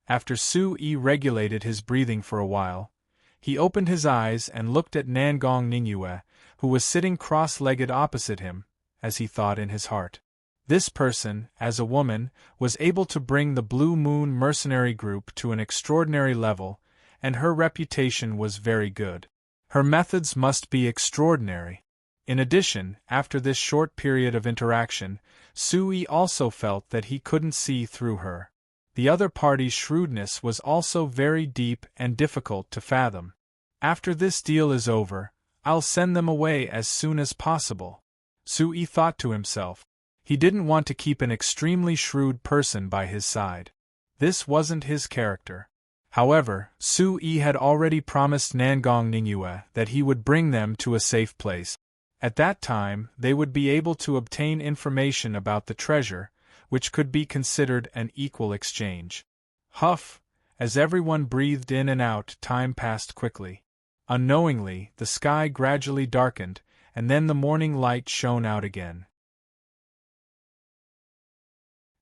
After Su-yi regulated his breathing for a while, he opened his eyes and looked at Nangong Ningyue, who was sitting cross-legged opposite him, as he thought in his heart. This person, as a woman, was able to bring the Blue Moon mercenary group to an extraordinary level, and her reputation was very good. Her methods must be extraordinary. In addition, after this short period of interaction, Su-yi also felt that he couldn't see through her. The other party's shrewdness was also very deep and difficult to fathom. After this deal is over, I'll send them away as soon as possible. Sui thought to himself. He didn't want to keep an extremely shrewd person by his side. This wasn't his character. However, Sui had already promised Nangong Ningyue that he would bring them to a safe place. At that time, they would be able to obtain information about the treasure, which could be considered an equal exchange. Huff! As everyone breathed in and out, time passed quickly. Unknowingly, the sky gradually darkened, and then the morning light shone out again.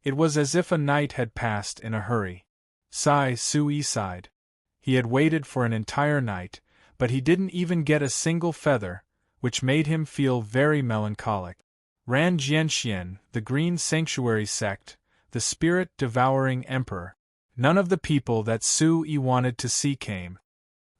It was as if a night had passed in a hurry. Sui sighed. He had waited for an entire night, but he didn't even get a single feather, which made him feel very melancholic. Ran Jianxian, the Green Sanctuary sect, the spirit-devouring emperor. None of the people that Sui wanted to see came.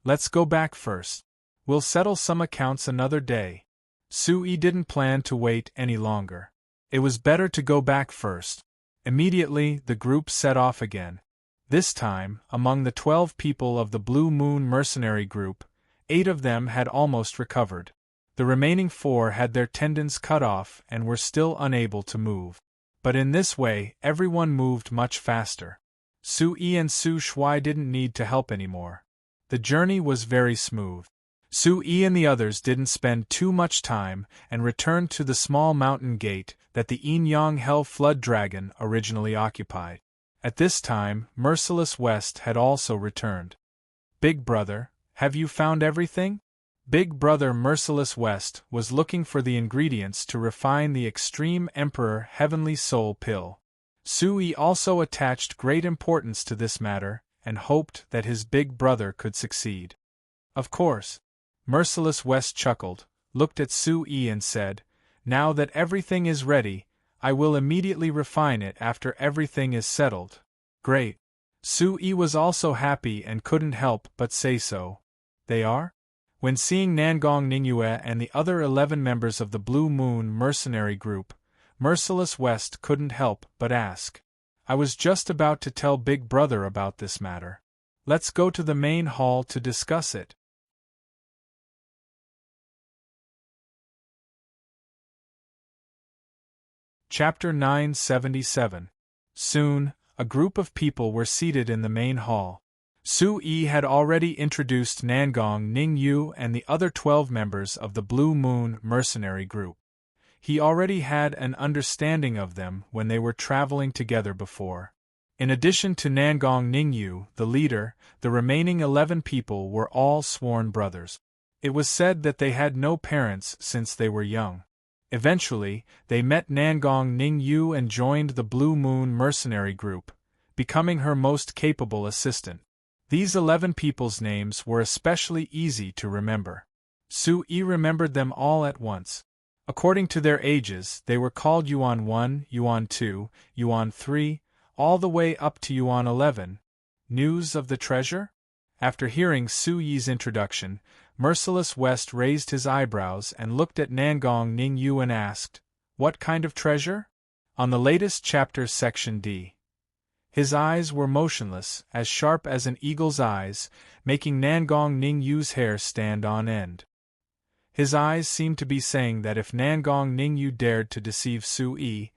Let's go back first. We'll settle some accounts another day. Sui didn't plan to wait any longer. It was better to go back first. Immediately, the group set off again. This time, among the 12 people of the Blue Moon mercenary group, 8 of them had almost recovered. The remaining 4 had their tendons cut off and were still unable to move. But in this way, everyone moved much faster. Sui and Su Shui didn't need to help anymore. The journey was very smooth. Sui and the others didn't spend too much time and returned to the small mountain gate that the Yin Yang Hell Flood Dragon originally occupied. At this time, Merciless West had also returned. Big Brother, have you found everything? Big Brother Merciless West was looking for the ingredients to refine the Extreme Emperor Heavenly Soul Pill. Sui also attached great importance to this matter and hoped that his big brother could succeed. Of course. Merciless West chuckled, looked at Sui and said, "Now that everything is ready, I will immediately refine it after everything is settled." Great. Sui was also happy and couldn't help but say so. They are? When seeing Nangong Ningyue and the other 11 members of the Blue Moon mercenary group, Merciless West couldn't help but ask. I was just about to tell Big Brother about this matter. Let's go to the main hall to discuss it. Chapter 977. Soon, a group of people were seated in the main hall. Sui had already introduced Nangong Ningyu and the other 12 members of the Blue Moon mercenary group. He already had an understanding of them when they were traveling together before. In addition to Nangong Ningyu, the leader, the remaining 11 people were all sworn brothers. It was said that they had no parents since they were young. Eventually, they met Nangong Ningyu and joined the Blue Moon mercenary group, becoming her most capable assistant. These 11 people's names were especially easy to remember. Sui remembered them all at once. According to their ages, they were called Yuan 1, Yuan 2, Yuan 3, all the way up to Yuan 11. News of the treasure? After hearing Sui's introduction, Merciless West raised his eyebrows and looked at Nangong Ningyu and asked, "What kind of treasure?" On the latest chapter section D. His eyes were motionless, as sharp as an eagle's eyes, making Nangong Ningyu's hair stand on end. His eyes seemed to be saying that if Nangong Ningyu dared to deceive Sui,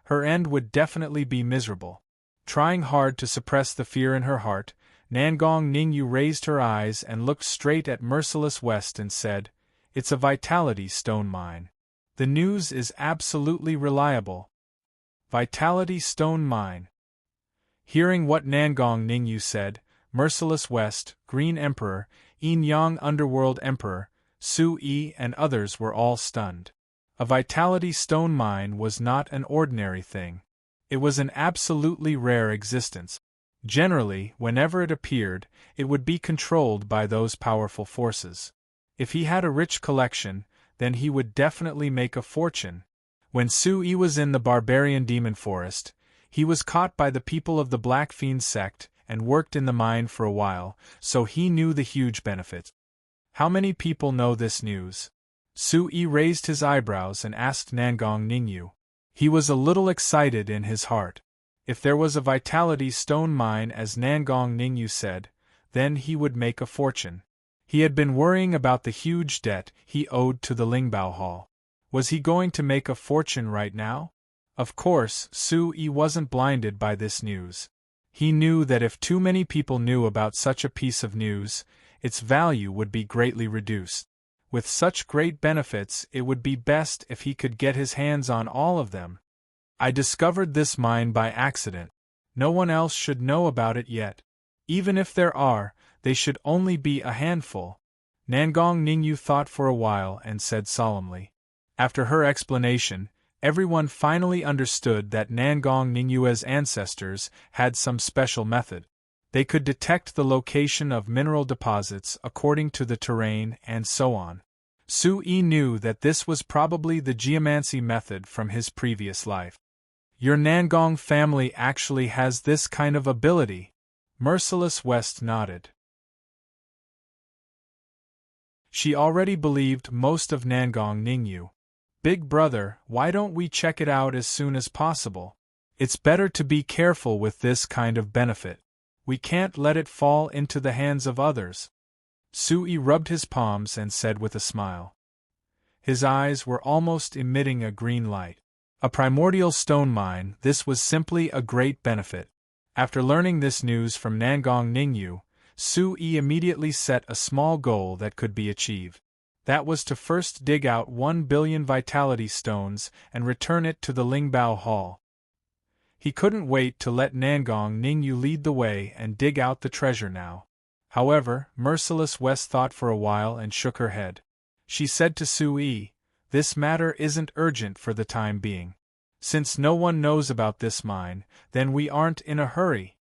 her end would definitely be miserable. Trying hard to suppress the fear in her heart, Nangong Ningyu raised her eyes and looked straight at Merciless West and said, "It's a vitality stone mine. The news is absolutely reliable." Vitality stone mine. Hearing what Nangong Ningyu said, Merciless West, Green Emperor, Yin Yang Underworld Emperor, Sui and others were all stunned. A vitality stone mine was not an ordinary thing. It was an absolutely rare existence. Generally, whenever it appeared, it would be controlled by those powerful forces. If he had a rich collection, then he would definitely make a fortune. When Sui was in the barbarian demon forest, he was caught by the people of the Black Fiend sect and worked in the mine for a while, so he knew the huge benefits. How many people know this news? Sui raised his eyebrows and asked Nangong Ningyu. He was a little excited in his heart. If there was a vitality stone mine as Nangong Ningyu said, then he would make a fortune. He had been worrying about the huge debt he owed to the Lingbao Hall. Was he going to make a fortune right now? Of course, Su-yi wasn't blinded by this news. He knew that if too many people knew about such a piece of news, its value would be greatly reduced. With such great benefits, it would be best if he could get his hands on all of them. I discovered this mine by accident. No one else should know about it yet. Even if there are, they should only be a handful. Nangong Ningyu thought for a while and said solemnly. After her explanation, everyone finally understood that Nangong Ningyue's ancestors had some special method. They could detect the location of mineral deposits according to the terrain and so on. Su-yi knew that this was probably the geomancy method from his previous life. Your Nangong family actually has this kind of ability? Merciless West nodded. She already believed most of Nangong Ningyu. Big brother, why don't we check it out as soon as possible? It's better to be careful with this kind of benefit. We can't let it fall into the hands of others. Su-yi rubbed his palms and said with a smile. His eyes were almost emitting a green light. A primordial stone mine, this was simply a great benefit. After learning this news from Nangong Ningyu, Su-yi immediately set a small goal that could be achieved. That was to first dig out 1 billion vitality stones and return it to the Lingbao Hall. He couldn't wait to let Nangong Ningyu lead the way and dig out the treasure now. However, Merciless West thought for a while and shook her head. She said to Su-yi, "This matter isn't urgent for the time being. Since no one knows about this mine, then we aren't in a hurry."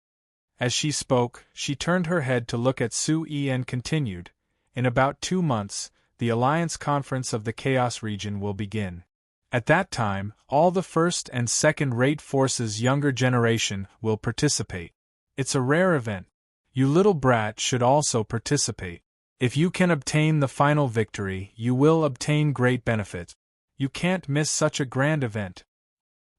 As she spoke, she turned her head to look at Su-yi and continued, "In about 2 months, the Alliance Conference of the Chaos region will begin. At that time, all the first and second-rate forces' younger generation will participate. It's a rare event. You little brat should also participate. If you can obtain the final victory, you will obtain great benefit. You can't miss such a grand event."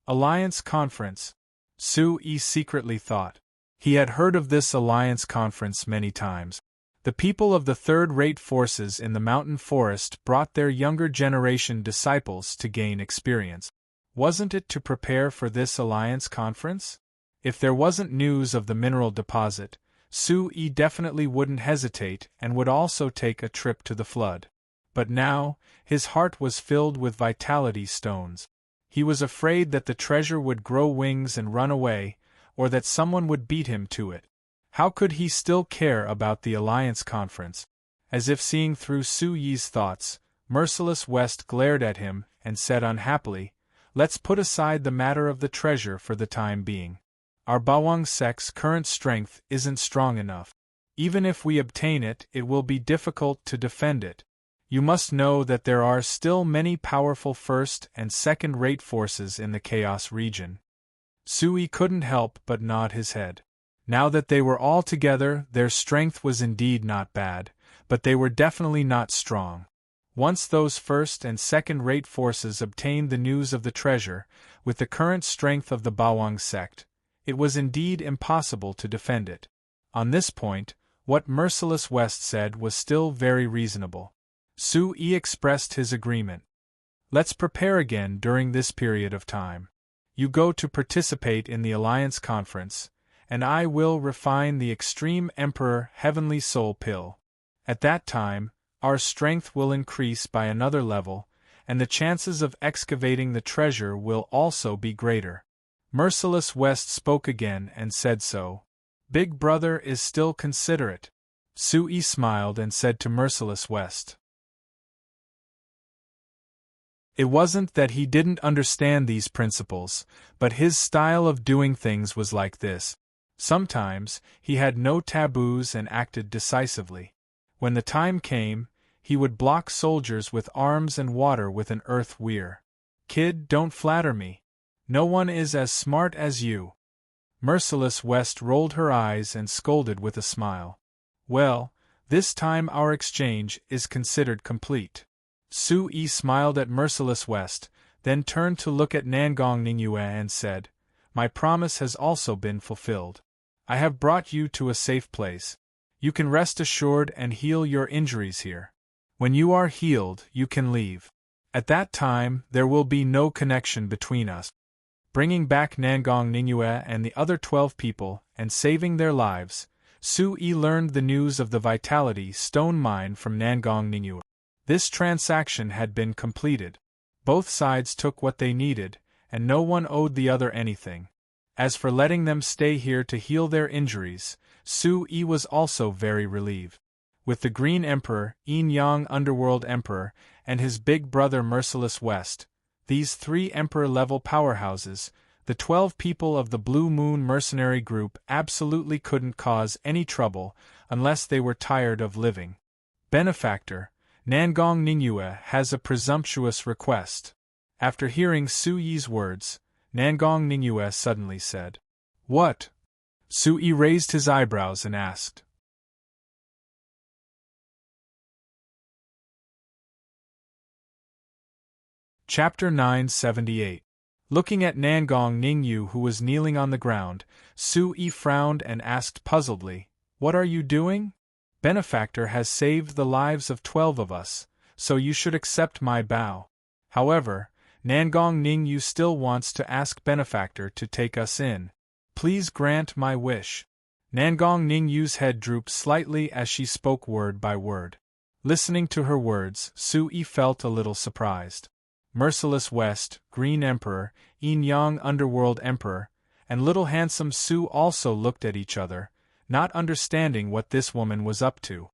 Alliance Conference, Su-yi secretly thought. He had heard of this Alliance Conference many times. The people of the third-rate forces in the mountain forest brought their younger generation disciples to gain experience. Wasn't it to prepare for this Alliance Conference? If there wasn't news of the mineral deposit, Su-yi definitely wouldn't hesitate and would also take a trip to the flood. But now, his heart was filled with vitality stones. He was afraid that the treasure would grow wings and run away, or that someone would beat him to it. How could he still care about the Alliance Conference? As if seeing through Su-yi's thoughts, Merciless West glared at him and said unhappily, "Let's put aside the matter of the treasure for the time being. Our Bawang sect's current strength isn't strong enough. Even if we obtain it, it will be difficult to defend it. You must know that there are still many powerful first- and second-rate forces in the Chaos region." Su-yi couldn't help but nod his head. Now that they were all together, their strength was indeed not bad, but they were definitely not strong. Once those first- and second-rate forces obtained the news of the treasure, with the current strength of the Bawang sect, it was indeed impossible to defend it. On this point, what Merciless West said was still very reasonable. Su-yi expressed his agreement. "Let's prepare again during this period of time. You go to participate in the Alliance Conference, and I will refine the Extreme Emperor Heavenly Soul Pill. At that time, our strength will increase by another level, and the chances of excavating the treasure will also be greater." Merciless West spoke again and said so. "Big brother is still considerate." Su-yi smiled and said to Merciless West. It wasn't that he didn't understand these principles, but his style of doing things was like this. Sometimes, he had no taboos and acted decisively. When the time came, he would block soldiers with arms and water with an earth weir. "Kid, don't flatter me. No one is as smart as you." Merciless West rolled her eyes and scolded with a smile. "Well, this time our exchange is considered complete." Su-yi smiled at Merciless West, then turned to look at Nangong Ningyu and said, my promise has also been fulfilled. I have brought you to a safe place. You can rest assured and heal your injuries here. When you are healed, you can leave. At that time, there will be no connection between us. Bringing back Nangong Ningyue and the other 12 people, and saving their lives, Su-yi learned the news of the Vitality Stone Mine from Nangong Ningyue. This transaction had been completed. Both sides took what they needed, and no one owed the other anything. As for letting them stay here to heal their injuries, Su-yi was also very relieved. With the Green Emperor, Yin-Yang Underworld Emperor, and his big brother Merciless West, these 3 Emperor-level powerhouses, the 12 people of the Blue Moon mercenary group absolutely couldn't cause any trouble unless they were tired of living. Benefactor, Nangong Ningyue has a presumptuous request. After hearing Su-yi's words, Nangong Ningyue suddenly said, "What?" Su-yi raised his eyebrows and asked. Chapter 978. Looking at Nangong Ningyu, who was kneeling on the ground, Su-yi frowned and asked puzzledly, "What are you doing?" "Benefactor has saved the lives of 12 of us, so you should accept my bow." However, Nangong Ningyu still wants to ask Benefactor to take us in. "Please grant my wish." Nangong Ningyu's head drooped slightly as she spoke word by word. Listening to her words, Su-yi felt a little surprised. Merciless West, Green Emperor, Yin-Yang Underworld Emperor, and little handsome Su also looked at each other, not understanding what this woman was up to.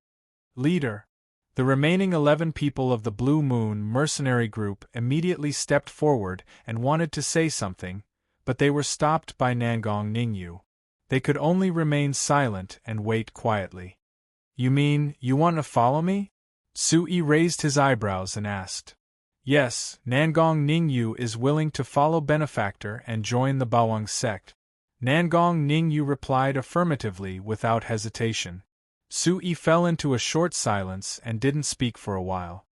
Leader. The remaining 11 people of the Blue Moon mercenary group immediately stepped forward and wanted to say something, but they were stopped by Nangong Ningyu. They could only remain silent and wait quietly. "You mean, you want to follow me?" Su-yi raised his eyebrows and asked. Yes, Nangong Ningyu is willing to follow Benefactor and join the Bawang sect. Nangong Ningyu replied affirmatively without hesitation. Su-yi fell into a short silence and didn't speak for a while.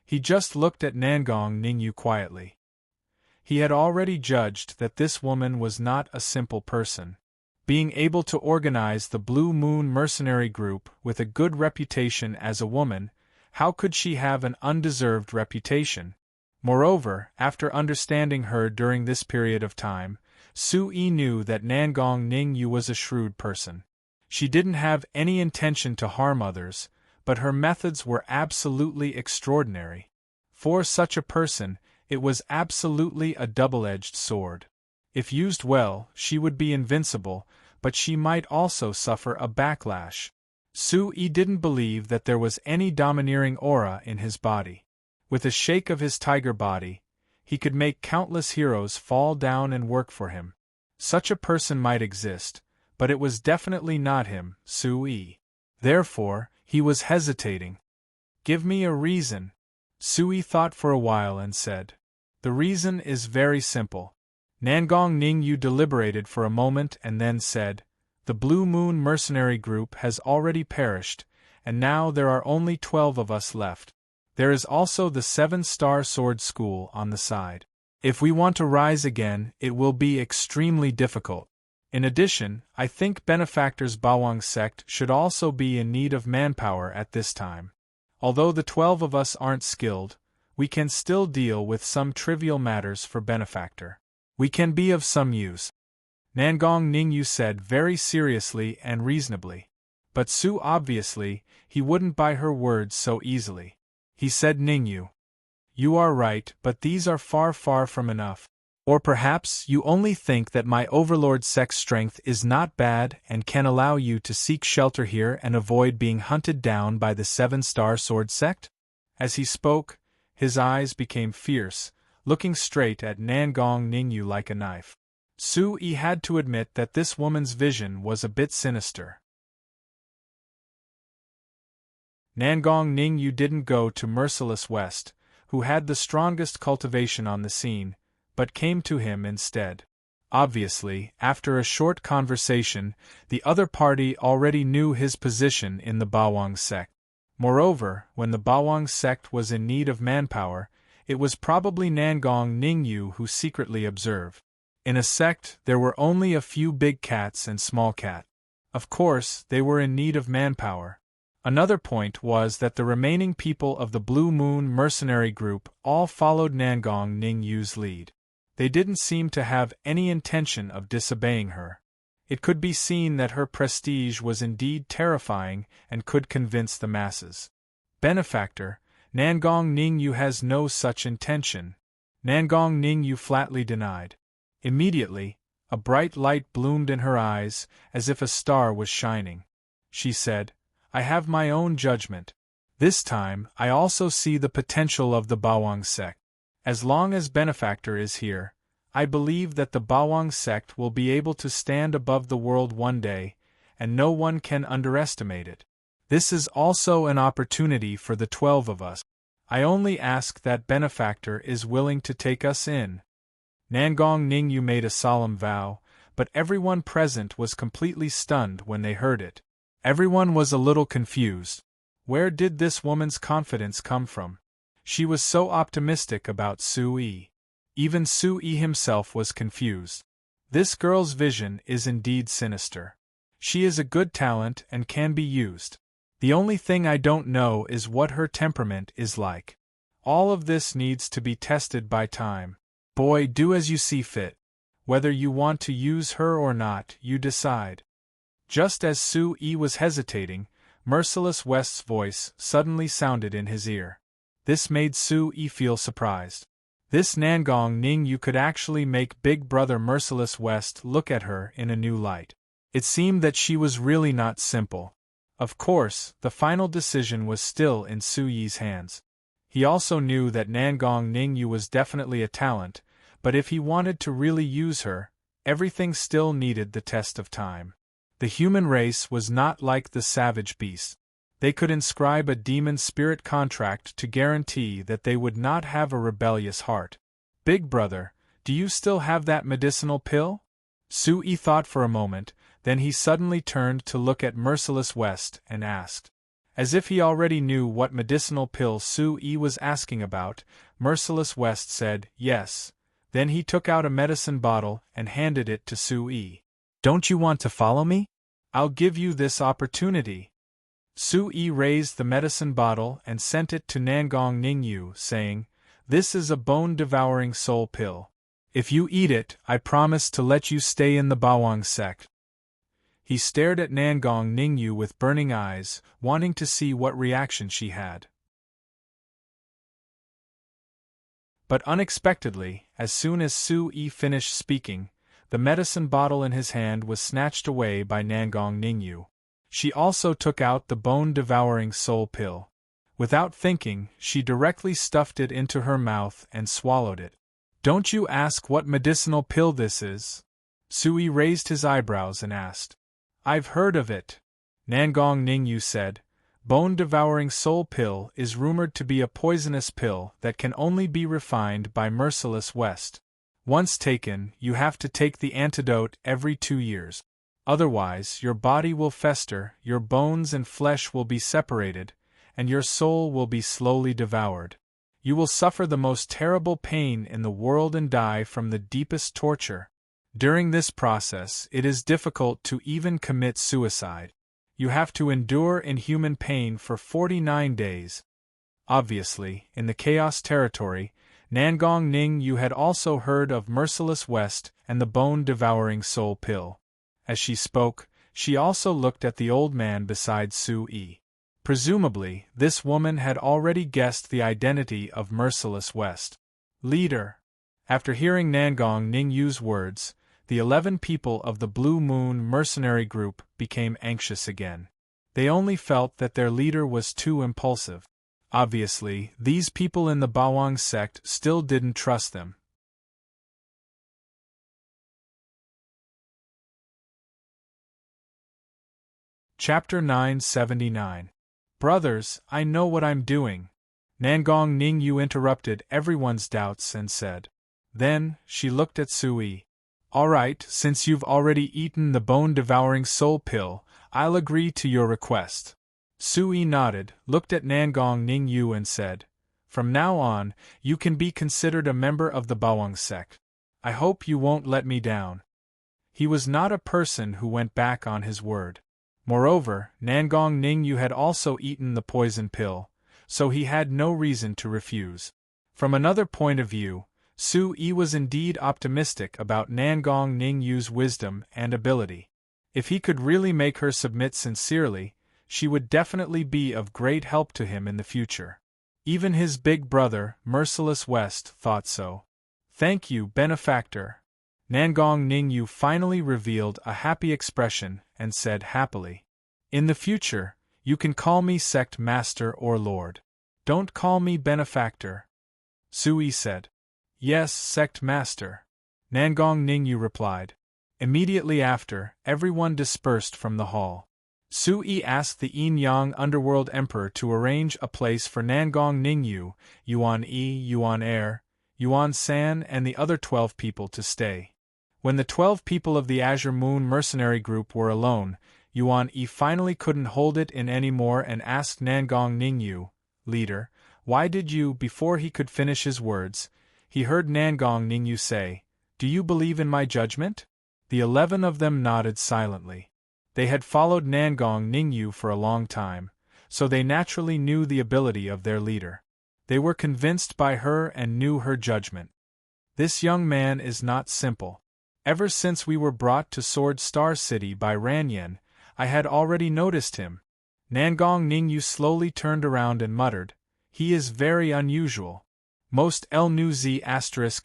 He just looked at Nangong Ningyu quietly. He had already judged that this woman was not a simple person. Being able to organize the Blue Moon mercenary group with a good reputation as a woman, how could she have an undeserved reputation? Moreover, after understanding her during this period of time, Su-yi knew that Nangong Ningyu was a shrewd person. She didn't have any intention to harm others, but her methods were absolutely extraordinary. For such a person, it was absolutely a double-edged sword. If used well, she would be invincible, but she might also suffer a backlash. Su-yi didn't believe that there was any domineering aura in his body. With a shake of his tiger body, he could make countless heroes fall down and work for him. Such a person might exist, but it was definitely not him, Su-yi. Therefore, he was hesitating. "Give me a reason." Su-yi thought for a while and said. "The reason is very simple." Nangong Ningyu deliberated for a moment and then said, "The Blue Moon mercenary group has already perished, and now there are only 12 of us left. There is also the 7-star sword school on the side. If we want to rise again, it will be extremely difficult. In addition, I think Benefactor's Bawang sect should also be in need of manpower at this time. Although the 12 of us aren't skilled, we can still deal with some trivial matters for Benefactor. We can be of some use." Nangong Ningyu said very seriously and reasonably. But Su obviously, he wouldn't buy her words so easily. He said, "Ningyu, you are right, but these are far from enough. Or perhaps you only think that my overlord sect's strength is not bad and can allow you to seek shelter here and avoid being hunted down by the 7-star sword sect?" As he spoke, his eyes became fierce, looking straight at Nangong Ningyu like a knife. Su-yi had to admit that this woman's vision was a bit sinister. Nangong Ningyu didn't go to Merciless West, who had the strongest cultivation on the scene, but came to him instead. Obviously, after a short conversation, the other party already knew his position in the Bawang sect. Moreover, when the Bawang sect was in need of manpower, it was probably Nangong Ningyu who secretly observed. In a sect, there were only a few big cats and small cat. Of course, they were in need of manpower. Another point was that the remaining people of the Blue Moon mercenary group all followed Nangong Ningyu's lead. They didn't seem to have any intention of disobeying her. It could be seen that her prestige was indeed terrifying and could convince the masses. Benefactor, Nangong Ningyu has no such intention. Nangong Ningyu flatly denied. Immediately, a bright light bloomed in her eyes, as if a star was shining. She said, I have my own judgment. This time, I also see the potential of the Bawang sect. As long as Benefactor is here, I believe that the Bawang sect will be able to stand above the world one day, and no one can underestimate it. This is also an opportunity for the 12 of us. I only ask that Benefactor is willing to take us in. Nangong Ningyu made a solemn vow, but everyone present was completely stunned when they heard it. Everyone was a little confused. Where did this woman's confidence come from? She was so optimistic about Sui. Even Sui himself was confused. This girl's vision is indeed sinister. She is a good talent and can be used. The only thing I don't know is what her temperament is like. All of this needs to be tested by time. Boy, do as you see fit. Whether you want to use her or not, you decide. Just as Sui was hesitating, Merciless West's voice suddenly sounded in his ear. This made Sui feel surprised. This Nangong Ningyu could actually make Big Brother Merciless West look at her in a new light. It seemed that she was really not simple. Of course, the final decision was still in Sui's hands. He also knew that Nangong Ningyu was definitely a talent, but if he wanted to really use her, everything still needed the test of time. The human race was not like the savage beasts. They could inscribe a demon spirit contract to guarantee that they would not have a rebellious heart. Big Brother, do you still have that medicinal pill? Sui thought for a moment, then he suddenly turned to look at Merciless West and asked. As if he already knew what medicinal pill Sui was asking about, Merciless West said, yes. Then he took out a medicine bottle and handed it to Sui. Don't you want to follow me? I'll give you this opportunity. Sui raised the medicine bottle and sent it to Nangong Ningyu, saying, this is a bone-devouring soul pill. If you eat it, I promise to let you stay in the Bawang sect. He stared at Nangong Ningyu with burning eyes, wanting to see what reaction she had. But unexpectedly, as soon as Sui finished speaking, the medicine bottle in his hand was snatched away by Nangong Ningyu. She also took out the bone-devouring soul pill. Without thinking, she directly stuffed it into her mouth and swallowed it. Don't you ask what medicinal pill this is? Sui raised his eyebrows and asked. I've heard of it. Nangong Ningyu said. Bone-devouring soul pill is rumored to be a poisonous pill that can only be refined by Merciless West. Once taken, you have to take the antidote every 2 years. Otherwise, your body will fester, your bones and flesh will be separated, and your soul will be slowly devoured. You will suffer the most terrible pain in the world and die from the deepest torture. During this process, it is difficult to even commit suicide. You have to endure inhuman pain for 49 days. Obviously, in the Chaos Territory, Nangong Ningyu had also heard of Merciless West and the bone-devouring soul pill. As she spoke, she also looked at the old man beside Sui. Presumably, this woman had already guessed the identity of Merciless West. Leader. After hearing Nangong Ningyu's words, the 11 people of the Blue Moon mercenary group became anxious again. They only felt that their leader was too impulsive. Obviously, these people in the Bawang sect still didn't trust them. Chapter 979. Brothers, I know what I'm doing. Nangong Ningyu interrupted everyone's doubts and said. Then, she looked at Sui. All right, since you've already eaten the bone-devouring soul pill, I'll agree to your request. Sui nodded, looked at Nangong Ningyu and said, from now on, you can be considered a member of the Bawang sect. I hope you won't let me down. He was not a person who went back on his word. Moreover, Nangong Ningyu had also eaten the poison pill, so he had no reason to refuse. From another point of view, Su Yi was indeed optimistic about Nangong Ningyu's wisdom and ability. If he could really make her submit sincerely, she would definitely be of great help to him in the future. Even his big brother, Merciless West, thought so. Thank you, benefactor. Nangong Ningyu finally revealed a happy expression and said happily, In the future, you can call me sect master or lord. Don't call me benefactor. Su Yi said. Yes, sect master. Nangong Ningyu replied. Immediately after, everyone dispersed from the hall. Su Yi asked the Yin-Yang Underworld Emperor to arrange a place for Nangong Ningyu, Yuan Yi, Yuan Air, Yuan San and the other 12 people to stay. When the 12 people of the Azure Moon mercenary group were alone, Yuan Yi finally couldn't hold it in anymore and asked Nangong Ningyu, Leader, why did you, before he could finish his words, he heard Nangong Ningyu say, Do you believe in my judgment? The 11 of them nodded silently. They had followed Nangong Ningyu for a long time, so they naturally knew the ability of their leader. They were convinced by her and knew her judgment. This young man is not simple. Ever since we were brought to Sword Star City by Ranyan, I had already noticed him. Nangong Ningyu slowly turned around and muttered, He is very unusual. Most L-Nu-Z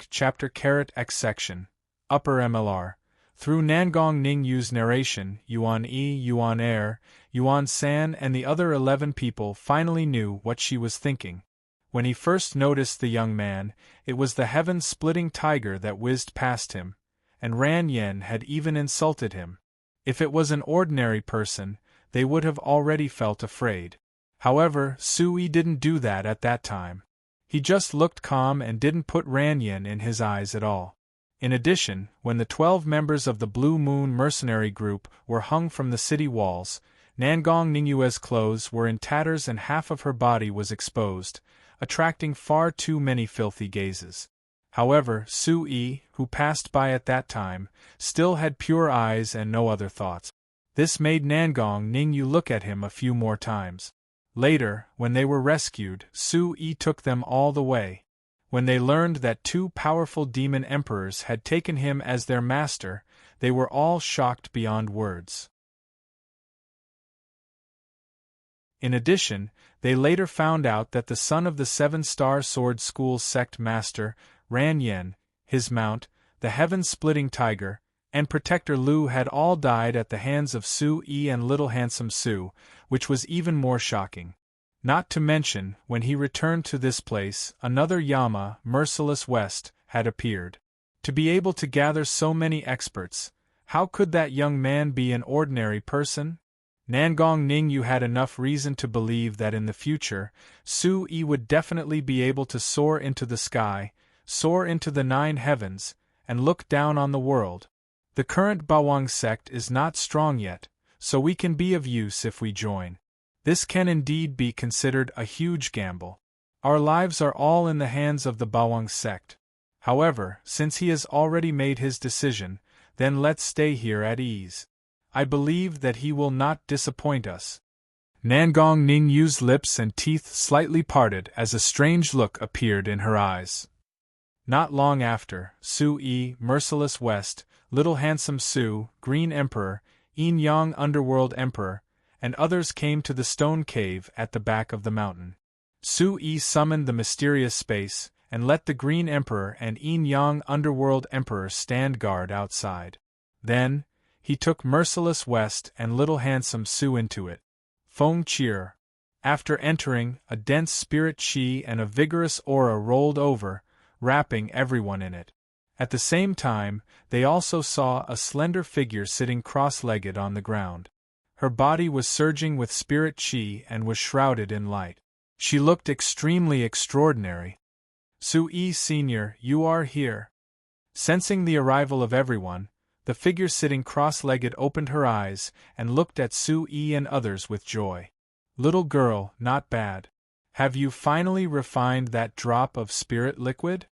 chapter X section, upper MLR. Through Nangong Ningyu's narration, Yuan Yi, Yuan Air, Yuan San and the other 11 people finally knew what she was thinking. When he first noticed the young man, it was the heaven-splitting tiger that whizzed past him, and Ranyan had even insulted him. If it was an ordinary person, they would have already felt afraid. However, Su Yi didn't do that at that time. He just looked calm and didn't put Ranyan in his eyes at all. In addition, when the 12 members of the Blue Moon mercenary group were hung from the city walls, Nangong Ningyu's clothes were in tatters and half of her body was exposed, attracting far too many filthy gazes. However, Su Yi, who passed by at that time, still had pure eyes and no other thoughts. This made Nangong Ningyu look at him a few more times. Later, when they were rescued, Su Yi took them all the way. When they learned that 2 powerful demon emperors had taken him as their master, they were all shocked beyond words. In addition, they later found out that the son of the 7-star sword school sect master, Ranyan, his mount, the heaven-splitting tiger, and Protector Lu had all died at the hands of Su Yi and Little Handsome Su, which was even more shocking. Not to mention, when he returned to this place, another Yama, Merciless West, had appeared. To be able to gather so many experts, how could that young man be an ordinary person? Nangong Ningyu had enough reason to believe that in the future, Su Yi would definitely be able to soar into the sky, soar into the 9 heavens, and look down on the world. The current Bawang sect is not strong yet, so we can be of use if we join. This can indeed be considered a huge gamble. Our lives are all in the hands of the Bawang sect. However, since he has already made his decision, then let's stay here at ease. I believe that he will not disappoint us. Nangong Ningyu's lips and teeth slightly parted as a strange look appeared in her eyes. Not long after, Su Yi, Merciless West, Little Handsome Su, Green Emperor, Yin-Yang Underworld Emperor, and others came to the stone cave at the back of the mountain. Su Yi summoned the mysterious space, and let the Green Emperor and Yin-Yang Underworld Emperor stand guard outside. Then, he took Merciless West and Little Handsome Su into it. Feng Cheer. After entering, a dense spirit chi and a vigorous aura rolled over, wrapping everyone in it. At the same time, they also saw a slender figure sitting cross-legged on the ground. Her body was surging with spirit chi and was shrouded in light. She looked extremely extraordinary. Su Yi Sr., you are here. Sensing the arrival of everyone, the figure sitting cross-legged opened her eyes and looked at Su Yi and others with joy. Little girl, not bad. Have you finally refined that drop of spirit liquid?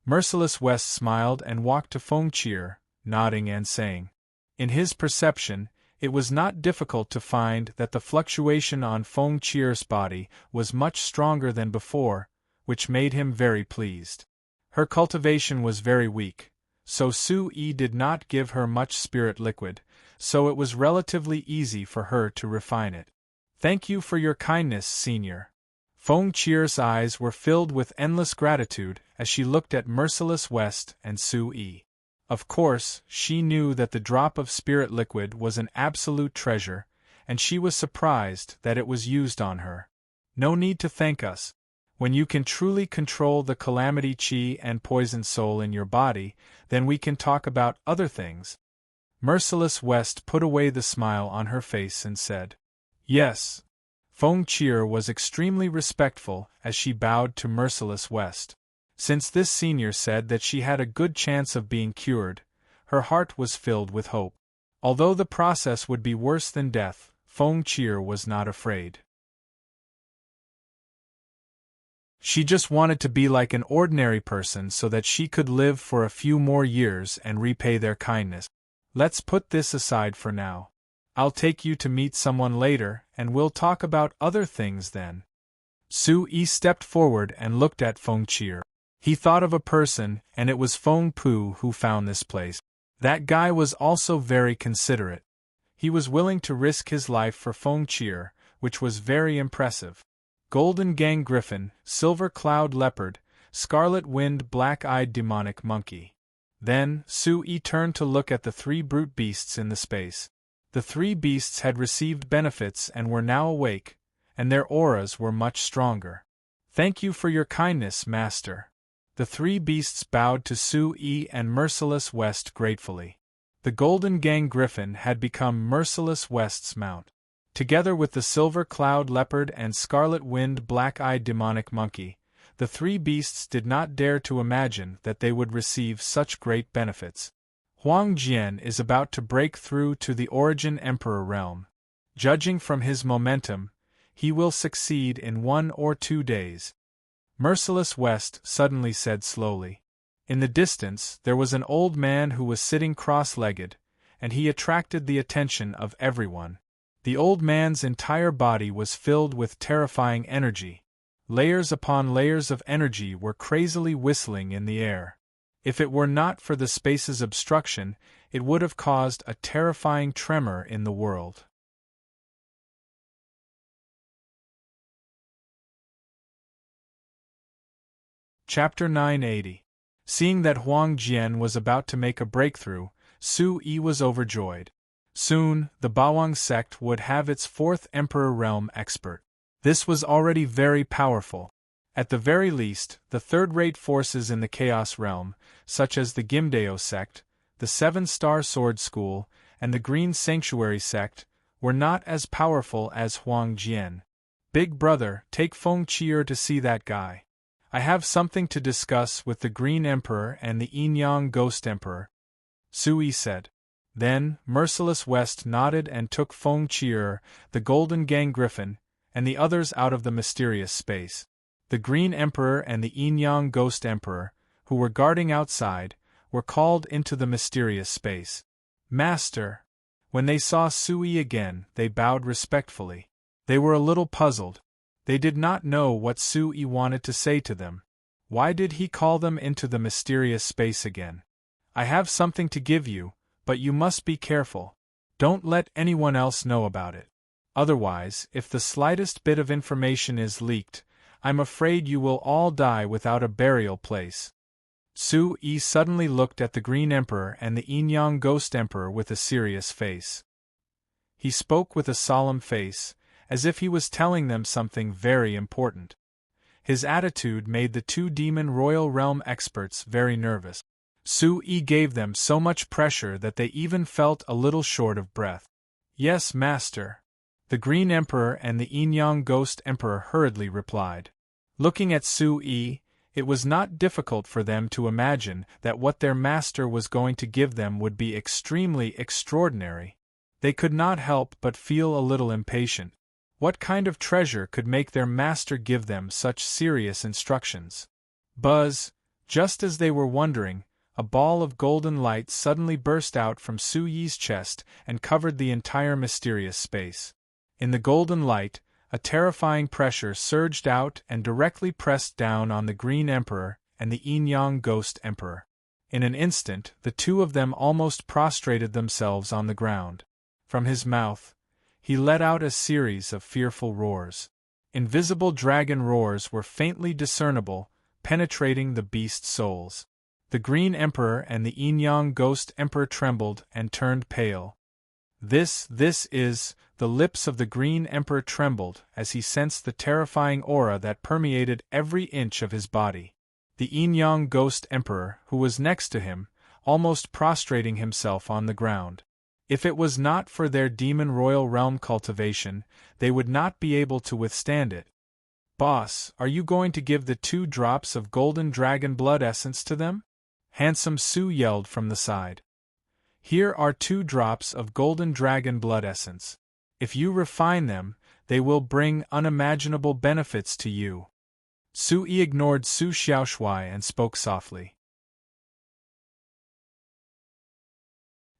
Merciless West smiled and walked to Feng Qie, nodding and saying. In his perception, it was not difficult to find that the fluctuation on Feng Qie's body was much stronger than before, which made him very pleased. Her cultivation was very weak, so Su-Yi did not give her much spirit liquid, so it was relatively easy for her to refine it. Thank you for your kindness, Senior. Feng Qie's eyes were filled with endless gratitude as she looked at Merciless West and Su-Yi. Of course, she knew that the drop of spirit liquid was an absolute treasure, and she was surprised that it was used on her. No need to thank us. When you can truly control the calamity chi and poison soul in your body, then we can talk about other things. Merciless West put away the smile on her face and said, Yes. Feng Qie was extremely respectful as she bowed to Merciless West. Since this senior said that she had a good chance of being cured, her heart was filled with hope. Although the process would be worse than death, Feng Qie was not afraid. She just wanted to be like an ordinary person so that she could live for a few more years and repay their kindness. Let's put this aside for now. I'll take you to meet someone later, and we'll talk about other things then. Su-Yi stepped forward and looked at Feng Qie. He thought of a person, and it was Feng Pu who found this place. That guy was also very considerate. He was willing to risk his life for Feng Qie, which was very impressive. Golden Gang Griffin, Silver Cloud Leopard, Scarlet Wind Black-Eyed Demonic Monkey. Then, Su-Yi turned to look at the three brute beasts in the space. The three beasts had received benefits and were now awake, and their auras were much stronger. Thank you for your kindness, Master. The three beasts bowed to Su-Yi and Merciless West gratefully. The Golden Gang Griffin had become Merciless West's mount. Together with the Silver Cloud Leopard and Scarlet Wind Black-Eyed Demonic Monkey, the three beasts did not dare to imagine that they would receive such great benefits. Huang Jian is about to break through to the Origin Emperor realm. Judging from his momentum, he will succeed in 1 or 2 days. Merciless West suddenly said slowly. In the distance, there was an old man who was sitting cross-legged, and he attracted the attention of everyone. The old man's entire body was filled with terrifying energy. Layers upon layers of energy were crazily whistling in the air. If it were not for the space's obstruction, it would have caused a terrifying tremor in the world. Chapter 980. Seeing that Huang Jian was about to make a breakthrough, Su-Yi was overjoyed. Soon, the Bawang sect would have its 4th Emperor Realm expert. This was already very powerful. At the very least, the third-rate forces in the Chaos Realm, such as the Gimdeo sect, the 7-Star Sword School, and the Green Sanctuary sect, were not as powerful as Huang Jian. Big brother, take Feng Qie to see that guy. I have something to discuss with the Green Emperor and the Yin-Yang Ghost Emperor, Su-Yi said. Then, Merciless West nodded and took Feng Qie, the Golden Gang Griffin, and the others out of the mysterious space. The Green Emperor and the Yin-Yang Ghost Emperor, who were guarding outside, were called into the mysterious space. Master! When they saw Su-Yi again, they bowed respectfully. They were a little puzzled. They did not know what Su-Yi wanted to say to them. Why did he call them into the mysterious space again? I have something to give you, but you must be careful. Don't let anyone else know about it. Otherwise, if the slightest bit of information is leaked, I'm afraid you will all die without a burial place. Su-Yi suddenly looked at the Green Emperor and the Yin-Yang Ghost Emperor with a serious face. He spoke with a solemn face, as if he was telling them something very important. His attitude made the 2 Demon Royal Realm experts very nervous. Su-Yi gave them so much pressure that they even felt a little short of breath. Yes, Master. The Green Emperor and the Yin-Yang Ghost Emperor hurriedly replied. Looking at Su-Yi, it was not difficult for them to imagine that what their master was going to give them would be extremely extraordinary. They could not help but feel a little impatient. What kind of treasure could make their master give them such serious instructions? Buzz, Just as they were wondering, a ball of golden light suddenly burst out from Su Yi's chest and covered the entire mysterious space. In the golden light, a terrifying pressure surged out and directly pressed down on the Green Emperor and the Yin-Yang Ghost Emperor. In an instant, the two of them almost prostrated themselves on the ground. From his mouth, he let out a series of fearful roars. Invisible dragon roars were faintly discernible, penetrating the beast's souls. The Green Emperor and the Yin-Yang Ghost Emperor trembled and turned pale. This is, the lips of the Green Emperor trembled as he sensed the terrifying aura that permeated every inch of his body. The Yin-Yang Ghost Emperor, who was next to him, almost prostrating himself on the ground. If it was not for their demon royal realm cultivation, they would not be able to withstand it. "Boss, are you going to give the 2 drops of golden dragon blood essence to them?" Handsome Su yelled from the side. "Here are 2 drops of golden dragon blood essence. If you refine them, they will bring unimaginable benefits to you." Su Yi ignored Su Xiaoshui and spoke softly.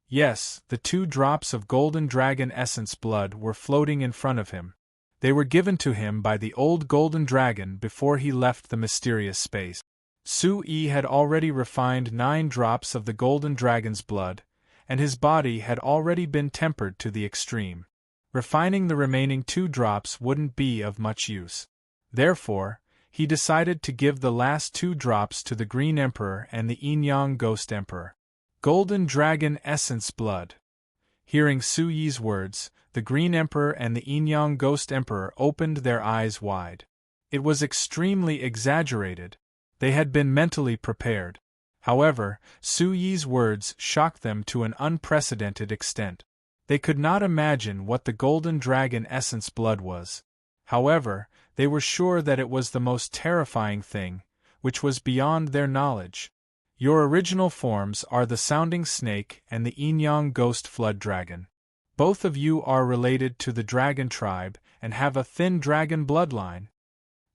Yes, the 2 drops of golden dragon essence blood were floating in front of him. They were given to him by the old golden dragon before he left the mysterious space. Su Yi had already refined 9 drops of the golden dragon's blood, and his body had already been tempered to the extreme. Refining the remaining 2 drops wouldn't be of much use. Therefore, he decided to give the last 2 drops to the Green Emperor and the Yin-Yang Ghost Emperor. Golden Dragon Essence Blood. Hearing Su Yi's words, the Green Emperor and the Yin-Yang Ghost Emperor opened their eyes wide. It was extremely exaggerated. They had been mentally prepared. However, Su Yi's words shocked them to an unprecedented extent. They could not imagine what the Golden Dragon Essence Blood was. However, they were sure that it was the most terrifying thing, which was beyond their knowledge. Your original forms are the Sounding Snake and the Yin-Yang Ghost Flood Dragon. Both of you are related to the dragon tribe and have a thin dragon bloodline.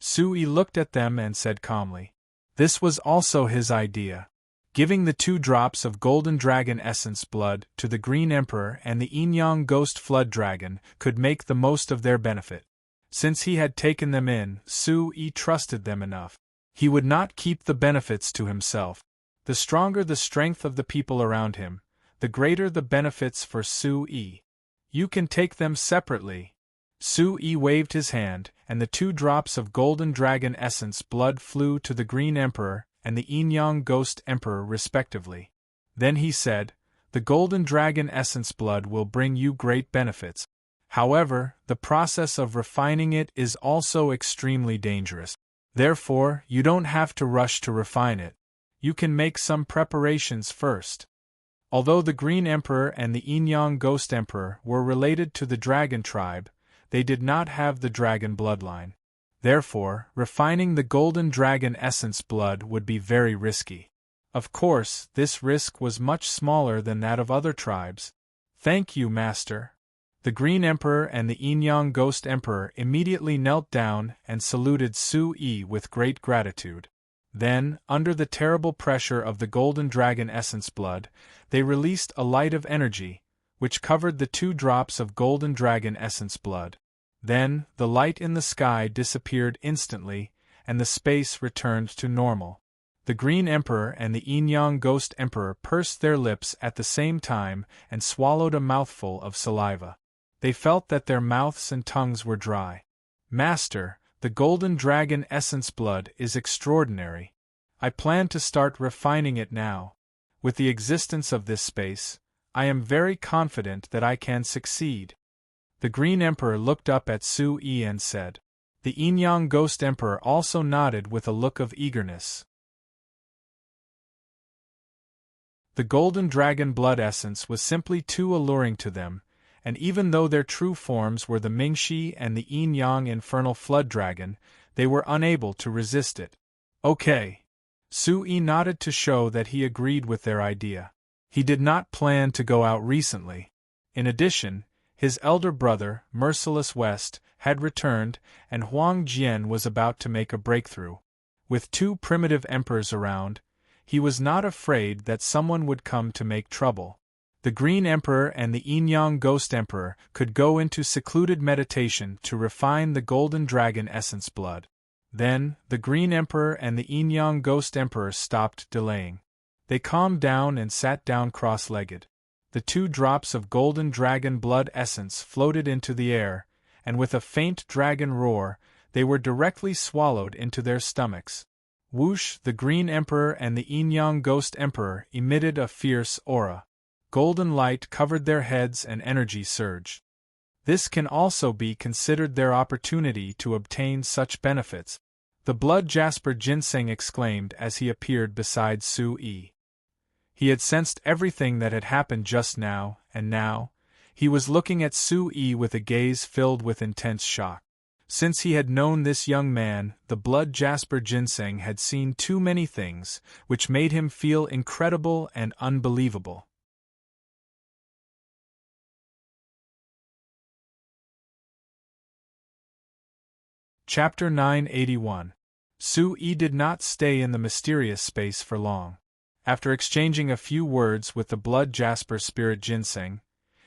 Su Yi looked at them and said calmly. This was also his idea. Giving the 2 drops of Golden Dragon Essence Blood to the Green Emperor and the Yin-Yang Ghost Flood Dragon could make the most of their benefit. Since he had taken them in, Su Yi trusted them enough. He would not keep the benefits to himself. The stronger the strength of the people around him, the greater the benefits for Su Yi. You can take them separately. Su Yi waved his hand, and the 2 drops of Golden Dragon Essence Blood flew to the Green Emperor and the Yin-Yang Ghost Emperor respectively. Then he said, "The Golden Dragon Essence Blood will bring you great benefits. However, the process of refining it is also extremely dangerous. Therefore, you don't have to rush to refine it. You can make some preparations first." Although the Green Emperor and the Yin-Yang Ghost Emperor were related to the Dragon tribe, they did not have the dragon bloodline. Therefore, refining the Golden Dragon Essence Blood would be very risky. Of course, this risk was much smaller than that of other tribes. "Thank you, Master." The Green Emperor and the Yin-Yang Ghost Emperor immediately knelt down and saluted Su Yi with great gratitude. Then, under the terrible pressure of the Golden Dragon Essence Blood, they released a light of energy, which covered the 2 drops of Golden Dragon Essence Blood. Then, the light in the sky disappeared instantly, and the space returned to normal. The Green Emperor and the Yin-Yang Ghost Emperor pursed their lips at the same time and swallowed a mouthful of saliva. They felt that their mouths and tongues were dry. "Master, the Golden Dragon Essence Blood is extraordinary. I plan to start refining it now. With the existence of this space, I am very confident that I can succeed." The Green Emperor looked up at Su Yi and said. The Yin-Yang Ghost Emperor also nodded with a look of eagerness. The Golden Dragon Blood Essence was simply too alluring to them, and even though their true forms were the Mingxi and the Yin-Yang Infernal Flood Dragon, they were unable to resist it. "Okay." Su Yi nodded to show that he agreed with their idea. He did not plan to go out recently. In addition, his elder brother, Merciless West, had returned, and Huang Jian was about to make a breakthrough. With 2 primitive emperors around, he was not afraid that someone would come to make trouble. The Green Emperor and the Yin-Yang Ghost Emperor could go into secluded meditation to refine the Golden Dragon Essence blood. Then, the Green Emperor and the Yin-Yang Ghost Emperor stopped delaying. They calmed down and sat down cross-legged. The 2 drops of Golden Dragon blood essence floated into the air, and with a faint dragon roar, they were directly swallowed into their stomachs. Whoosh! The Green Emperor and the Yin-Yang Ghost Emperor emitted a fierce aura. Golden light covered their heads and energy surged. This can also be considered their opportunity to obtain such benefits, the Blood Jasper Ginseng exclaimed as he appeared beside Su-Yi. He had sensed everything that had happened just now, and now, he was looking at Su-Yi with a gaze filled with intense shock. Since he had known this young man, the Blood Jasper Ginseng had seen too many things, which made him feel incredible and unbelievable. Chapter 981. Su-Yi did not stay in the mysterious space for long. After exchanging a few words with the Blood Jasper Spirit Ginseng,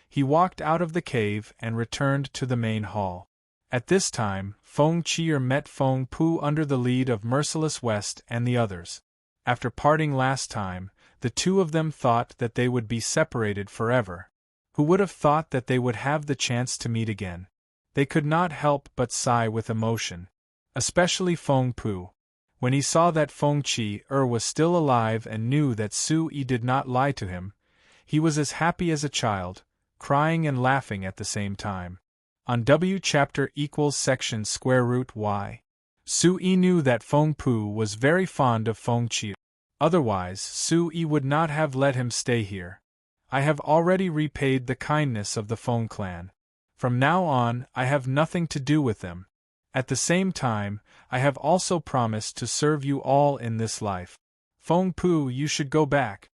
he walked out of the cave and returned to the main hall. At this time, Feng Qi'er met Feng Pu under the lead of Merciless West and the others. After parting last time, the 2 of them thought that they would be separated forever. Who would have thought that they would have the chance to meet again? They could not help but sigh with emotion. Especially Feng Pu. When he saw that Feng Qi'er was still alive and knew that Su-Yi did not lie to him, he was as happy as a child, crying and laughing at the same time. On W chapter equals section square root Y. Su-Yi knew that Feng Pu was very fond of Feng Qi'er. Otherwise, Su-Yi would not have let him stay here. I have already repaid the kindness of the Feng clan. From now on, I have nothing to do with them. At the same time, I have also promised to serve you all in this life. Feng Pu, you should go back.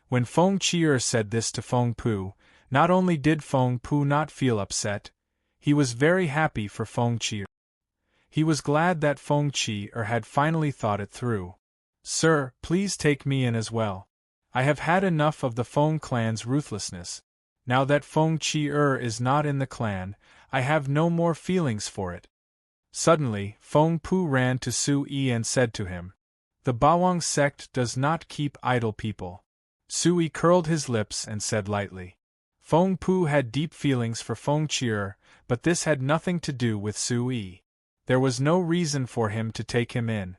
When Feng Qi'er said this to Feng Pu, not only did Feng Pu not feel upset, he was very happy for Feng Qi'er. He was glad that Feng Qi'er had finally thought it through. Sir, please take me in as well. I have had enough of the Feng clan's ruthlessness. Now that Feng Qi'er is not in the clan, I have no more feelings for it. Suddenly, Feng Pu ran to Su-Yi and said to him, "The Bawang sect does not keep idle people." Su-Yi curled his lips and said lightly. Feng Pu had deep feelings for Feng Qi'er, but this had nothing to do with Su-Yi. There was no reason for him to take him in.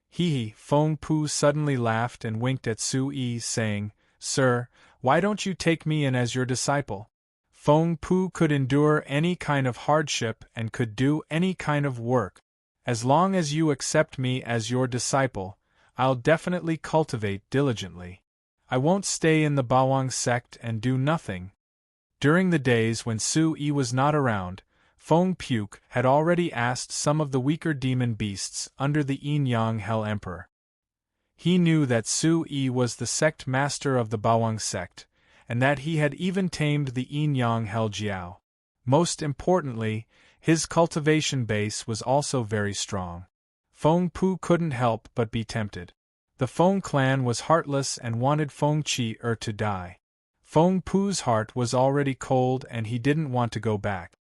Hee. Feng Pu suddenly laughed and winked at Su-Yi, saying, "Sir, why don't you take me in as your disciple?" Feng Pu could endure any kind of hardship and could do any kind of work. As long as you accept me as your disciple, I'll definitely cultivate diligently. I won't stay in the Bawang sect and do nothing. During the days when Su-Yi was not around, Feng Pu had already asked some of the weaker demon beasts under the Yin-Yang Hell Emperor. He knew that Su-Yi was the sect master of the Bawang sect, and that he had even tamed the Yin-Yang Hell Jiao. Most importantly, his cultivation base was also very strong. Feng Pu couldn't help but be tempted. The Feng clan was heartless and wanted Feng Qi'er to die. Feng Pu's heart was already cold and he didn't want to go back.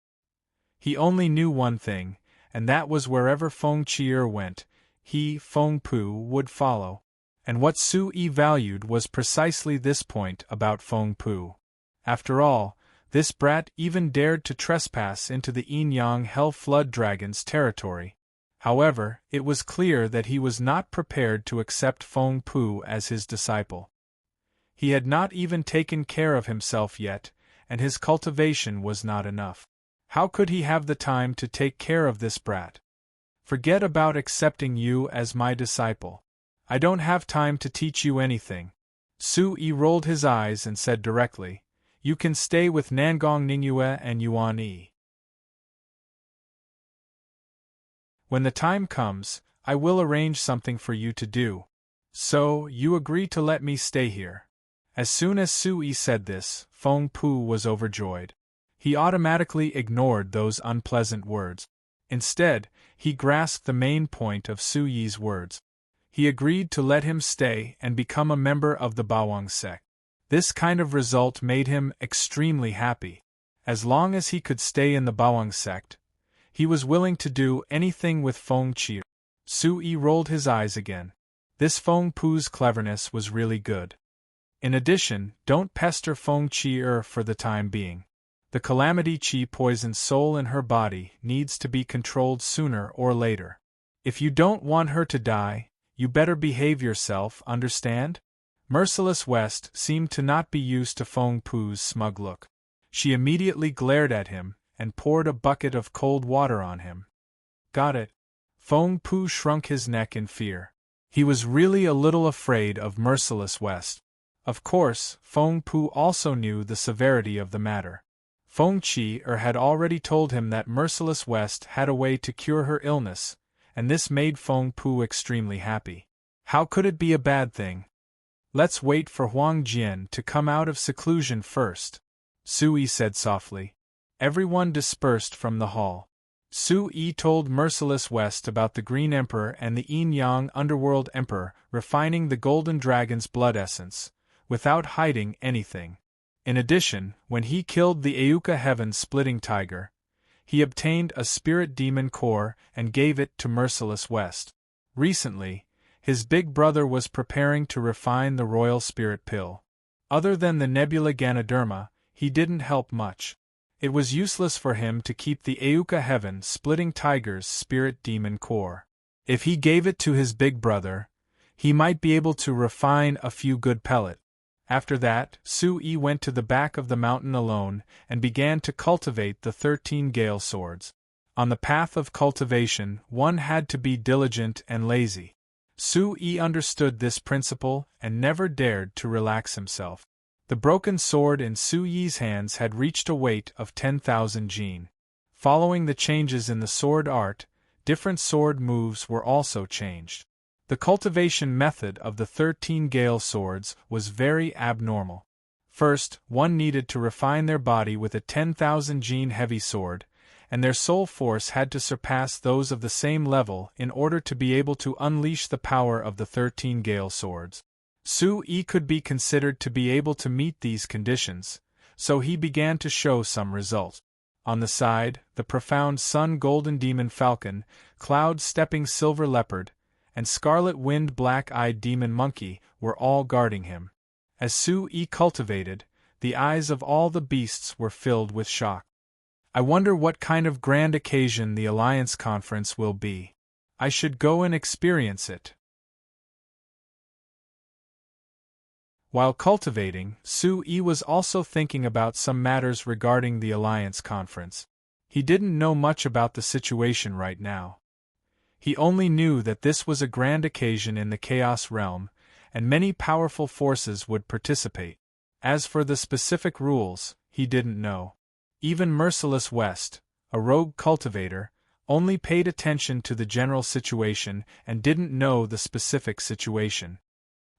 He only knew one thing, and that was wherever Feng Qi'er went, he, Feng Pu, would follow. And what Su-Yi valued was precisely this point about Feng Pu. After all, this brat even dared to trespass into the Yin-Yang Hell Flood Dragon's territory. However, it was clear that he was not prepared to accept Feng Pu as his disciple. He had not even taken care of himself yet, and his cultivation was not enough. How could he have the time to take care of this brat? Forget about accepting you as my disciple. I don't have time to teach you anything. Su-Yi rolled his eyes and said directly, "You can stay with Nangong Ningyue and Yuan Yi. When the time comes, I will arrange something for you to do. So, you agree to let me stay here." As soon as Su-Yi said this, Feng Pu was overjoyed. He automatically ignored those unpleasant words. Instead, he grasped the main point of Su-Yi's words. he agreed to let him stay and become a member of the Bawang sect. This kind of result made him extremely happy. As long as he could stay in the Bawang sect, he was willing to do anything with Feng Qi. Sui rolled his eyes again. This Feng Pu's cleverness was really good. In addition, don't pester Feng Qi for the time being. The calamity Qi poisoned soul in her body needs to be controlled sooner or later. If you don't want her to die, you better behave yourself, understand? Merciless West seemed to not be used to Feng Pu's smug look. She immediately glared at him and poured a bucket of cold water on him. Got it. Feng Pu shrunk his neck in fear. He was really a little afraid of Merciless West. Of course, Feng Pu also knew the severity of the matter. Feng Qi had already told him that Merciless West had a way to cure her illness, and this made Feng Pu extremely happy. How could it be a bad thing? Let's wait for Huang Jian to come out of seclusion first, Sui said softly. Everyone dispersed from the hall. Sui told Merciless West about the Green Emperor and the Yin-Yang Underworld Emperor refining the Golden Dragon's blood essence, without hiding anything. In addition, when he killed the Auka Heaven-splitting tiger, he obtained a spirit demon core and gave it to Merciless West. Recently, his big brother was preparing to refine the royal spirit pill. Other than the nebula Ganoderma, he didn't help much. It was useless for him to keep the Auka Heaven-splitting tiger's spirit demon core. If he gave it to his big brother, he might be able to refine a few good pellets. After that, Sui went to the back of the mountain alone and began to cultivate the 13 Gale swords. On the path of cultivation, one had to be diligent and lazy. Sui understood this principle and never dared to relax himself. The broken sword in Sui's hands had reached a weight of 10,000 jin. Following the changes in the sword art, different sword moves were also changed. The cultivation method of the 13 Gale swords was very abnormal. First, one needed to refine their body with a 10,000 jin heavy sword, and their soul force had to surpass those of the same level in order to be able to unleash the power of the 13 Gale swords. Sui could be considered to be able to meet these conditions, so he began to show some results. On the side, the profound Sun Golden Demon Falcon, Cloud Stepping Silver Leopard, and Scarlet Wind Black-Eyed Demon Monkey were all guarding him. As Sui cultivated, the eyes of all the beasts were filled with shock. I wonder what kind of grand occasion the Alliance Conference will be. I should go and experience it. While cultivating, Sui was also thinking about some matters regarding the Alliance Conference. He didn't know much about the situation right now. He only knew that this was a grand occasion in the Chaos Realm, and many powerful forces would participate. As for the specific rules, he didn't know. Even Merciless West, a rogue cultivator, only paid attention to the general situation and didn't know the specific situation.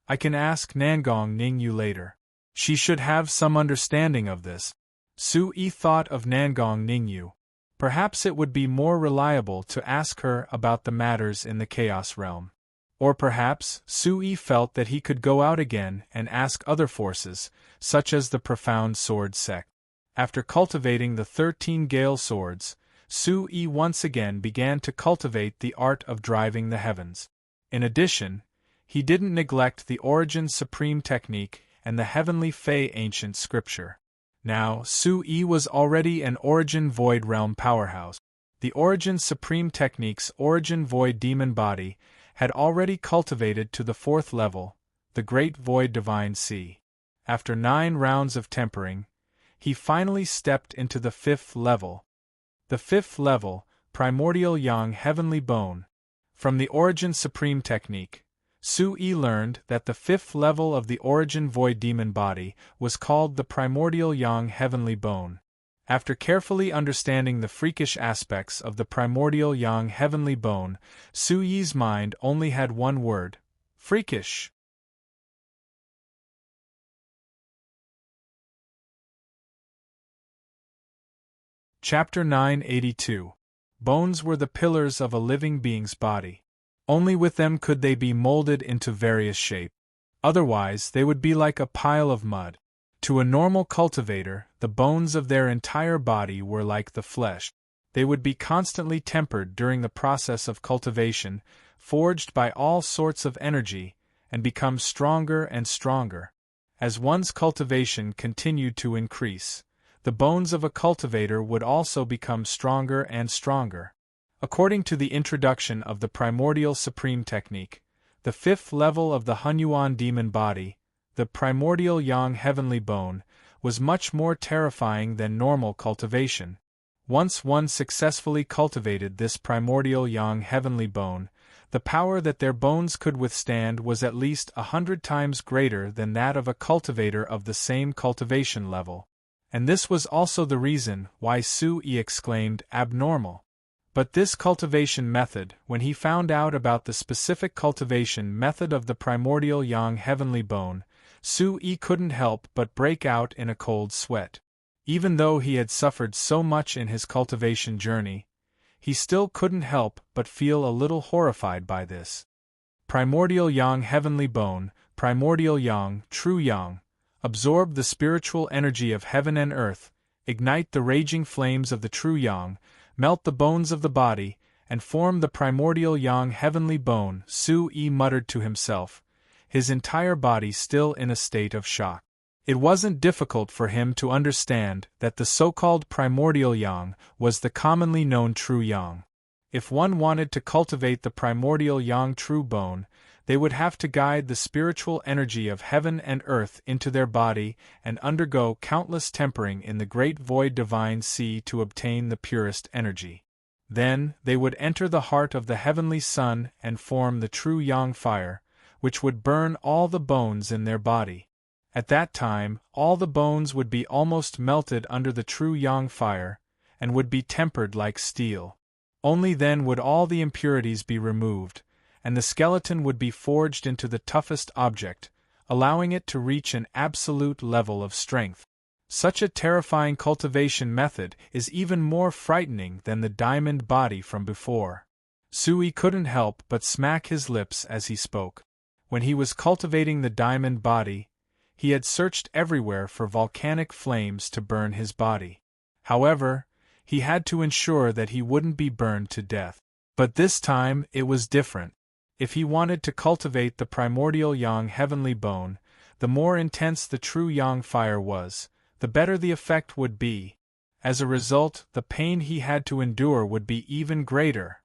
I can ask Nangong Ningyu later. She should have some understanding of this. Sui thought of Nangong Ningyu. Perhaps it would be more reliable to ask her about the matters in the Chaos Realm. Or perhaps Sui felt that he could go out again and ask other forces, such as the Profound Sword sect. After cultivating the 13 Gale swords, Sui once again began to cultivate the art of driving the heavens. In addition, he didn't neglect the Origin Supreme technique and the Heavenly Fey ancient scripture. Now, Sui was already an Origin Void Realm powerhouse. The Origin Supreme Technique's Origin Void Demon Body had already cultivated to the 4th level, the Great Void Divine Sea. After 9 rounds of tempering, he finally stepped into the 5th level. The 5th level, Primordial Yang Heavenly Bone. From the Origin Supreme Technique, Sui learned that the 5th level of the Origin Void Demon Body was called the Primordial Yang Heavenly Bone. After carefully understanding the freakish aspects of the Primordial Yang Heavenly Bone, Sui's mind only had one word: freakish. Chapter 982. Bones were the pillars of a living being's body. Only with them could they be molded into various shapes. Otherwise, they would be like a pile of mud. To a normal cultivator, the bones of their entire body were like the flesh. They would be constantly tempered during the process of cultivation, forged by all sorts of energy, and become stronger and stronger. As one's cultivation continued to increase, the bones of a cultivator would also become stronger and stronger. According to the introduction of the primordial supreme technique, the fifth level of the Hunyuan demon body, the primordial yang heavenly bone, was much more terrifying than normal cultivation. Once one successfully cultivated this primordial yang heavenly bone, the power that their bones could withstand was at least 100 times greater than that of a cultivator of the same cultivation level. And this was also the reason why Sui exclaimed abnormal. But this cultivation method, when he found out about the specific cultivation method of the primordial yang heavenly bone, Sui couldn't help but break out in a cold sweat. Even though he had suffered so much in his cultivation journey, he still couldn't help but feel a little horrified by this. Primordial yang heavenly bone, primordial yang, true yang, absorb the spiritual energy of heaven and earth, ignite the raging flames of the true yang, melt the bones of the body, and form the primordial yang heavenly bone, Sui muttered to himself, his entire body still in a state of shock. It wasn't difficult for him to understand that the so-called primordial yang was the commonly known true yang. If one wanted to cultivate the primordial yang true bone, they would have to guide the spiritual energy of heaven and earth into their body and undergo countless tempering in the great void divine sea to obtain the purest energy. Then, they would enter the heart of the heavenly sun and form the true yang fire, which would burn all the bones in their body. At that time, all the bones would be almost melted under the true yang fire, and would be tempered like steel. Only then would all the impurities be removed, and the skeleton would be forged into the toughest object, allowing it to reach an absolute level of strength. Such a terrifying cultivation method is even more frightening than the diamond body from before. Sui couldn't help but smack his lips as he spoke. When he was cultivating the diamond body, he had searched everywhere for volcanic flames to burn his body. However, he had to ensure that he wouldn't be burned to death. But this time, it was different. If he wanted to cultivate the primordial yang heavenly bone, the more intense the true yang fire was, the better the effect would be. As a result, the pain he had to endure would be even greater.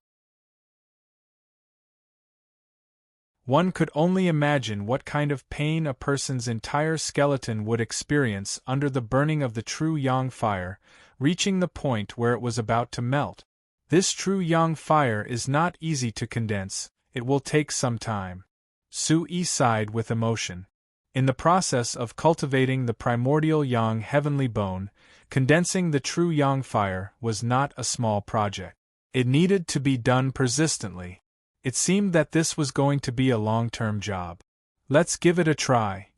One could only imagine what kind of pain a person's entire skeleton would experience under the burning of the true yang fire, reaching the point where it was about to melt. This true yang fire is not easy to condense, it will take some time. Sui sighed with emotion. In the process of cultivating the primordial yang heavenly bone, condensing the true yang fire was not a small project. It needed to be done persistently. It seemed that this was going to be a long-term job. Let's give it a try.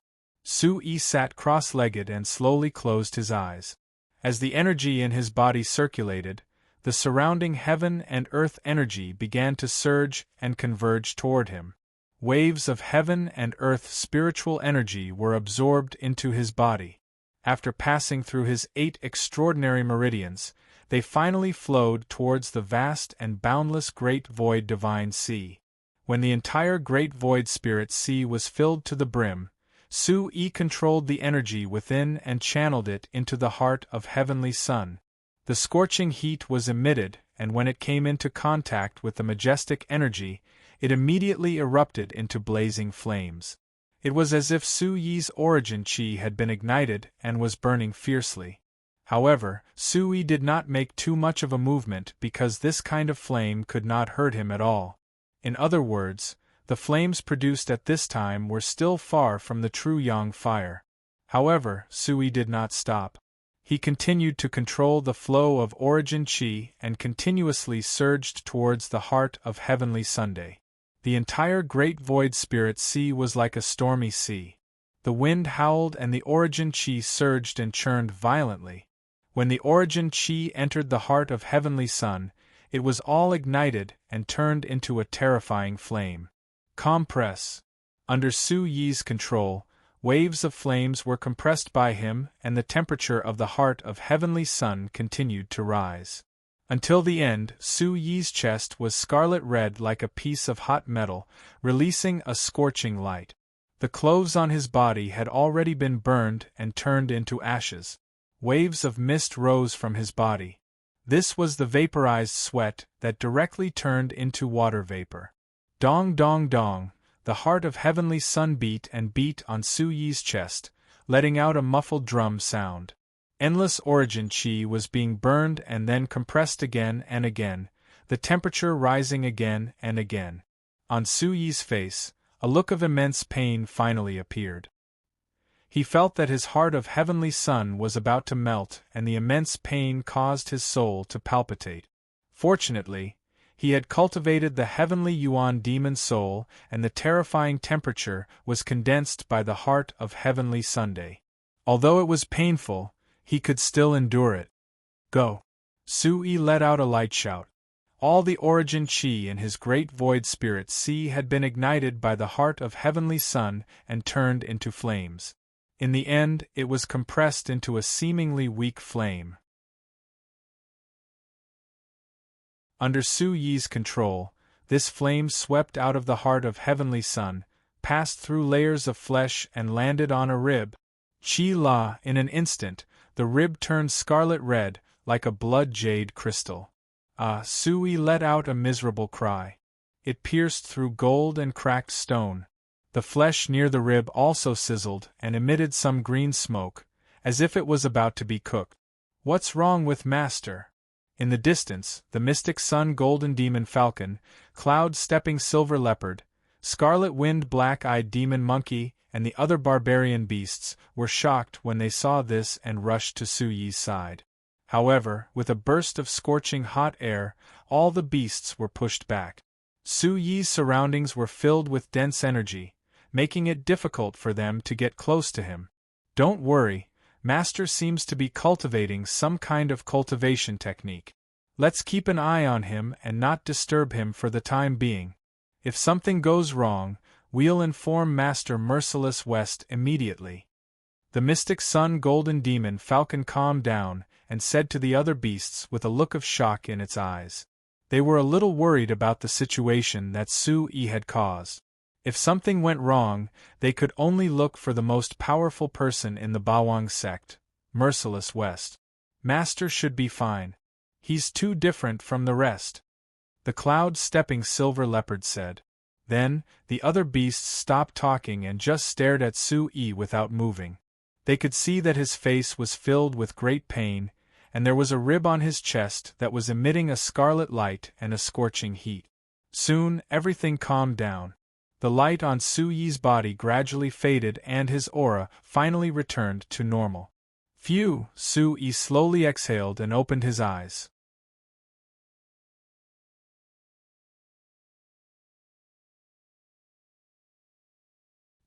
Sui sat cross-legged and slowly closed his eyes. As the energy in his body circulated, the surrounding heaven and earth energy began to surge and converge toward him. Waves of heaven and earth spiritual energy were absorbed into his body. After passing through his 8 extraordinary meridians, they finally flowed towards the vast and boundless Great Void Divine Sea. When the entire Great Void Spirit Sea was filled to the brim, Sui controlled the energy within and channeled it into the heart of Heavenly Sun. The scorching heat was emitted, and when it came into contact with the majestic energy, it immediately erupted into blazing flames. It was as if Sui's origin chi had been ignited and was burning fiercely. However, Sui did not make too much of a movement because this kind of flame could not hurt him at all. In other words, the flames produced at this time were still far from the true yang fire. However, Sui did not stop. He continued to control the flow of origin chi and continuously surged towards the heart of Heavenly Sunday. The entire Great Void Spirit Sea was like a stormy sea. The wind howled and the origin chi surged and churned violently. When the origin chi entered the heart of Heavenly Sun, it was all ignited and turned into a terrifying flame. Compress. Under Su Yi's control, waves of flames were compressed by him, and the temperature of the heart of Heavenly Sun continued to rise. Until the end, Su Yi's chest was scarlet red like a piece of hot metal, releasing a scorching light. The clothes on his body had already been burned and turned into ashes. Waves of mist rose from his body. This was the vaporized sweat that directly turned into water vapor. Dong dong dong, the heart of Heavenly Sun beat and beat on Su Yi's chest, letting out a muffled drum sound. Endless origin chi was being burned and then compressed again and again, the temperature rising again and again. On Su Yi's face, a look of immense pain finally appeared. He felt that his heart of Heavenly Sun was about to melt, and the immense pain caused his soul to palpitate. Fortunately, he had cultivated the heavenly Yuan demon soul, and the terrifying temperature was condensed by the heart of Heavenly Sunday. Although it was painful, he could still endure it. Go! Su Yi let out a light shout. All the origin chi in his great void spirit sea had been ignited by the heart of Heavenly Sun and turned into flames. In the end, it was compressed into a seemingly weak flame. Under Su Yi's control, this flame swept out of the heart of Heavenly Sun, passed through layers of flesh and landed on a rib. Chi La, in an instant, the rib turned scarlet red, like a blood jade crystal. Su Yi let out a miserable cry. It pierced through gold and cracked stone. The flesh near the rib also sizzled and emitted some green smoke, as if it was about to be cooked. What's wrong with Master? In the distance, the mystic sun golden demon falcon, cloud-stepping silver leopard, scarlet wind black-eyed demon monkey, and the other barbarian beasts were shocked when they saw this and rushed to Su Yi's side. However, with a burst of scorching hot air, all the beasts were pushed back. Su Yi's surroundings were filled with dense energy, making it difficult for them to get close to him. Don't worry, Master seems to be cultivating some kind of cultivation technique. Let's keep an eye on him and not disturb him for the time being. If something goes wrong, we'll inform Master Merciless West immediately. The mystic sun golden demon falcon calmed down and said to the other beasts with a look of shock in its eyes. They were a little worried about the situation that Su Yi had caused. If something went wrong, they could only look for the most powerful person in the Bawang sect, Merciless West. Master should be fine. He's too different from the rest. The cloud-stepping silver leopard said. Then, the other beasts stopped talking and just stared at Su Yi without moving. They could see that his face was filled with great pain, and there was a rib on his chest that was emitting a scarlet light and a scorching heat. Soon, everything calmed down. The light on Su Yi's body gradually faded and his aura finally returned to normal. Phew! Su Yi slowly exhaled and opened his eyes.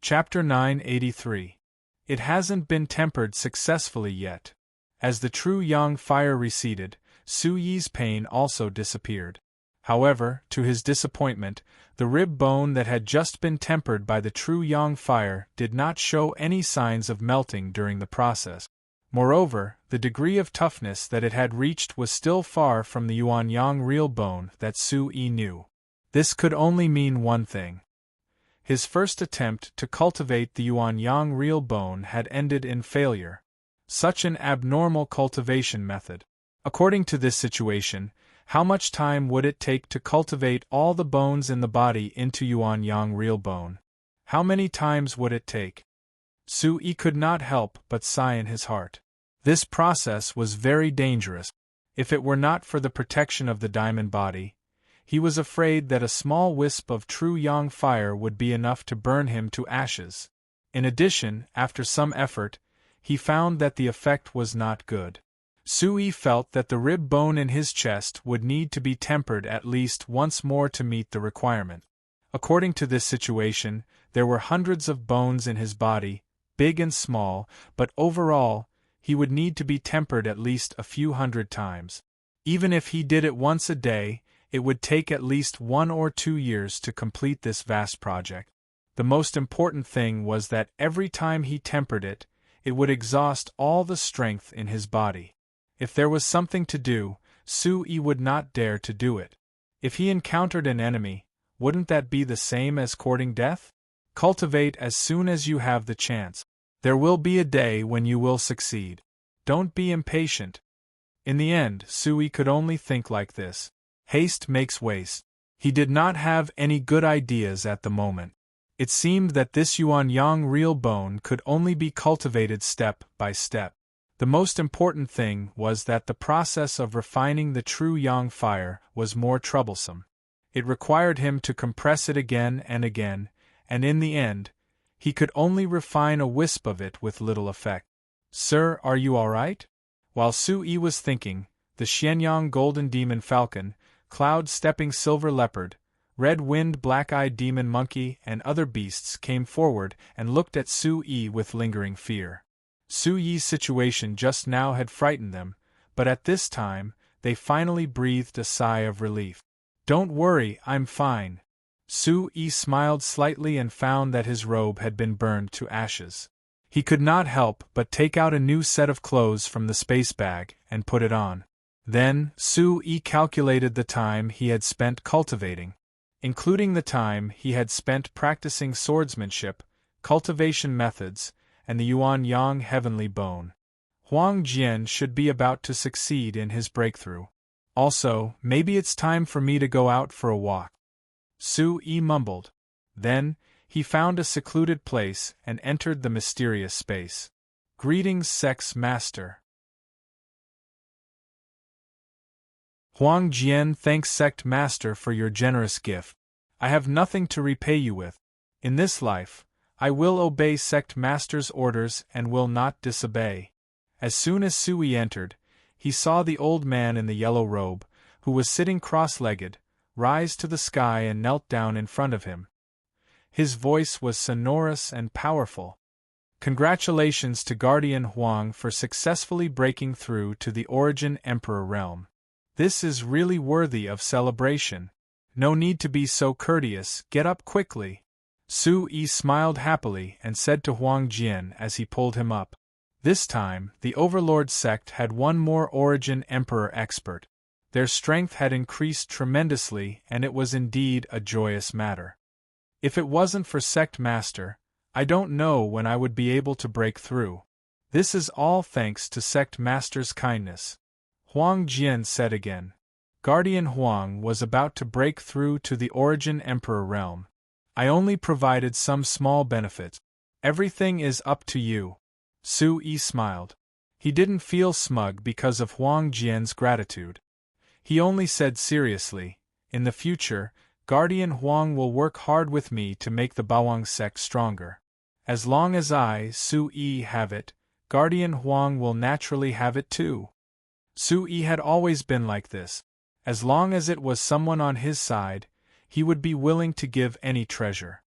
Chapter 983. It hasn't been tempered successfully yet. As the true yang fire receded, Su Yi's pain also disappeared. However, to his disappointment, the rib bone that had just been tempered by the true yang fire did not show any signs of melting during the process. Moreover, the degree of toughness that it had reached was still far from the Yuan Yang real bone that Su Yi knew. This could only mean one thing. His first attempt to cultivate the Yuan Yang real bone had ended in failure. Such an abnormal cultivation method. According to this situation, how much time would it take to cultivate all the bones in the body into Yuan Yang real bone? How many times would it take? Su Yi could not help but sigh in his heart. This process was very dangerous. If it were not for the protection of the diamond body, he was afraid that a small wisp of true yang fire would be enough to burn him to ashes. In addition, after some effort, he found that the effect was not good. Su Yi felt that the rib bone in his chest would need to be tempered at least once more to meet the requirement. According to this situation, there were hundreds of bones in his body, big and small, but overall, he would need to be tempered at least a few hundred times. Even if he did it once a day, it would take at least 1 or 2 years to complete this vast project. The most important thing was that every time he tempered it, it would exhaust all the strength in his body. If there was something to do, Sui would not dare to do it. If he encountered an enemy, wouldn't that be the same as courting death? Cultivate as soon as you have the chance. There will be a day when you will succeed. Don't be impatient. In the end, Sui could only think like this. Haste makes waste. He did not have any good ideas at the moment. It seemed that this yuan-yang real bone could only be cultivated step by step. The most important thing was that the process of refining the true yang fire was more troublesome. It required him to compress it again, and in the end, he could only refine a wisp of it with little effect. Sir, are you all right? While Sui was thinking, the Xianyang golden demon falcon, cloud-stepping silver leopard, red-winged black-eyed demon monkey and other beasts came forward and looked at Sui with lingering fear. Sui's situation just now had frightened them, but at this time, they finally breathed a sigh of relief. Don't worry, I'm fine. Sui smiled slightly and found that his robe had been burned to ashes. He could not help but take out a new set of clothes from the space bag and put it on. Then, Sui calculated the time he had spent cultivating, including the time he had spent practicing swordsmanship, cultivation methods, and the yuan-yang heavenly bone. Huang Jian should be about to succeed in his breakthrough. Also, maybe it's time for me to go out for a walk. Sui mumbled. Then, he found a secluded place and entered the mysterious space. Greetings, Sex Master. Huang Jian thanks Sect Master for your generous gift. I have nothing to repay you with. In this life, I will obey Sect Master's orders and will not disobey. As soon as Sui entered, he saw the old man in the yellow robe, who was sitting cross-legged, rise to the sky and knelt down in front of him. His voice was sonorous and powerful. Congratulations to Guardian Huang for successfully breaking through to the Origin Emperor realm. This is really worthy of celebration. No need to be so courteous, get up quickly. Sui smiled happily and said to Huang Jian as he pulled him up. This time, the Overlord sect had one more Origin Emperor expert. Their strength had increased tremendously, and it was indeed a joyous matter. If it wasn't for Sect Master, I don't know when I would be able to break through. This is all thanks to Sect Master's kindness. Huang Jian said again. Guardian Huang was about to break through to the Origin Emperor realm. I only provided some small benefits. Everything is up to you. Sui smiled. He didn't feel smug because of Huang Jian's gratitude. He only said seriously, in the future, Guardian Huang will work hard with me to make the Bawang sect stronger. As long as I, Sui, have it, Guardian Huang will naturally have it too. Sui had always been like this. As long as it was someone on his side, he would be willing to give any treasure.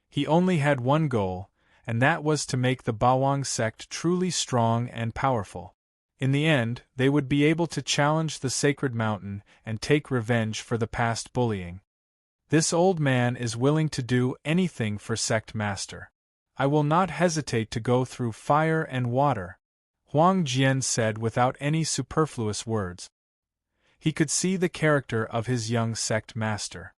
He only had one goal, and that was to make the Bawang sect truly strong and powerful. In the end, they would be able to challenge the sacred mountain and take revenge for the past bullying. This old man is willing to do anything for Sect Master. I will not hesitate to go through fire and water, Huang Jian said without any superfluous words. He could see the character of his young Sect Master.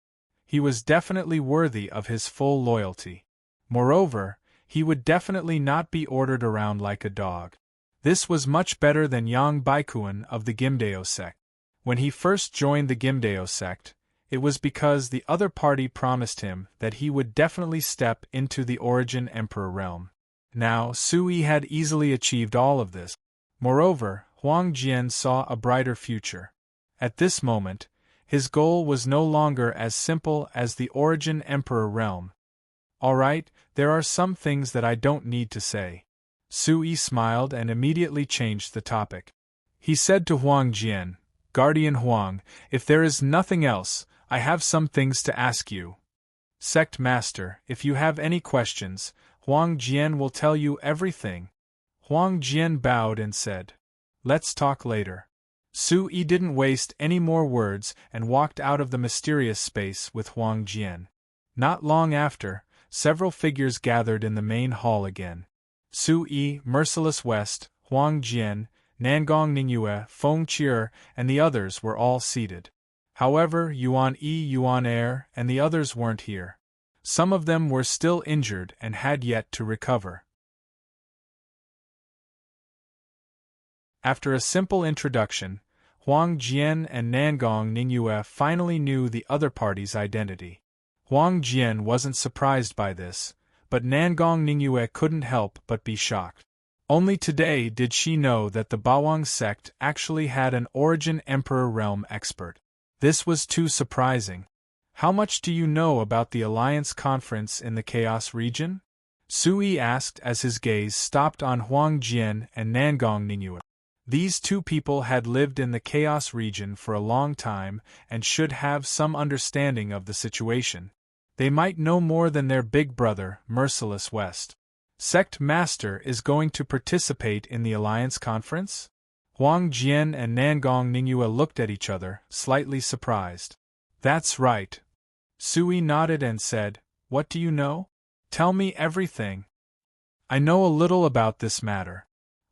He was definitely worthy of his full loyalty. Moreover, he would definitely not be ordered around like a dog. This was much better than Yang Baikuan of the Gimdeo sect. When he first joined the Gimdeo sect, it was because the other party promised him that he would definitely step into the Origin Emperor realm. Now, Sui had easily achieved all of this. Moreover, Huang Jian saw a brighter future. At this moment, his goal was no longer as simple as the Origin Emperor realm. All right, there are some things that I don't need to say. Sui smiled and immediately changed the topic. He said to Huang Jian, Guardian Huang, if there is nothing else, I have some things to ask you. Sect Master, if you have any questions, Huang Jian will tell you everything. Huang Jian bowed and said, Let's talk later. Su Yi didn't waste any more words and walked out of the mysterious space with Huang Jian. Not long after, several figures gathered in the main hall again. Su Yi, Merciless West, Huang Jian, Nangong Ningyue, Feng Qier, and the others were all seated. However, Yuan Yi, Yuan Er, and the others weren't here. Some of them were still injured and had yet to recover. After a simple introduction, Huang Jian and Nangong Ningyue finally knew the other party's identity. Huang Jian wasn't surprised by this, but Nangong Ningyue couldn't help but be shocked. Only today did she know that the Bawang sect actually had an Origin Emperor Realm expert. This was too surprising. How much do you know about the Alliance Conference in the Chaos region? Su Yi asked as his gaze stopped on Huang Jian and Nangong Ningyue. These two people had lived in the Chaos region for a long time and should have some understanding of the situation. They might know more than their big brother, Merciless West. Sect Master is going to participate in the Alliance Conference? Huang Jian and Nangong Ningyue looked at each other, slightly surprised. That's right. Su Yi nodded and said, What do you know? Tell me everything. I know a little about this matter.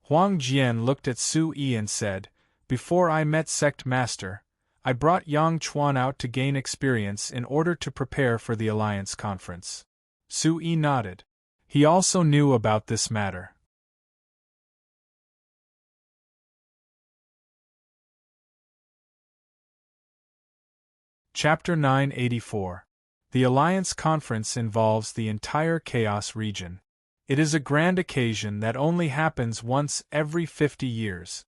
Huang Jian looked at Su Yi and said, Before I met Sect Master, I brought Yang Chuan out to gain experience in order to prepare for the Alliance Conference. Su Yi nodded. He also knew about this matter. Chapter 984. The Alliance Conference involves the entire Chaos region. It is a grand occasion that only happens once every 50 years.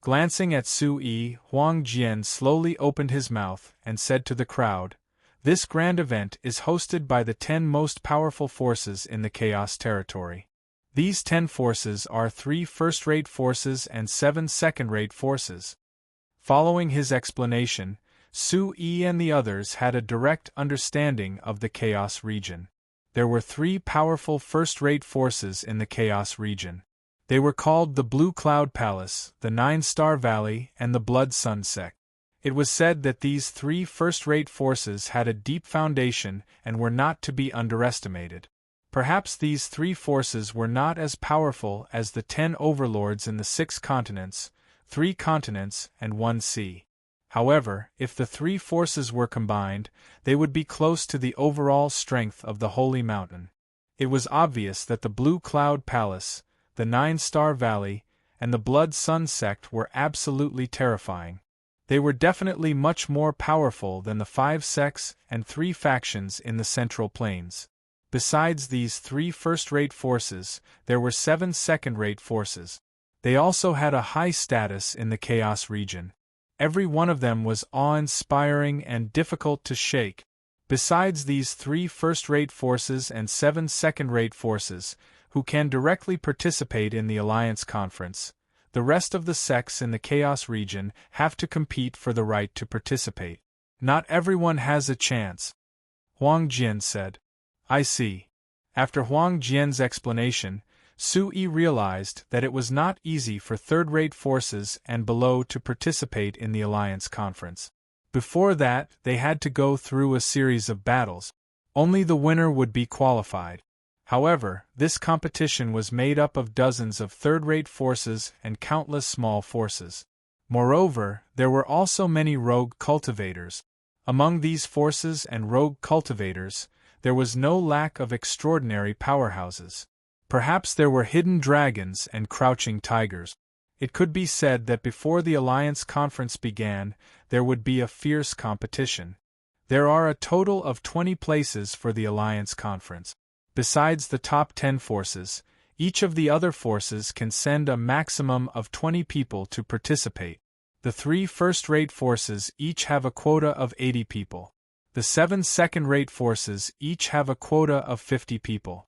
Glancing at Su Yi, Huang Jian slowly opened his mouth and said to the crowd, This grand event is hosted by the 10 most powerful forces in the Chaos territory. These 10 forces are 3 first-rate forces and 7 second-rate forces. Following his explanation, Su Yi and the others had a direct understanding of the Chaos region. There were 3 powerful first-rate forces in the Chaos region. They were called the Blue Cloud Palace, the 9-Star Valley, and the Blood Sun Sect. It was said that these 3 first-rate forces had a deep foundation and were not to be underestimated. Perhaps these 3 forces were not as powerful as the 10 overlords in the 6 continents, 3 continents, and 1 sea. However, if the 3 forces were combined, they would be close to the overall strength of the Holy Mountain. It was obvious that the Blue Cloud Palace, the 9-Star Valley, and the Blood Sun Sect were absolutely terrifying. They were definitely much more powerful than the 5 sects and 3 factions in the Central Plains. Besides these 3 first-rate forces, there were 7 second-rate forces. They also had a high status in the Chaos region. Every one of them was awe-inspiring and difficult to shake. Besides these 3 first-rate forces and 7 second-rate forces, who can directly participate in the Alliance Conference, the rest of the sects in the Chaos region have to compete for the right to participate. Not everyone has a chance. Huang Jian said. I see. After Huang Jian's explanation, Su Yi realized that it was not easy for third-rate forces and below to participate in the Alliance Conference. Before that, they had to go through a series of battles. Only the winner would be qualified. However, this competition was made up of dozens of third-rate forces and countless small forces. Moreover, there were also many rogue cultivators. Among these forces and rogue cultivators, there was no lack of extraordinary powerhouses. Perhaps there were hidden dragons and crouching tigers. It could be said that before the Alliance Conference began, there would be a fierce competition. There are a total of 20 places for the Alliance Conference. Besides the top 10 forces, each of the other forces can send a maximum of 20 people to participate. The 3 first-rate forces each have a quota of 80 people. The 7 second-rate forces each have a quota of 50 people.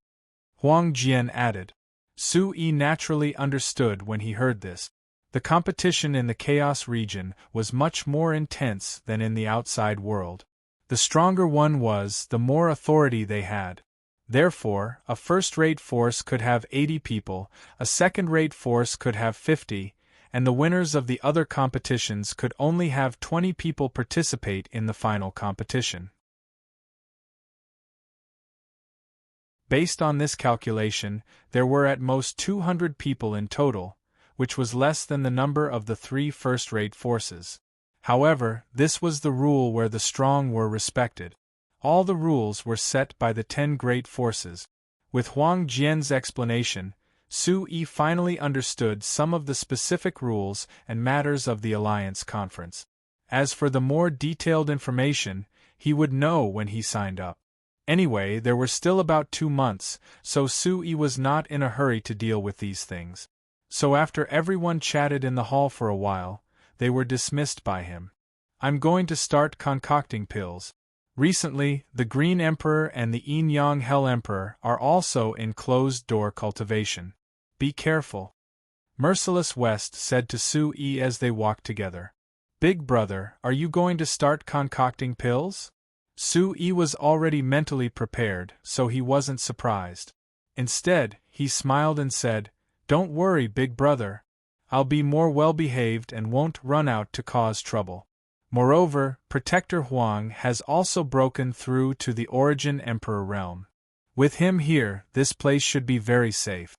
Huang Jian added. Su Yi naturally understood when he heard this. The competition in the Chaos region was much more intense than in the outside world. The stronger one was, the more authority they had. Therefore, a first-rate force could have 80 people, a second-rate force could have 50, and the winners of the other competitions could only have 20 people participate in the final competition. Based on this calculation, there were at most 200 people in total, which was less than the number of the 3 first-rate forces. However, this was the rule where the strong were respected. All the rules were set by the 10 great forces. With Huang Jian's explanation, Su Yi finally understood some of the specific rules and matters of the Alliance Conference. As for the more detailed information, he would know when he signed up. Anyway, there were still about 2 months, so Su Yi was not in a hurry to deal with these things. So after everyone chatted in the hall for a while, they were dismissed by him. I'm going to start concocting pills. Recently, the Green Emperor and the Yin-Yang Hell Emperor are also in closed-door cultivation. Be careful. Merciless West said to Su Yi as they walked together. Big brother, are you going to start concocting pills? Su Yi was already mentally prepared, so he wasn't surprised. Instead, he smiled and said, Don't worry, big brother. I'll be more well-behaved and won't run out to cause trouble. Moreover, Protector Huang has also broken through to the Origin Emperor realm. With him here, this place should be very safe.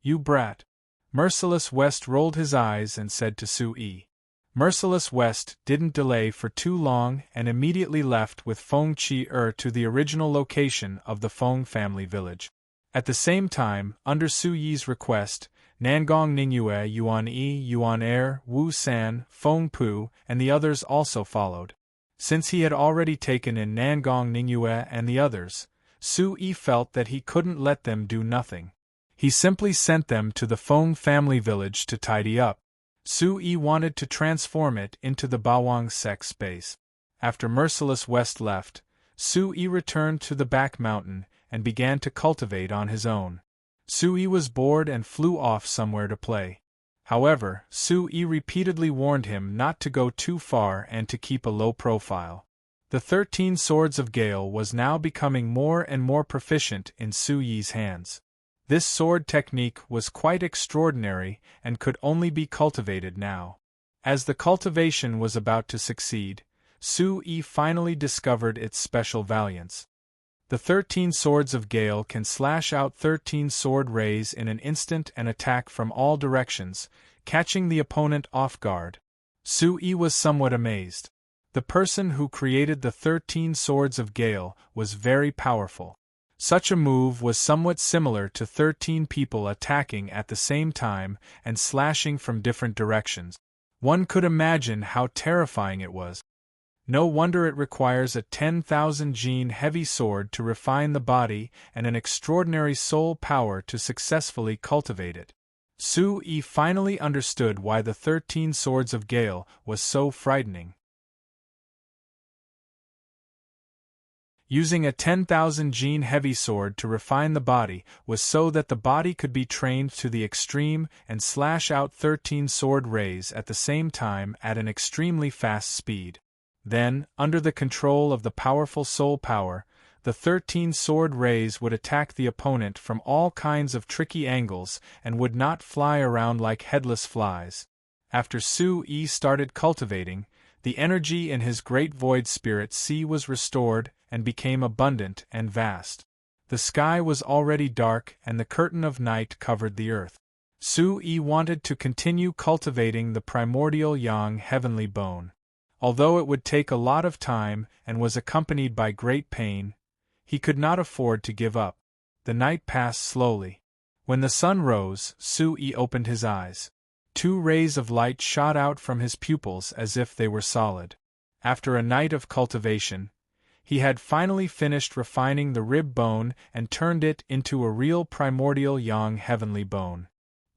You brat. Merciless West rolled his eyes and said to Su Yi. Merciless West didn't delay for too long and immediately left with Feng Qi to the original location of the Feng family village. At the same time, under Su Yi's request, Nangong Ningyue, Yuan Yi, Yuan Er, Wu San, Feng Pu, and the others also followed. Since he had already taken in Nangong Ningyue and the others, Su Yi felt that he couldn't let them do nothing. He simply sent them to the Feng family village to tidy up. Su Yi wanted to transform it into the Bawang Sect space. After Merciless West left, Su Yi returned to the back mountain and began to cultivate on his own. Su Yi was bored and flew off somewhere to play. However, Su Yi repeatedly warned him not to go too far and to keep a low profile. The 13 Swords of Gale was now becoming more and more proficient in Su Yi's hands. This sword technique was quite extraordinary and could only be cultivated now. As the cultivation was about to succeed, Su Yi finally discovered its special valiance. The 13 Swords of Gale can slash out 13 sword rays in an instant and attack from all directions, catching the opponent off guard. Su Yi was somewhat amazed. The person who created the 13 Swords of Gale was very powerful. Such a move was somewhat similar to 13 people attacking at the same time and slashing from different directions. One could imagine how terrifying it was. No wonder it requires a 10,000 gene heavy sword to refine the body and an extraordinary soul power to successfully cultivate it. Su Yi finally understood why the 13 Swords of Gale was so frightening. Using a 10,000 gene heavy sword to refine the body was so that the body could be trained to the extreme and slash out 13 sword rays at the same time at an extremely fast speed. Then, under the control of the powerful soul power, the 13 sword rays would attack the opponent from all kinds of tricky angles and would not fly around like headless flies. After Su Yi started cultivating, the energy in his great void spirit sea was restored and became abundant and vast. The sky was already dark and the curtain of night covered the earth. Su Yi wanted to continue cultivating the primordial yang heavenly bone. Although it would take a lot of time and was accompanied by great pain, he could not afford to give up. The night passed slowly. When the sun rose, Su Yi opened his eyes. 2 rays of light shot out from his pupils as if they were solid. After a night of cultivation, he had finally finished refining the rib bone and turned it into a real primordial yang heavenly bone.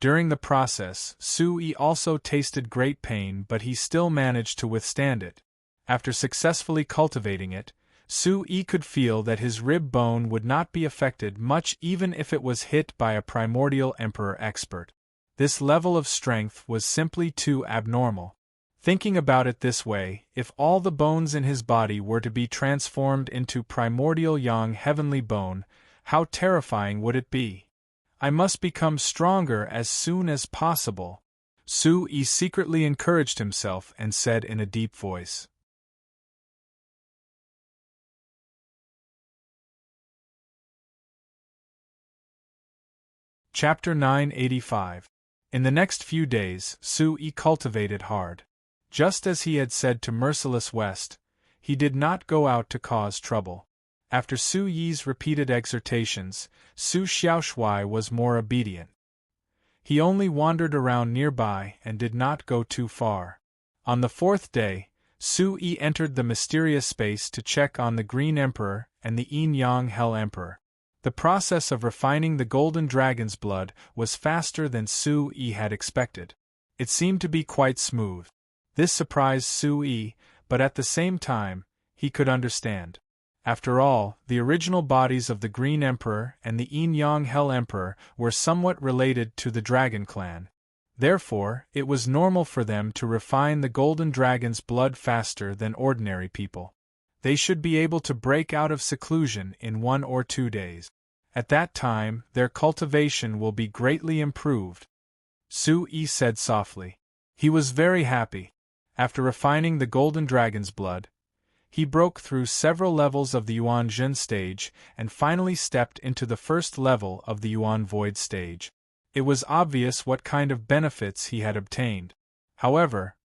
During the process, Su Yi also tasted great pain, but he still managed to withstand it. After successfully cultivating it, Su Yi could feel that his rib bone would not be affected much even if it was hit by a primordial emperor expert. This level of strength was simply too abnormal. Thinking about it this way, if all the bones in his body were to be transformed into primordial yang heavenly bone, how terrifying would it be? I must become stronger as soon as possible. Su Yi secretly encouraged himself and said in a deep voice. Chapter 985. In the next few days, Su Yi cultivated hard. Just as he had said to Merciless West, he did not go out to cause trouble. After Su Yi's repeated exhortations, Su Xiaoshui was more obedient. He only wandered around nearby and did not go too far. On the fourth day, Su Yi entered the mysterious space to check on the Green Emperor and the Yin-Yang Hell Emperor. The process of refining the golden dragon's blood was faster than Su Yi had expected. It seemed to be quite smooth. This surprised Su Yi, but at the same time, he could understand. After all, the original bodies of the Green Emperor and the Yin-Yang Hell Emperor were somewhat related to the Dragon Clan. Therefore, it was normal for them to refine the golden dragon's blood faster than ordinary people. They should be able to break out of seclusion in 1 or 2 days. At that time, their cultivation will be greatly improved. Su Yi said softly. He was very happy. After refining the golden dragon's blood, he broke through several levels of the Yuan Zhen stage and finally stepped into the first level of the Yuan Void stage. It was obvious what kind of benefits he had obtained. However,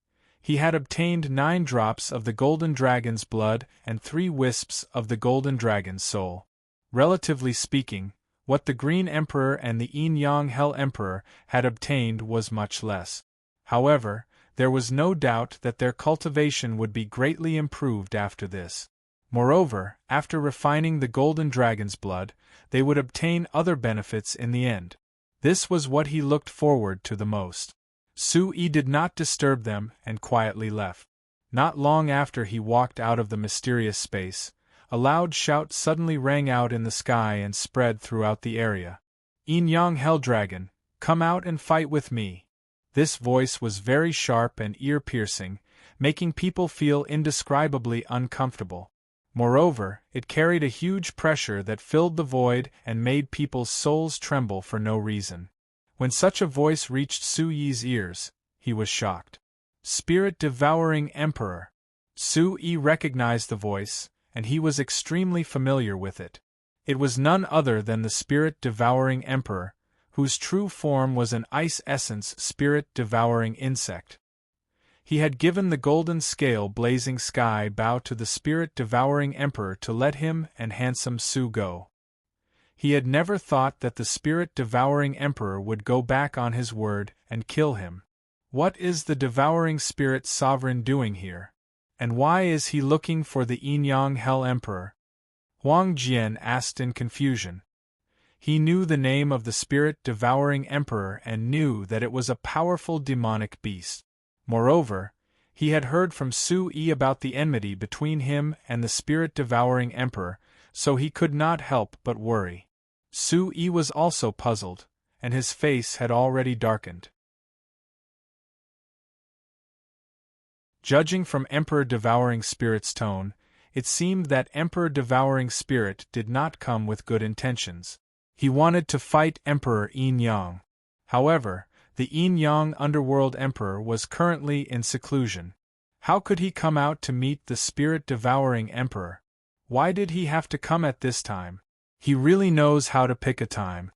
he had obtained 9 drops of the golden dragon's blood and 3 wisps of the golden dragon's soul. Relatively speaking, what the Green Emperor and the Yin-Yang Hell Emperor had obtained was much less. However, there was no doubt that their cultivation would be greatly improved after this. Moreover, after refining the golden dragon's blood, they would obtain other benefits in the end. This was what he looked forward to the most. Su Yi did not disturb them and quietly left. Not long after he walked out of the mysterious space, a loud shout suddenly rang out in the sky and spread throughout the area. Yin-Yang Hell Dragon, come out and fight with me. This voice was very sharp and ear-piercing, making people feel indescribably uncomfortable. Moreover, it carried a huge pressure that filled the void and made people's souls tremble for no reason. When such a voice reached Su Yi's ears, he was shocked. Spirit-devouring Emperor. Su Yi recognized the voice, and he was extremely familiar with it. It was none other than the Spirit-devouring Emperor, whose true form was an ice essence spirit-devouring insect. He had given the golden scale blazing sky bow to the spirit-devouring emperor to let him and handsome Su go. He had never thought that the spirit-devouring emperor would go back on his word and kill him. What is the devouring spirit sovereign doing here? And why is he looking for the Yin-Yang Hell Emperor? Huang Jian asked in confusion. He knew the name of the spirit-devouring emperor and knew that it was a powerful demonic beast. Moreover, he had heard from Su Yi about the enmity between him and the spirit-devouring emperor, so he could not help but worry. Su Yi was also puzzled, and his face had already darkened. Judging from Emperor-devouring spirit's tone, it seemed that Emperor-devouring spirit did not come with good intentions. He wanted to fight Emperor Yin-Yang. However, the Yin-Yang underworld emperor was currently in seclusion. How could he come out to meet the spirit-devouring emperor? Why did he have to come at this time? He really knows how to pick a time.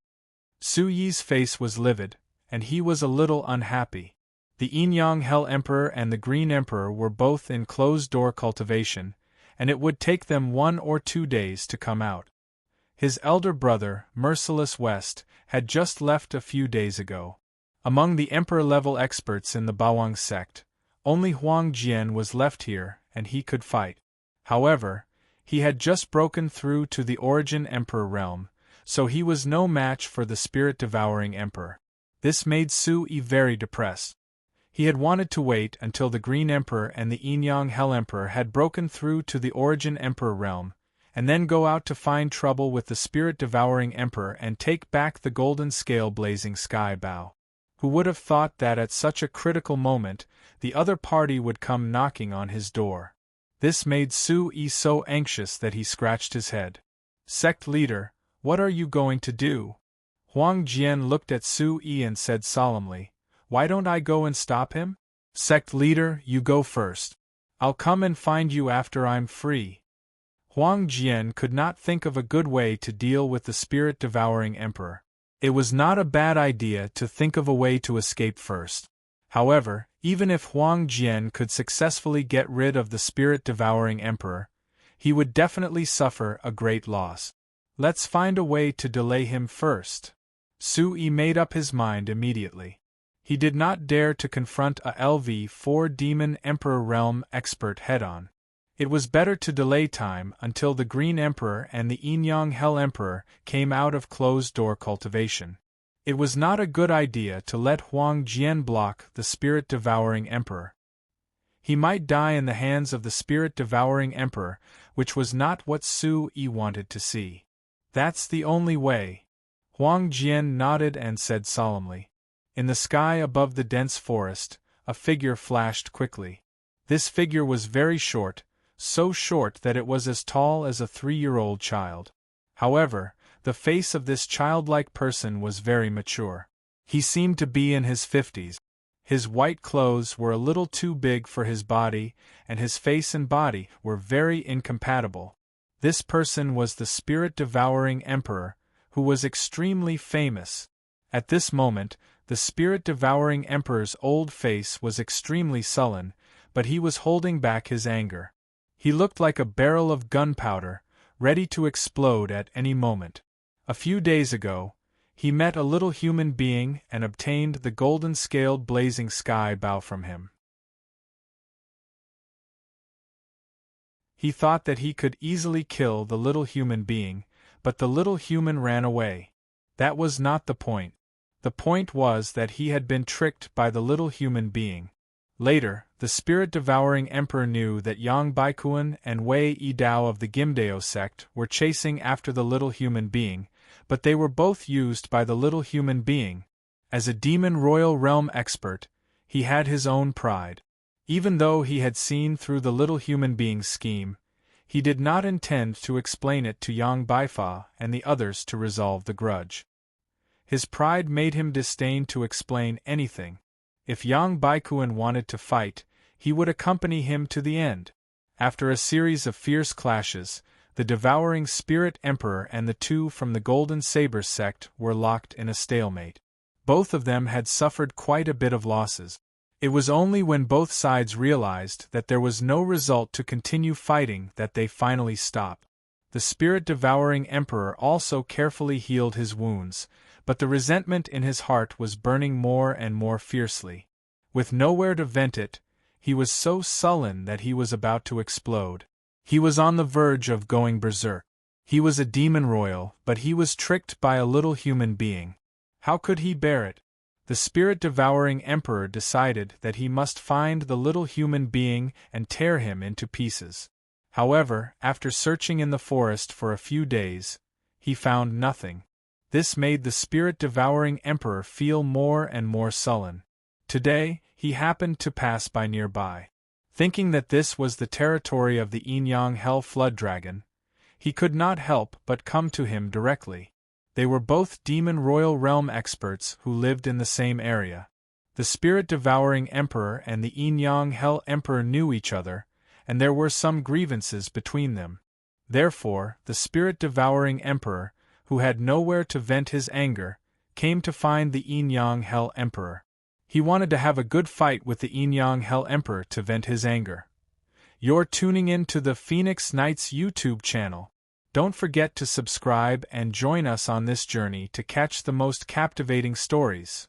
Su Yi's face was livid, and he was a little unhappy. The Yin-Yang Hell Emperor and the Green Emperor were both in closed-door cultivation, and it would take them 1 or 2 days to come out. His elder brother, Merciless West, had just left a few days ago. Among the emperor-level experts in the Bawang sect, only Huang Jian was left here, and he could fight. However, he had just broken through to the Origin Emperor realm, so he was no match for the spirit-devouring emperor. This made Su Yi very depressed. He had wanted to wait until the Green Emperor and the Yin-Yang Hell Emperor had broken through to the Origin Emperor realm, and then go out to find trouble with the spirit-devouring emperor and take back the golden scale blazing sky bow. Who would have thought that at such a critical moment, the other party would come knocking on his door? This made Su Yi so anxious that he scratched his head. Sect leader, what are you going to do? Huang Jian looked at Su Yi and said solemnly, Why don't I go and stop him? Sect leader, you go first. I'll come and find you after I'm free. Huang Jian could not think of a good way to deal with the spirit-devouring emperor. It was not a bad idea to think of a way to escape first. However, even if Huang Jian could successfully get rid of the spirit-devouring emperor, he would definitely suffer a great loss. Let's find a way to delay him first. Sui made up his mind immediately. He did not dare to confront a LV-4 Demon Emperor Realm expert head-on. It was better to delay time until the Green Emperor and the Yin-Yang Hell Emperor came out of closed-door cultivation. It was not a good idea to let Huang Jian block the spirit-devouring emperor. He might die in the hands of the spirit-devouring emperor, which was not what Sui wanted to see. That's the only way. Huang Jian nodded and said solemnly. In the sky above the dense forest, a figure flashed quickly. This figure was very short, so short that it was as tall as a 3-year-old child. However, the face of this childlike person was very mature. He seemed to be in his 50s. His white clothes were a little too big for his body, and his face and body were very incompatible. This person was the spirit-devouring emperor, who was extremely famous. At this moment, the spirit-devouring emperor's old face was extremely sullen, but he was holding back his anger. He looked like a barrel of gunpowder, ready to explode at any moment. A few days ago, he met a little human being and obtained the golden-scaled blazing sky bow from him. He thought that he could easily kill the little human being, but the little human ran away. That was not the point. The point was that he had been tricked by the little human being. Later, the spirit-devouring emperor knew that Yang Baikuan and Wei Yidao of the Gimdeo sect were chasing after the little human being, but they were both used by the little human being. As a demon royal realm expert, he had his own pride. Even though he had seen through the little human being's scheme, he did not intend to explain it to Yang Baifa and the others to resolve the grudge. His pride made him disdain to explain anything. If Yang Baikuan wanted to fight, he would accompany him to the end. After a series of fierce clashes, the devouring spirit emperor and the two from the Golden Saber sect were locked in a stalemate. Both of them had suffered quite a bit of losses. It was only when both sides realized that there was no result to continue fighting that they finally stopped. The spirit-devouring emperor also carefully healed his wounds, but the resentment in his heart was burning more and more fiercely. With nowhere to vent it, he was so sullen that he was about to explode. He was on the verge of going berserk. He was a demon royal, but he was tricked by a little human being. How could he bear it? The spirit-devouring emperor decided that he must find the little human being and tear him into pieces. However, after searching in the forest for a few days, he found nothing. This made the spirit-devouring emperor feel more and more sullen. Today, he happened to pass by nearby. Thinking that this was the territory of the Yin-Yang Hell Flood Dragon, he could not help but come to him directly. They were both demon royal realm experts who lived in the same area. The spirit-devouring emperor and the Yin-Yang Hell Emperor knew each other, and there were some grievances between them. Therefore, the spirit-devouring emperor, who had nowhere to vent his anger, came to find the Yin-Yang Hell Emperor. He wanted to have a good fight with the Yin-Yang Hell Emperor to vent his anger. You're tuning in to the Phoenix Knights YouTube channel. Don't forget to subscribe and join us on this journey to catch the most captivating stories.